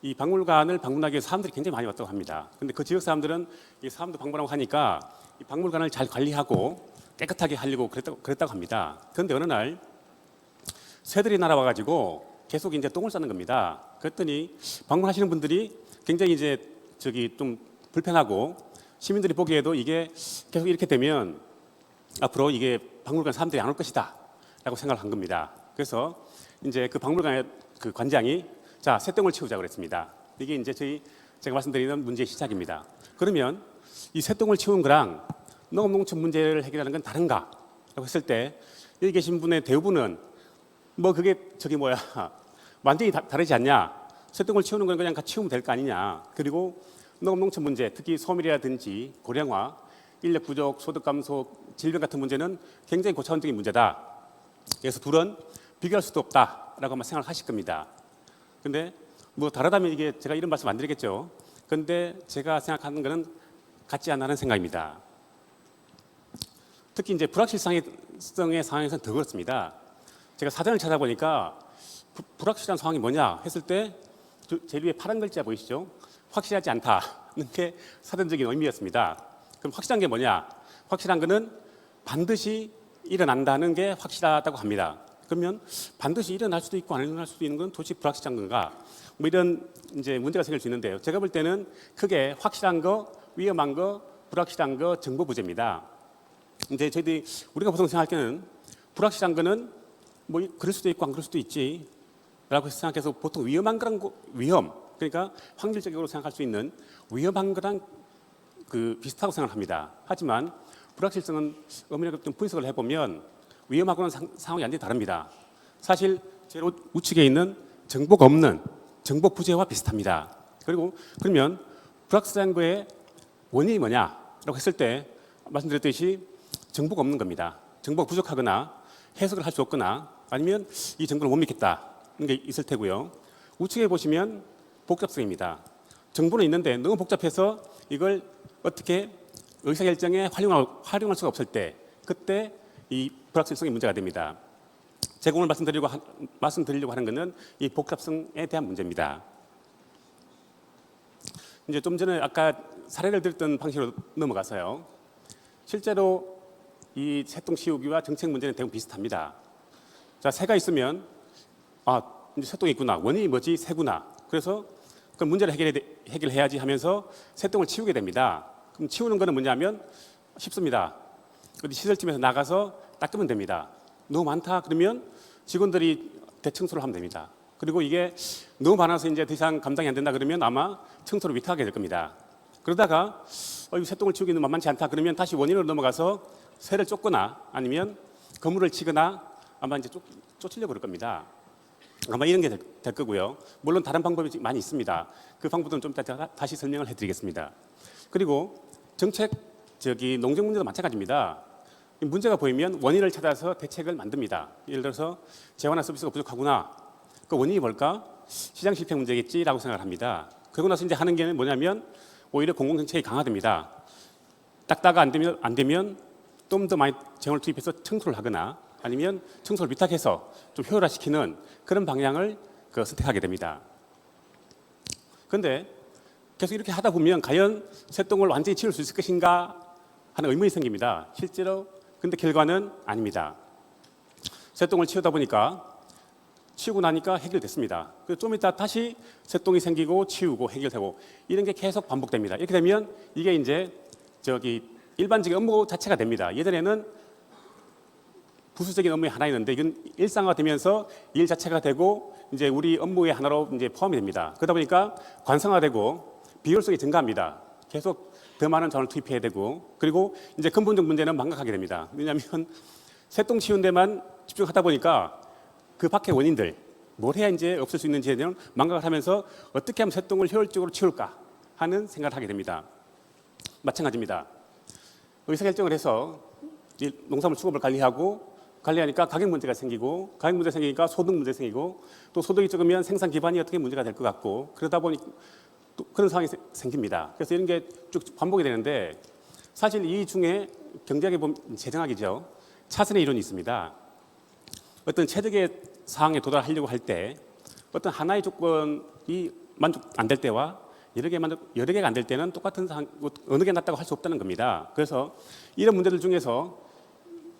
이 박물관을 방문하기 위해서 사람들이 굉장히 많이 왔다고 합니다. 근데 그 지역 사람들은 이 사람도 방문하고 하니까 이 박물관을 잘 관리하고 깨끗하게 하려고 그랬다고 합니다. 그런데 어느 날 새들이 날아와가지고 계속 이제 똥을 싸는 겁니다. 그랬더니 방문하시는 분들이 굉장히 이제 좀 불편하고 시민들이 보기에도 이게 계속 이렇게 되면 앞으로 이게 박물관 사람들이 안 올 것이다 라고 생각을 한 겁니다. 그래서 이제 그 박물관의 그 관장이 자, 새똥을 치우자 그랬습니다. 이게 이제 제가 말씀드리는 문제의 시작입니다. 그러면 이 새똥을 치우는 거랑 농업농촌 문제를 해결하는 건 다른가? 라고 했을 때 여기 계신 분의 대부분은 그게 완전히 다르지 않냐? 새똥을 치우는 건 그냥 같이 치우면 될 거 아니냐? 그리고 농업농촌 문제, 특히 소멸이라든지 고령화, 인력 부족, 소득 감소, 질병 같은 문제는 굉장히 고차원적인 문제다. 그래서 둘은 비교할 수도 없다라고 아마 생각을 하실 겁니다. 근데 다르다면 이게 제가 이런 말씀 안 드리겠죠. 근데 제가 생각하는 거는 같지 않다는 생각입니다. 특히 이제 불확실성의 상황에서는 더 그렇습니다. 제가 사전을 찾아보니까 불확실한 상황이 뭐냐 했을 때 제일 위에 파란 글자 보이시죠? 확실하지 않다는 게 사전적인 의미였습니다. 그럼 확실한 게 뭐냐? 확실한 거는 반드시 일어난다는 게 확실하다고 합니다. 그러면 반드시 일어날 수도 있고 안 일어날 수도 있는 건 도대체 불확실한 건가? 이런 이제 문제가 생길 수 있는데요. 제가 볼 때는 크게 확실한 거, 위험한 거, 불확실한 거, 정보 부재입니다. 근데 저희들이 우리가 보통 생각할 때는 불확실한 거는 그럴 수도 있고 안 그럴 수도 있지 라고 생각해서 보통 위험한 거랑 그러니까 확률적으로 생각할 수 있는 위험한 거랑 비슷하고 생각합니다. 하지만 불확실성은 엄밀하게 좀 분석을 해보면 위험하고는 상황이 완전히 다릅니다. 사실 제일 우측에 있는 정보가 없는 정보 부재와 비슷합니다. 그러면 불확실한 거의 원인이 뭐냐라고 했을 때 말씀드렸듯이 정보가 없는 겁니다. 정보가 부족하거나 해석을 할 수 없거나 아니면 이 정보를 못 믿겠다는 게 있을 테고요. 우측에 보시면 복잡성입니다. 정보는 있는데 너무 복잡해서 이걸 어떻게 의사결정에 활용할 수가 없을 때 그때 이 불확실성이 문제가 됩니다. 제가 오늘 말씀드리려고 하는 것은 이 복잡성에 대한 문제입니다. 이제 좀 전에 아까 사례를 들었던 방식으로 넘어가서요. 실제로 이 새똥 치우기와 정책 문제는 대부분 비슷합니다. 자, 새가 있으면 이제 새똥이 있구나. 원인이 뭐지? 새구나. 그래서 그 문제를 해결해야지 하면서 새똥을 치우게 됩니다. 그럼 치우는 거는 뭐냐면 쉽습니다. 어디 시설팀에서 나가서 닦으면 됩니다. 너무 많다 그러면 직원들이 대청소를 하면 됩니다. 그리고 이게 너무 많아서 이제 더 이상 감당이 안 된다 그러면 아마 청소를 위탁하게 될 겁니다. 그러다가 이 새똥을 치우기는 만만치 않다 그러면 다시 원인으로 넘어가서 새를 쫓거나 아니면 거물을 치거나 아마 이제 쫓으려고 그럴 겁니다. 아마 이런 게 될 거고요. 물론 다른 방법이 많이 있습니다. 그 방법은 좀 이따 다시 설명을 해드리겠습니다. 그리고 정책 농정 문제도 마찬가지입니다. 문제가 보이면 원인을 찾아서 대책을 만듭니다. 예를 들어서 재화나 서비스가 부족하구나. 그 원인이 뭘까? 시장 실패 문제겠지라고 생각을 합니다. 그러고 나서 이제 하는 게 뭐냐면 오히려 공공정책이 강화됩니다. 닦다가 안 되면 좀 더 많이 재원을 투입해서 청소를 하거나 아니면 청소를 위탁해서 좀 효율화시키는 그런 방향을 선택하게 됩니다. 그런데 계속 이렇게 하다 보면 과연 새똥을 완전히 치울 수 있을 것인가 하는 의문이 생깁니다. 실제로 근데 결과는 아닙니다. 새똥을 치우다 보니까 치우고 나니까 해결됐습니다. 좀 이따 다시 새똥이 생기고 치우고 해결되고 이런 게 계속 반복됩니다. 이렇게 되면 이게 이제 일반적인 업무 자체가 됩니다. 예전에는 부수적인 업무의 하나였는데 이건 일상화되면서 일 자체가 되고 이제 우리 업무의 하나로 이제 포함이 됩니다. 그러다 보니까 관성화되고 비효율성이 증가합니다. 계속 더 많은 자원을 투입해야 되고 그리고 이제 근본적 문제는 망각하게 됩니다. 왜냐하면 새똥 치운 데만 집중하다 보니까 그 밖의 원인들 뭘 해야 이제 없을 수 있는지에 대한 망각을 하면서 어떻게 하면 새똥을 효율적으로 치울까 하는 생각을 하게 됩니다. 마찬가지입니다. 의사결정을 해서 농산물 수급을 관리하니까 가격 문제가 생기고 가격 문제 생기니까 소득 문제 생기고 또 소득이 적으면 생산 기반이 어떻게 문제가 될 것 같고 그러다 보니 또 그런 상황이 생깁니다. 그래서 이런 게 쭉 반복이 되는데 사실 이 중에 경제학에 보면 재정학이죠. 차선의 이론이 있습니다. 어떤 최적의 상황에 도달하려고 할 때 어떤 하나의 조건이 만족 안 될 때와 여러 개가 안 될 때는 똑같은 상황 어느 게 낫다고 할 수 없다는 겁니다. 그래서 이런 문제들 중에서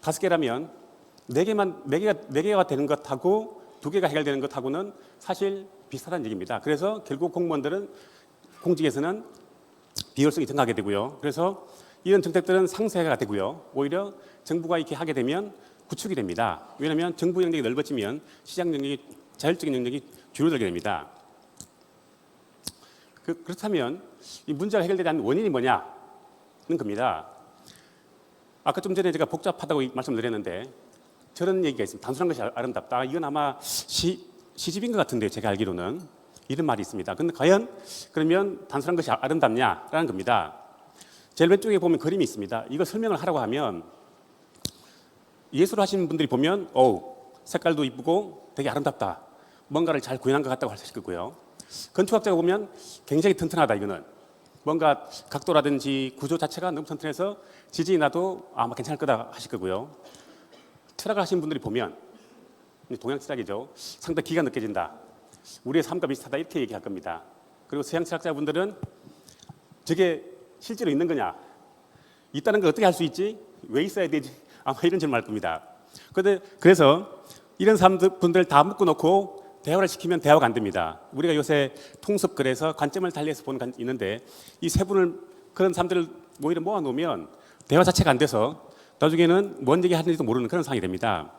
5개라면 4개가 되는 것하고 2개가 해결되는 것하고는 사실 비슷하다는 얘기입니다. 그래서 결국 공무원들은 공직에서는 비효율성이 증가하게 되고요. 그래서 이런 정책들은 상쇄가 되고요. 오히려 정부가 이렇게 하게 되면 구축이 됩니다. 왜냐하면 정부 영역이 넓어지면 시장 영역이 자율적인 영역이 줄어들게 됩니다. 그렇다면 이 문제가 해결되지 않는 원인이 뭐냐는 겁니다. 아까 좀 전에 제가 복잡하다고 말씀드렸는데 저런 얘기가 있습니다. 단순한 것이 아름답다. 이건 아마 시집인 것 같은데요. 제가 알기로는 이런 말이 있습니다. 근데 과연 그러면 단순한 것이 아름답냐라는 겁니다. 제일 왼쪽에 보면 그림이 있습니다. 이거 설명을 하라고 하면 예술을 하시는 분들이 보면 색깔도 이쁘고 되게 아름답다. 뭔가를 잘 구현한 것 같다고 하실 거고요. 건축학자가 보면 굉장히 튼튼하다. 이거는 뭔가 각도라든지 구조 자체가 너무 튼튼해서 지진이 나도 아마 괜찮을 거다 하실 거고요. 철학을 하시는 분들이 보면 동양 철학이죠. 상당히 기가 느껴진다. 우리의 삶과 비슷하다 이렇게 얘기할 겁니다. 그리고 서양 철학자분들은 저게 실제로 있는 거냐? 있다는 걸 어떻게 할 수 있지? 왜 있어야 되지? 아마 이런 질문을 할 겁니다. 그래서 이런 사람들 다 묶어놓고 대화를 시키면 대화가 안 됩니다. 우리가 요새 통섭글에서 관점을 달리해서 보는 게 있는데 이 세 분을 그런 사람들을 오히려 모아놓으면 대화 자체가 안 돼서 나중에는 뭔 얘기 하는지도 모르는 그런 상황이 됩니다.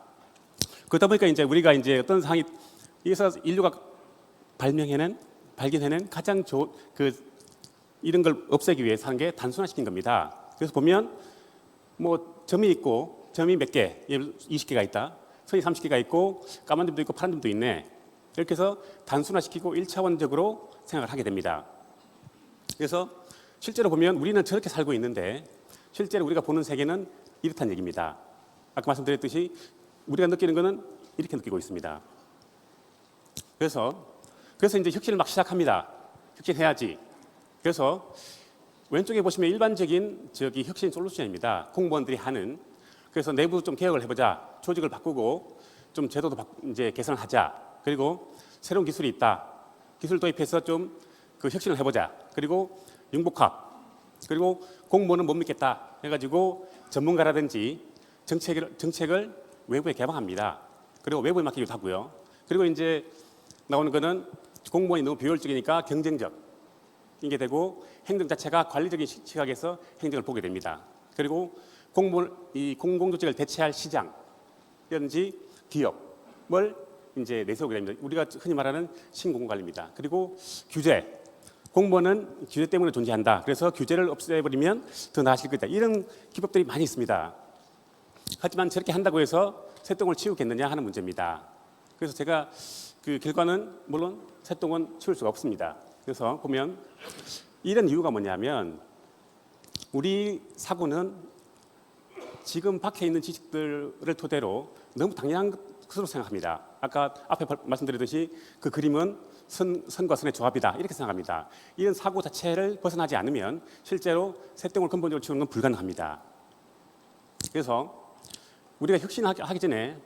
그러다 보니까 이제 우리가 이제 어떤 상황이 여기서 인류가 발견해낸 가장 좋은 이런 걸 없애기 위해서 하는 게 단순화시킨 겁니다. 그래서 보면 뭐 점이 있고 점이 몇 개, 20개가 있다. 선이 30개가 있고 까만 점도 있고 파란 점도 있네. 이렇게 해서 단순화시키고 1차원적으로 생각을 하게 됩니다. 그래서 실제로 보면 우리는 저렇게 살고 있는데 실제로 우리가 보는 세계는 이렇다는 얘기입니다. 아까 말씀드렸듯이 우리가 느끼는 것은 이렇게 느끼고 있습니다. 그래서 이제 혁신을 막 시작합니다. 혁신해야지. 그래서 왼쪽에 보시면 일반적인 저기 혁신 솔루션입니다. 공무원들이 하는. 그래서 내부 좀 개혁을 해보자. 조직을 바꾸고 좀 제도도 이제 개선하자. 그리고 새로운 기술이 있다. 기술 도입해서 좀 그 혁신을 해보자. 그리고 융복합. 그리고 공무원은 못 믿겠다. 해가지고 전문가라든지 정책을 외부에 개방합니다. 그리고 외부에 맡기기도 하고요. 그리고 이제 나오는 거는 공무원이 너무 비효율적이니까 경쟁적. 이게 되고 행정 자체가 관리적인 시각에서 행정을 보게 됩니다. 그리고 이 공공조직을 대체할 시장이라든지 기업을 이제 내세우게 됩니다. 우리가 흔히 말하는 신공공관리입니다. 그리고 규제. 공무원은 규제 때문에 존재한다. 그래서 규제를 없애버리면 더 나아질 거다. 이런 기법들이 많이 있습니다. 하지만 저렇게 한다고 해서 새똥을 치우겠느냐 하는 문제입니다. 그래서 제가 그 결과는 물론 새똥은 치울 수가 없습니다. 그래서 보면 이런 이유가 뭐냐면 우리 사고는 지금 박혀 있는 지식들을 토대로 너무 당연한 것으로 생각합니다. 아까 앞에 말씀드렸듯이 그 그림은 선과 선의 조합이다 이렇게 생각합니다. 이런 사고 자체를 벗어나지 않으면 실제로 새똥을 근본적으로 치우는 건 불가능합니다. 그래서 우리가 혁신하기 전에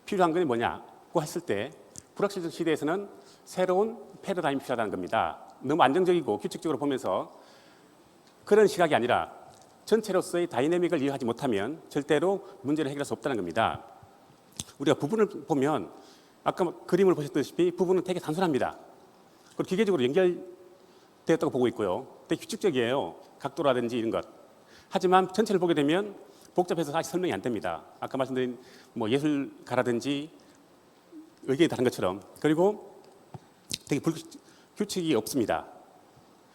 필요한 건 뭐냐고 했을 때 불확실성 시대에서는 새로운 패러다임이 필요하다는 겁니다. 너무 안정적이고 규칙적으로 보면서 그런 시각이 아니라 전체로서의 다이내믹을 이해하지 못하면 절대로 문제를 해결할 수 없다는 겁니다. 우리가 부분을 보면 아까 그림을 보셨다시피 부분은 되게 단순합니다. 그리고 기계적으로 연결되었다고 보고 있고요. 되게 규칙적이에요. 각도라든지 이런 것. 하지만 전체를 보게 되면 복잡해서 사실 설명이 안 됩니다. 아까 말씀드린 뭐 예술가라든지 의견이 다른 것처럼. 그리고 되게 규칙이 없습니다.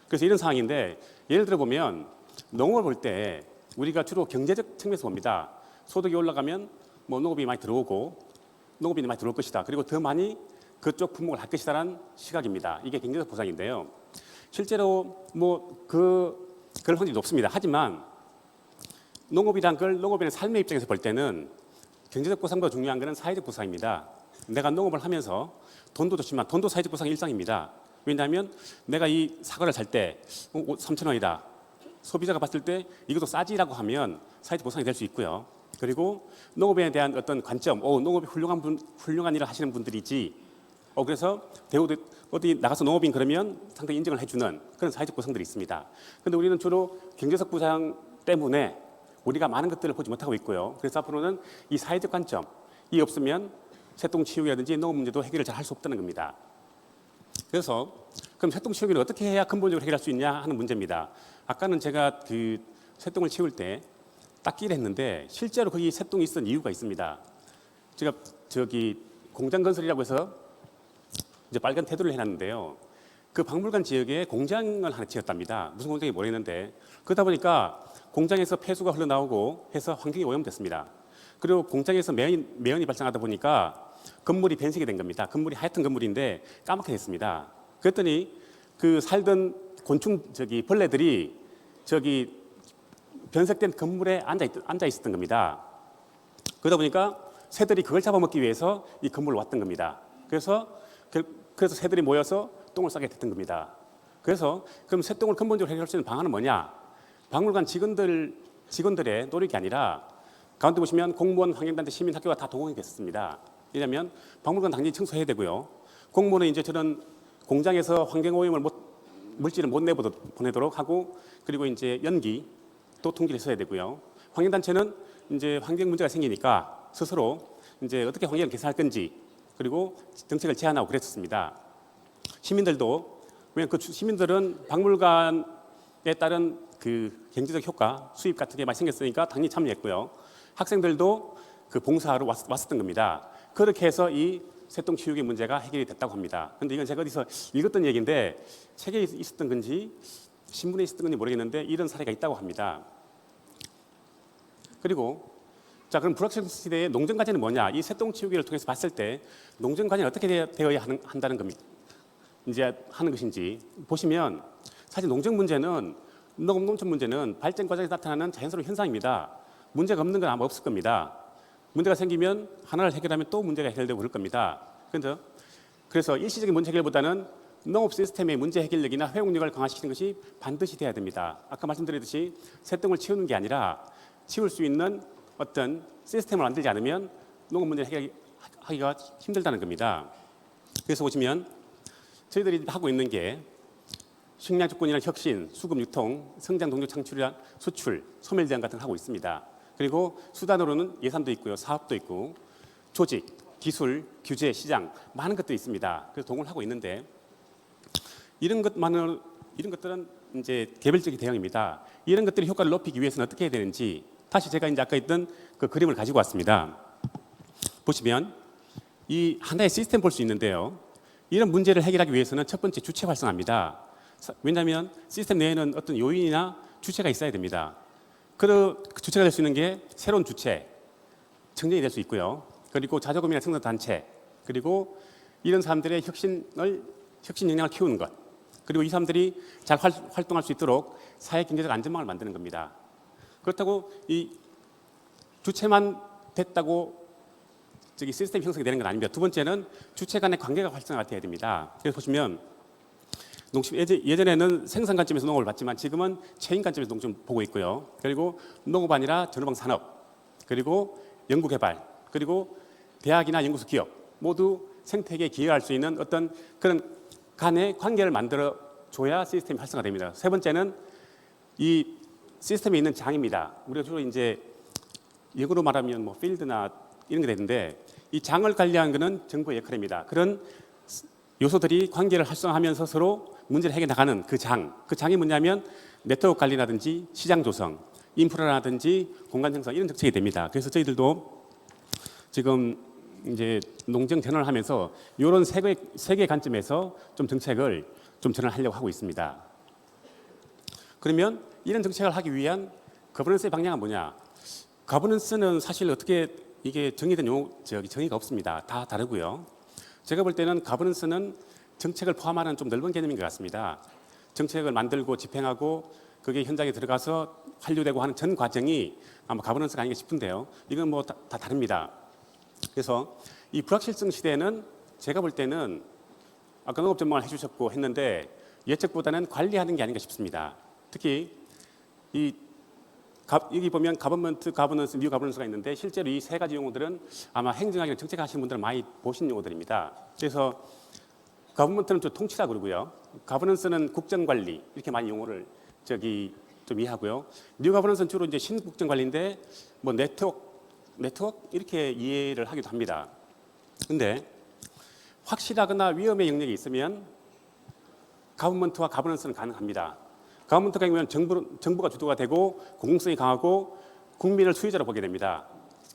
그래서 이런 상황인데 예를 들어 보면 농업을 볼 때 우리가 주로 경제적 측면에서 봅니다. 소득이 올라가면 뭐 농업이 많이 들어오고 농업인이 많이 들어올 것이다. 그리고 더 많이 그쪽 품목을 할 것이다라는 시각입니다. 이게 경제적 보상인데요. 실제로 뭐 그럴 확률이 높습니다. 하지만 농업이란 걸 농업인의 삶의 입장에서 볼 때는 경제적 보상보다 중요한 것은 사회적 보상입니다. 내가 농업을 하면서 돈도 좋지만 돈도 사회적 보상의 일상입니다. 왜냐하면 내가 이 사과를 살 때 3,000원이다. 소비자가 봤을 때 이것도 싸지라고 하면 사회적 보상이 될 수 있고요. 그리고 농업에 대한 어떤 관점, 농업이 훌륭한 일을 하시는 분들이지. 그래서 어디 나가서 농업인 그러면 상당히 인정을 해주는 그런 사회적 보상들이 있습니다. 그런데 우리는 주로 경제적 보상 때문에 우리가 많은 것들을 보지 못하고 있고요. 그래서 앞으로는 이 사회적 관점이 없으면 새똥 치우기라든지 농업 문제도 해결을 잘 할 수 없다는 겁니다. 그래서 그럼 새똥 치우기를 어떻게 해야 근본적으로 해결할 수 있냐 하는 문제입니다. 아까는 제가 그 새똥을 치울 때 닦기를 했는데 실제로 거기 새똥이 있었던 이유가 있습니다. 제가 저기 공장 건설이라고 해서 이제 빨간 테두리를 해놨는데요. 그 박물관 지역에 공장을 하나 지었답니다. 무슨 공장인지 모르겠는데 그러다 보니까 공장에서 폐수가 흘러나오고 해서 환경이 오염됐습니다. 그리고 공장에서 매연이 발생하다 보니까 건물이 변색이 된 겁니다. 건물이 하얗던 건물인데 까맣게 됐습니다. 그랬더니 그 살던 곤충 벌레들이 변색된 건물에 앉아 있었던 겁니다. 그러다 보니까 새들이 그걸 잡아먹기 위해서 이 건물로 왔던 겁니다. 그래서 새들이 모여서 똥을 싸게 됐던 겁니다. 그래서 그럼 새똥을 근본적으로 해결할 수 있는 방안은 뭐냐? 박물관 직원들의 노력이 아니라 가운데 보시면 공무원, 환경단체, 시민, 학교가 다 동원이 됐습니다. 왜냐하면 박물관 당연히 청소해야 되고요. 공무원은 이제 저런 공장에서 환경오염을 물질을 못 내보내도록 하고 그리고 이제 연기 또 통지를 써야 되고요. 환경단체는 이제 환경 문제가 생기니까 스스로 이제 어떻게 환경을 개선할 건지 그리고 정책을 제안하고 그랬었습니다. 시민들도 왜냐하면 그 시민들은 박물관에 따른 그 경제적 효과, 수입 같은 게 많이 생겼으니까 당연히 참여했고요. 학생들도 그 봉사하러 왔었던 겁니다. 그렇게 해서 이 새똥 치우기 문제가 해결이 됐다고 합니다. 그런데 이건 제가 어디서 읽었던 얘기인데 책에 있었던 건지 신문에 있었던 건지 모르겠는데 이런 사례가 있다고 합니다. 그리고 자 그럼 불확실성 시대의 농정 과제는 뭐냐? 이 새똥 치우기를 통해서 봤을 때 농정 과제는 어떻게 되어야 한다는 겁니다. 이제 하는 것인지 보시면 사실 농정 문제는 농촌 문제는 발전 과정에서 나타나는 자연스러운 현상입니다. 문제가 없는 건 아마 없을 겁니다. 문제가 생기면 하나를 해결하면 또 문제가 해결되고 그럴 겁니다. 그래서 일시적인 문제 해결보다는 농업 시스템의 문제 해결력이나 회복력을 강화시키는 것이 반드시 돼야 됩니다. 아까 말씀드렸듯이 새똥을 치우는 게 아니라 치울 수 있는 어떤 시스템을 만들지 않으면 농업 문제를 해결하기가 힘들다는 겁니다. 그래서 보시면 저희들이 하고 있는 게 식량 주권이나 혁신, 수급 유통, 성장 동력 창출이나 수출, 소멸 대안 같은 걸 하고 있습니다. 그리고 수단으로는 예산도 있고요, 사업도 있고, 조직, 기술, 규제, 시장 많은 것들이 있습니다. 그래서 동을 하고 있는데 이런 것들은 이제 개별적인 대응입니다. 이런 것들이 효과를 높이기 위해서는 어떻게 해야 되는지 다시 제가 이제 아까 했던 그 그림을 가지고 왔습니다. 보시면 이 하나의 시스템 볼 수 있는데요. 이런 문제를 해결하기 위해서는 첫 번째 주체 활성화입니다. 왜냐하면 시스템 내에는 어떤 요인이나 주체가 있어야 됩니다. 그 주체가 될 수 있는 게 새로운 주체, 청년이 될 수 있고요. 그리고 자조금이나 생산단체, 그리고 이런 사람들의 혁신 역량을 키우는 것, 그리고 이 사람들이 잘 활동할 수 있도록 사회 경제적 안전망을 만드는 겁니다. 그렇다고 이 주체만 됐다고 시스템 형성이 되는 건 아닙니다. 두 번째는 주체 간의 관계가 활성화가 돼야 됩니다. 그래서 보시면 예전에는 생산 관점에서 농업을 봤지만 지금은 체인 관점에서 농업을 보고 있고요. 그리고 농업 아니라 전후방 산업, 그리고 연구개발, 그리고 대학이나 연구소 기업 모두 생태계에 기여할 수 있는 어떤 그런 간의 관계를 만들어 줘야 시스템이 활성화됩니다. 세 번째는 이 시스템에 있는 장입니다. 우리가 주로 이제 영어로 말하면 뭐 필드나 이런 게 되는데 이 장을 관리하는 것은 정부의 역할입니다. 그런 요소들이 관계를 활성화하면서 서로 문제를 해결해 나가는 그 장이 뭐냐면 네트워크 관리라든지 시장 조성, 인프라라든지 공간 형성 이런 정책이 됩니다. 그래서 저희들도 지금 이제 농정 전환을 하면서 이런 세 개의 관점에서 좀 정책을 좀 전환하려고 하고 있습니다. 그러면 이런 정책을 하기 위한 거버넌스의 방향은 뭐냐? 거버넌스는 사실 어떻게 이게 정의된 정의가 없습니다. 다 다르고요. 제가 볼 때는 거버넌스는 정책을 포함하는 좀 넓은 개념인 것 같습니다. 정책을 만들고 집행하고 그게 현장에 들어가서 완료되고 하는 전 과정이 아마 거버넌스가 아닌가 싶은데요. 이건 뭐 다 다릅니다. 그래서 이 불확실성 시대에는 제가 볼 때는 아까 농업 전망을 해주셨고 했는데 예측보다는 관리하는 게 아닌가 싶습니다. 특히 여기 보면 가버먼트, 가버넌스, 뉴 가버넌스가 있는데 실제로 이 세 가지 용어들은 아마 행정학이나 정책하시는 분들은 많이 보신 용어들입니다. 그래서 가버먼트는 좀 통치라 그러고요. 가버넌스는 국정관리 이렇게 많이 용어를 좀 이해하고요. 뉴 가버넌스는 주로 이제 신국정관리인데 뭐 네트워크 이렇게 이해를 하기도 합니다. 근데 확실하거나 위험의 영역이 있으면 가버먼트와 가버넌스는 가능합니다. 가버먼트가 아니면 정부가 주도가 되고 공공성이 강하고 국민을 수혜자로 보게 됩니다.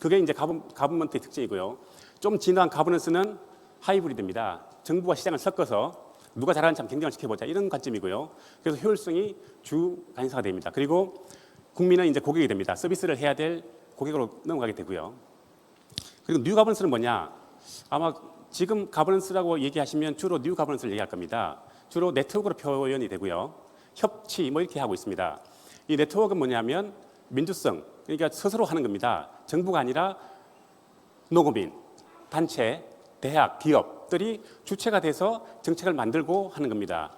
그게 이제 가버먼트의 특징이고요. 좀 진화한 가버넌스는 하이브리드입니다. 정부와 시장을 섞어서 누가 잘하는지 한번 경쟁을 시켜보자 이런 관점이고요. 그래서 효율성이 주 관심사가 됩니다. 그리고 국민은 이제 고객이 됩니다. 서비스를 해야 될 고객으로 넘어가게 되고요. 그리고 뉴 가버넌스는 뭐냐? 아마 지금 가버넌스라고 얘기하시면 주로 뉴 가버넌스를 얘기할 겁니다. 주로 네트워크로 표현이 되고요. 협치 뭐 이렇게 하고 있습니다. 이 네트워크는 뭐냐면 민주성, 그러니까 스스로 하는 겁니다. 정부가 아니라 농업인, 단체, 대학, 기업들이 주체가 돼서 정책을 만들고 하는 겁니다.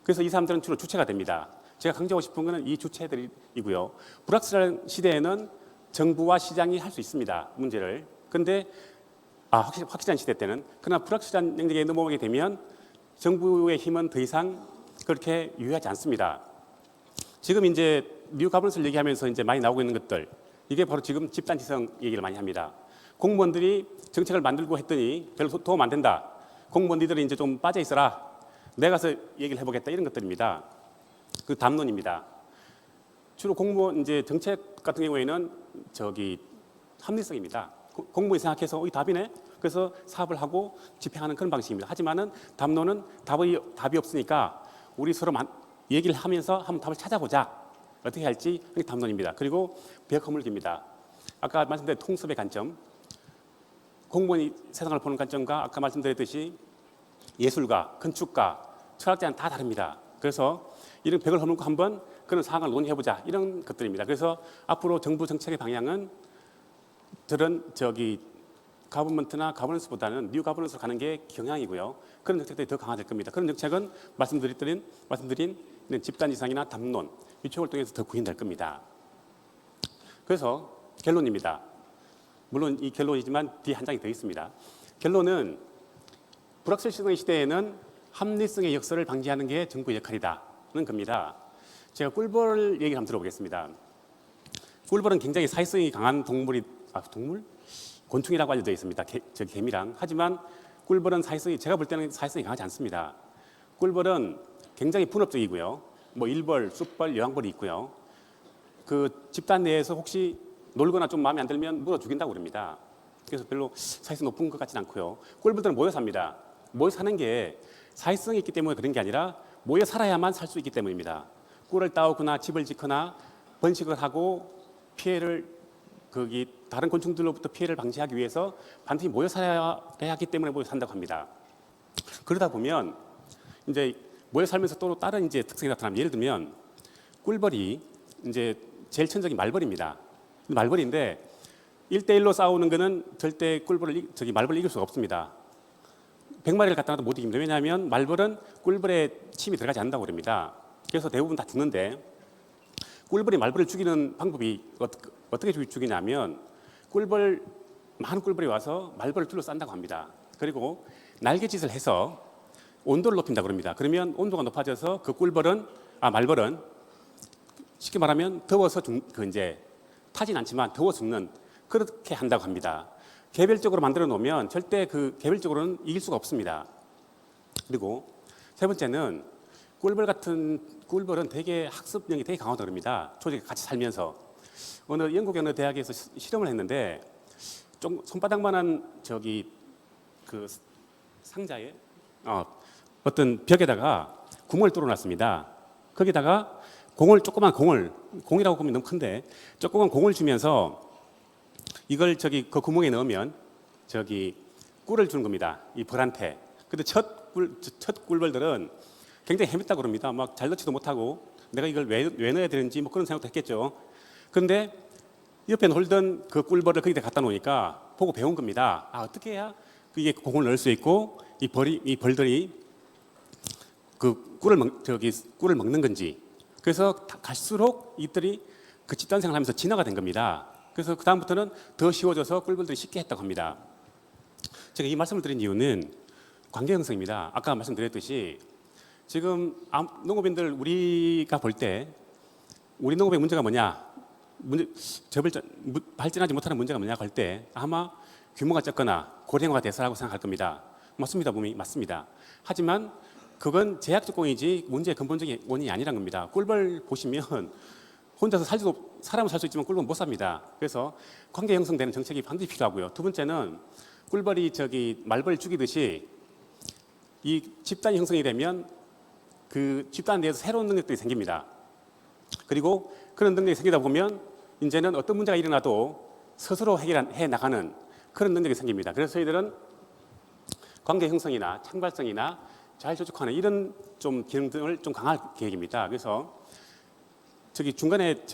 그래서 이 사람들은 주로 주체가 됩니다. 제가 강조하고 싶은 것은 이 주체들이고요. 불확실한 시대에는 정부와 시장이 할 수 있습니다. 문제를. 그런데 확실한 시대 때는 그러나 불확실한 영역에 넘어오게 되면 정부의 힘은 더 이상 그렇게 유효하지 않습니다. 지금 이제 뉴 가버넌스를 얘기하면서 이제 많이 나오고 있는 것들 이게 바로 지금 집단지성 얘기를 많이 합니다. 공무원들이 정책을 만들고 했더니 별로 도움 안 된다. 공무원 니들이 이제 좀 빠져 있어라. 내가 가서 얘기를 해보겠다 이런 것들입니다. 그 담론입니다. 주로 공무원 이제 정책 같은 경우에는 합리성입니다. 공무원이 생각해서 이 답이네. 그래서 사업을 하고 집행하는 그런 방식입니다. 하지만은 담론은 답이 없으니까 우리 서로 얘기를 하면서 한번 답을 찾아보자. 어떻게 할지 그게 담론입니다. 그리고 벽 허물기입니다. 아까 말씀드린 통섭의 관점, 공무원이 세상을 보는 관점과 아까 말씀드렸듯이 예술가, 건축가, 철학자는 다 다릅니다. 그래서 이런 벽을 허물고 한번 그런 상황을 논의해보자 이런 것들입니다. 그래서 앞으로 정부 정책의 방향은 가버먼트나 가버넌스보다는 뉴 가버넌스로 가는 게 경향이고요. 그런 정책들이 더 강화될 겁니다. 그런 정책은 말씀드린 집단 이상이나 담론 이쪽을 통해서 더 구현될 겁니다. 그래서 결론입니다. 물론 이 결론이지만 뒤에 한 장이 더 있습니다. 결론은 불확실성의 시대에는 합리성의 역설을 방지하는 게 정부의 역할이다는 겁니다. 제가 꿀벌 얘기를 한번 들어보겠습니다. 꿀벌은 굉장히 사회성이 강한 곤충이라고 알려져 있습니다. 개미랑. 하지만 꿀벌은 제가 볼 때는 사회성이 강하지 않습니다. 꿀벌은 굉장히 분업적이고요. 뭐 일벌, 쑥벌, 여왕벌이 있고요. 그 집단 내에서 혹시 놀거나 좀 마음에 안 들면 물어 죽인다고 그럽니다. 그래서 별로 사회성 높은 것 같지는 않고요. 꿀벌들은 모여 삽니다. 모여 사는 게 사회성이 있기 때문에 그런 게 아니라 모여 살아야만 살 수 있기 때문입니다. 꿀을 따오거나 집을 짓거나 번식을 하고 피해를 다른 곤충들로부터 피해를 방지하기 위해서 반드시 모여 살아야 하기 때문에 모여 산다고 합니다. 그러다 보면 이제 모여 살면서 또 다른 이제 특성이 나타나면 예를 들면 꿀벌이 이제 제일 천적인 말벌입니다. 말벌인데 1대1로 싸우는 거는 절대 말벌을 이길 수가 없습니다. 100마리를 갖다 놔도 못 이깁니다. 왜냐하면 말벌은 꿀벌에 침이 들어가지 않는다고 그럽니다. 그래서 대부분 다 죽는데 꿀벌이 말벌을 죽이는 방법이 어떻게 죽이냐면 많은 꿀벌이 와서 말벌을 둘러싼다고 합니다. 그리고 날개짓을 해서 온도를 높인다고 그럽니다. 그러면 온도가 높아져서 말벌은 쉽게 말하면 더워서 타진 않지만 더워 죽는 그렇게 한다고 합니다. 개별적으로 만들어 놓으면 절대 개별적으로는 이길 수가 없습니다. 그리고 세 번째는 꿀벌은 되게 학습력이 되게 강하다고 그럽니다. 조직에 같이 살면서. 영국의 어느 대학에서 실험을 했는데 좀 손바닥만한 그 상자에 어떤 벽에다가 구멍을 뚫어놨습니다. 거기다가 조그만 공이라고 보면 너무 큰데 조그만 공을 주면서 이걸 그 구멍에 넣으면 꿀을 주는 겁니다. 이 벌한테. 근데 첫 꿀벌들은 굉장히 헤맸다고 그럽니다. 막 잘 넣지도 못하고 내가 이걸 왜 넣어야 되는지 뭐 그런 생각도 했겠죠. 그런데 옆에 놀던 그 꿀벌을 거기다 갖다 놓으니까 보고 배운 겁니다. 어떻게 해야 이게 공을 넣을 수 있고 이 벌들이 그 꿀을 먹는 건지. 그래서 갈수록 이들이 그 집단 생활을 하면서 진화가 된 겁니다. 그래서 그 다음부터는 더 쉬워져서 꿀벌들이 쉽게 했다고 합니다. 제가 이 말씀을 드린 이유는 관계 형성입니다. 아까 말씀드렸듯이 지금 농업인들 우리가 볼 때 우리 농업의 문제가 뭐냐, 발전하지 못하는 문제가 뭐냐 할 때 아마 규모가 적거나 고령화가 돼서라고 생각할 겁니다. 맞습니다. 맞습니다. 하지만 그건 제약 조건이지 문제의 근본적인 원인이 아니란 겁니다. 꿀벌 보시면 혼자서 사람은 살 수 있지만 꿀벌은 못 삽니다. 그래서 관계 형성되는 정책이 반드시 필요하고요. 두 번째는 꿀벌이 말벌 죽이듯이 이 집단이 형성이 되면 그 집단 내에서 새로운 능력들이 생깁니다. 그리고 그런 능력이 생기다 보면 이제는 어떤 문제가 일어나도 스스로 해결해 나가는 그런 능력이 생깁니다. 그래서 저희들은 관계 형성이나 창발성이나 잘 조직하는 이런 기능들을 좀 강화할 계획입니다. 그래서 중간에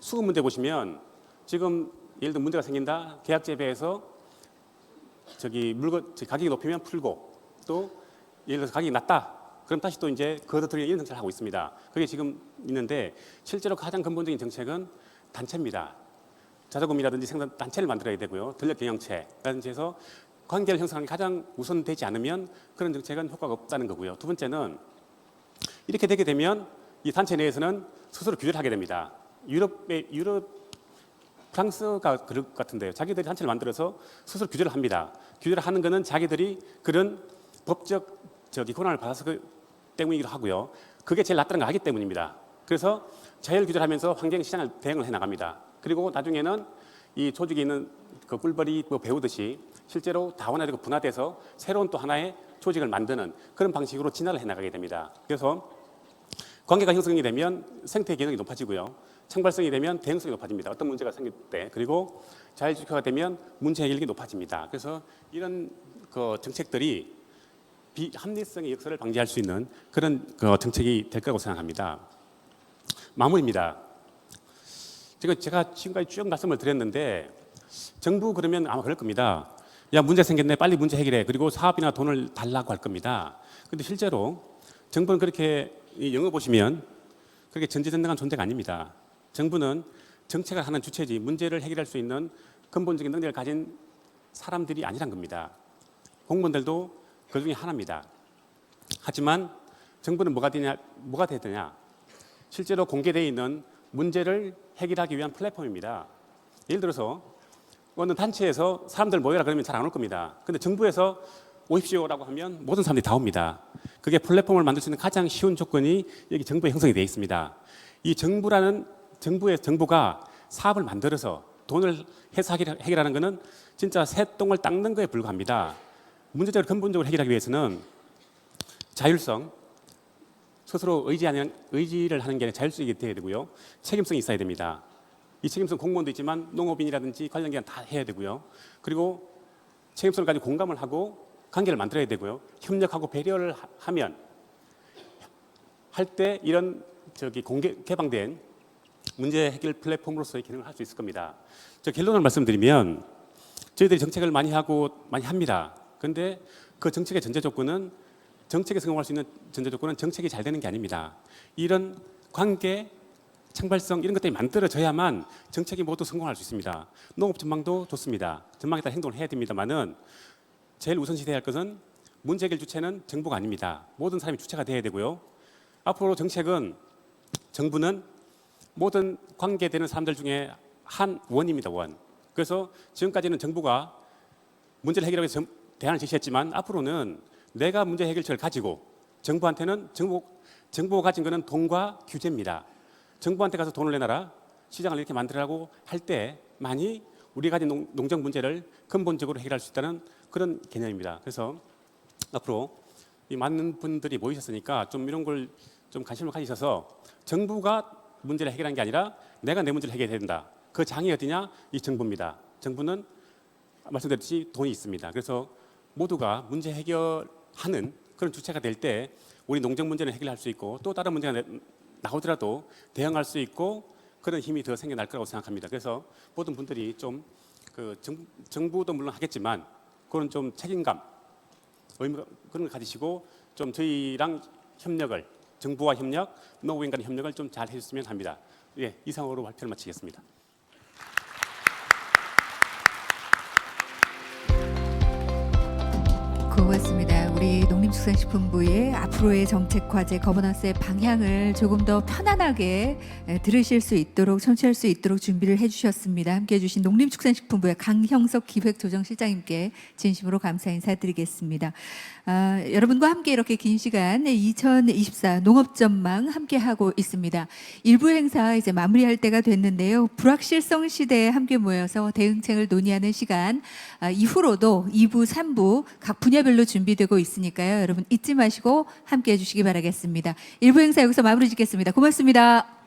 수급 문제 보시면 지금 예를 들어 문제가 생긴다. 계약 재배에서 물건 가격이 높이면 풀고 또 예를 들어서 가격이 낮다. 그럼 다시 또 이제 걷어들이는 이런 정책을 하고 있습니다. 그게 지금 있는데 실제로 가장 근본적인 정책은 단체입니다. 자조금이라든지 생산 단체를 만들어야 되고요. 전력 경영체라든지 해서 관계를 형성하는 게 가장 우선되지 않으면 그런 정책은 효과가 없다는 거고요. 두 번째는 이렇게 되게 되면 이 단체 내에서는 스스로 규제를 하게 됩니다. 프랑스가 그럴 것 같은데요. 자기들이 단체를 만들어서 스스로 규제를 합니다. 규제를 하는 것은 자기들이 그런 법적 권한을 받아서 때문이기도 하고요. 그게 제일 낫다는 걸 알기 때문입니다. 그래서 자율 규제를 하면서 환경 시장을 대응을 해 나갑니다. 그리고 나중에는 이 조직에 있는 그 꿀벌이 배우듯이 실제로 다원화되고 분화돼서 새로운 또 하나의 조직을 만드는 그런 방식으로 진화를 해 나가게 됩니다. 그래서 관계가 형성이 되면 생태 기능이 높아지고요. 창발성이 되면 대응성이 높아집니다. 어떤 문제가 생길 때. 그리고 자율주체가 되면 문제 해결력이 높아집니다. 그래서 이런 정책들이 비합리성의 역설을 방지할 수 있는 그런 정책이 될 거라고 생각합니다. 마무리입니다. 제가 지금까지 쭉 말씀을 드렸는데 정부 그러면 아마 그럴 겁니다. 야, 문제 생겼네, 빨리 문제 해결해, 그리고 사업이나 돈을 달라고 할 겁니다. 근데 실제로 정부는 그렇게 영어 보시면 그렇게 전지전능한 존재가 아닙니다. 정부는 정책을 하는 주체지 문제를 해결할 수 있는 근본적인 능력을 가진 사람들이 아니란 겁니다. 공무원들도 그 중에 하나입니다. 하지만 정부는 뭐가 되냐? 실제로 공개되어 있는 문제를 해결하기 위한 플랫폼입니다. 예를 들어서 어느 단체에서 사람들 모여라 그러면 잘 안 올 겁니다. 근데 정부에서 오십시오라고 하면 모든 사람들이 다 옵니다. 그게 플랫폼을 만들 수 있는 가장 쉬운 조건이 여기 정부에 형성이 되어 있습니다. 이 정부가 사업을 만들어서 돈을 해서 해결하는 것은 진짜 새똥을 닦는 거에 불과합니다. 문제적으로 근본적으로 해결하기 위해서는 자율성, 스스로 의지를 하는 게 아니라 자율성이 되어야 되고요. 책임성이 있어야 됩니다. 이 책임성 공무원도 있지만 농업인이라든지 관련 기관 다 해야 되고요. 그리고 책임성을 가지고 공감을 하고 관계를 만들어야 되고요. 협력하고 배려를 하면 할 때 이런 개방된 문제 해결 플랫폼으로서의 기능을 할 수 있을 겁니다. 결론을 말씀드리면 저희들이 정책을 많이 합니다. 그런데 그 정책의 전제 조건은 정책에 성공할 수 있는 전제 조건은 정책이 잘 되는 게 아닙니다. 이런 관계, 창발성 이런 것들이 만들어져야만 정책이 모두 성공할 수 있습니다. 농업 전망도 좋습니다. 전망에 따라 행동을 해야 됩니다만은 제일 우선시해야 할 것은 문제 해결 주체는 정부가 아닙니다. 모든 사람이 주체가 돼야 되고요. 앞으로 정부는 모든 관계되는 사람들 중에 한 원입니다. 원. 그래서 지금까지는 정부가 문제를 해결하기 위해서 대안을 제시했지만 앞으로는 내가 문제 해결책을 가지고 정부한테는 정부가 가진 것은 돈과 규제입니다. 정부한테 가서 돈을 내놔라, 시장을 이렇게 만들라고 할 때만이 우리가 가진 농정 문제를 근본적으로 해결할 수 있다는 그런 개념입니다. 그래서 앞으로 이 많은 분들이 모이셨으니까 좀 이런 걸 좀 관심을 가지셔서 정부가 문제를 해결하는 게 아니라 내가 내 문제를 해결해야 된다. 그 장이 어디냐? 이 정부입니다. 정부는 말씀드렸듯이 돈이 있습니다. 그래서 모두가 문제 해결하는 그런 주체가 될 때 우리 농정 문제는 해결할 수 있고 또 다른 문제가 나오더라도 대응할 수 있고 그런 힘이 더 생겨날 거라고 생각합니다. 그래서 모든 분들이 좀 정부도 물론 하겠지만 그런 좀 책임감, 의무 그런 걸 가지시고 좀 저희랑 협력을 정부와 협력, 농업인 간의 협력을 좀 잘 해줬으면 합니다. 예, 이상으로 발표를 마치겠습니다. 고맙습니다. 우리 농림축산식품부의 앞으로의 정책 과제 거버넌스의 방향을 조금 더 편안하게 들으실 수 있도록 청취할 수 있도록 준비를 해주셨습니다. 함께해 주신 농림축산식품부의 강형석 기획조정실장님께 진심으로 감사 인사드리겠습니다. 여러분과 함께 이렇게 긴 시간 2024 농업전망 함께하고 있습니다. 일부 행사 이제 마무리할 때가 됐는데요. 불확실성 시대에 함께 모여서 대응책을 논의하는 시간 이후로도 2부, 3부 각 분야별로 준비되고 있으니까요. 여러분 잊지 마시고 함께해 주시기 바라겠습니다. 일부 행사 여기서 마무리 짓겠습니다. 고맙습니다.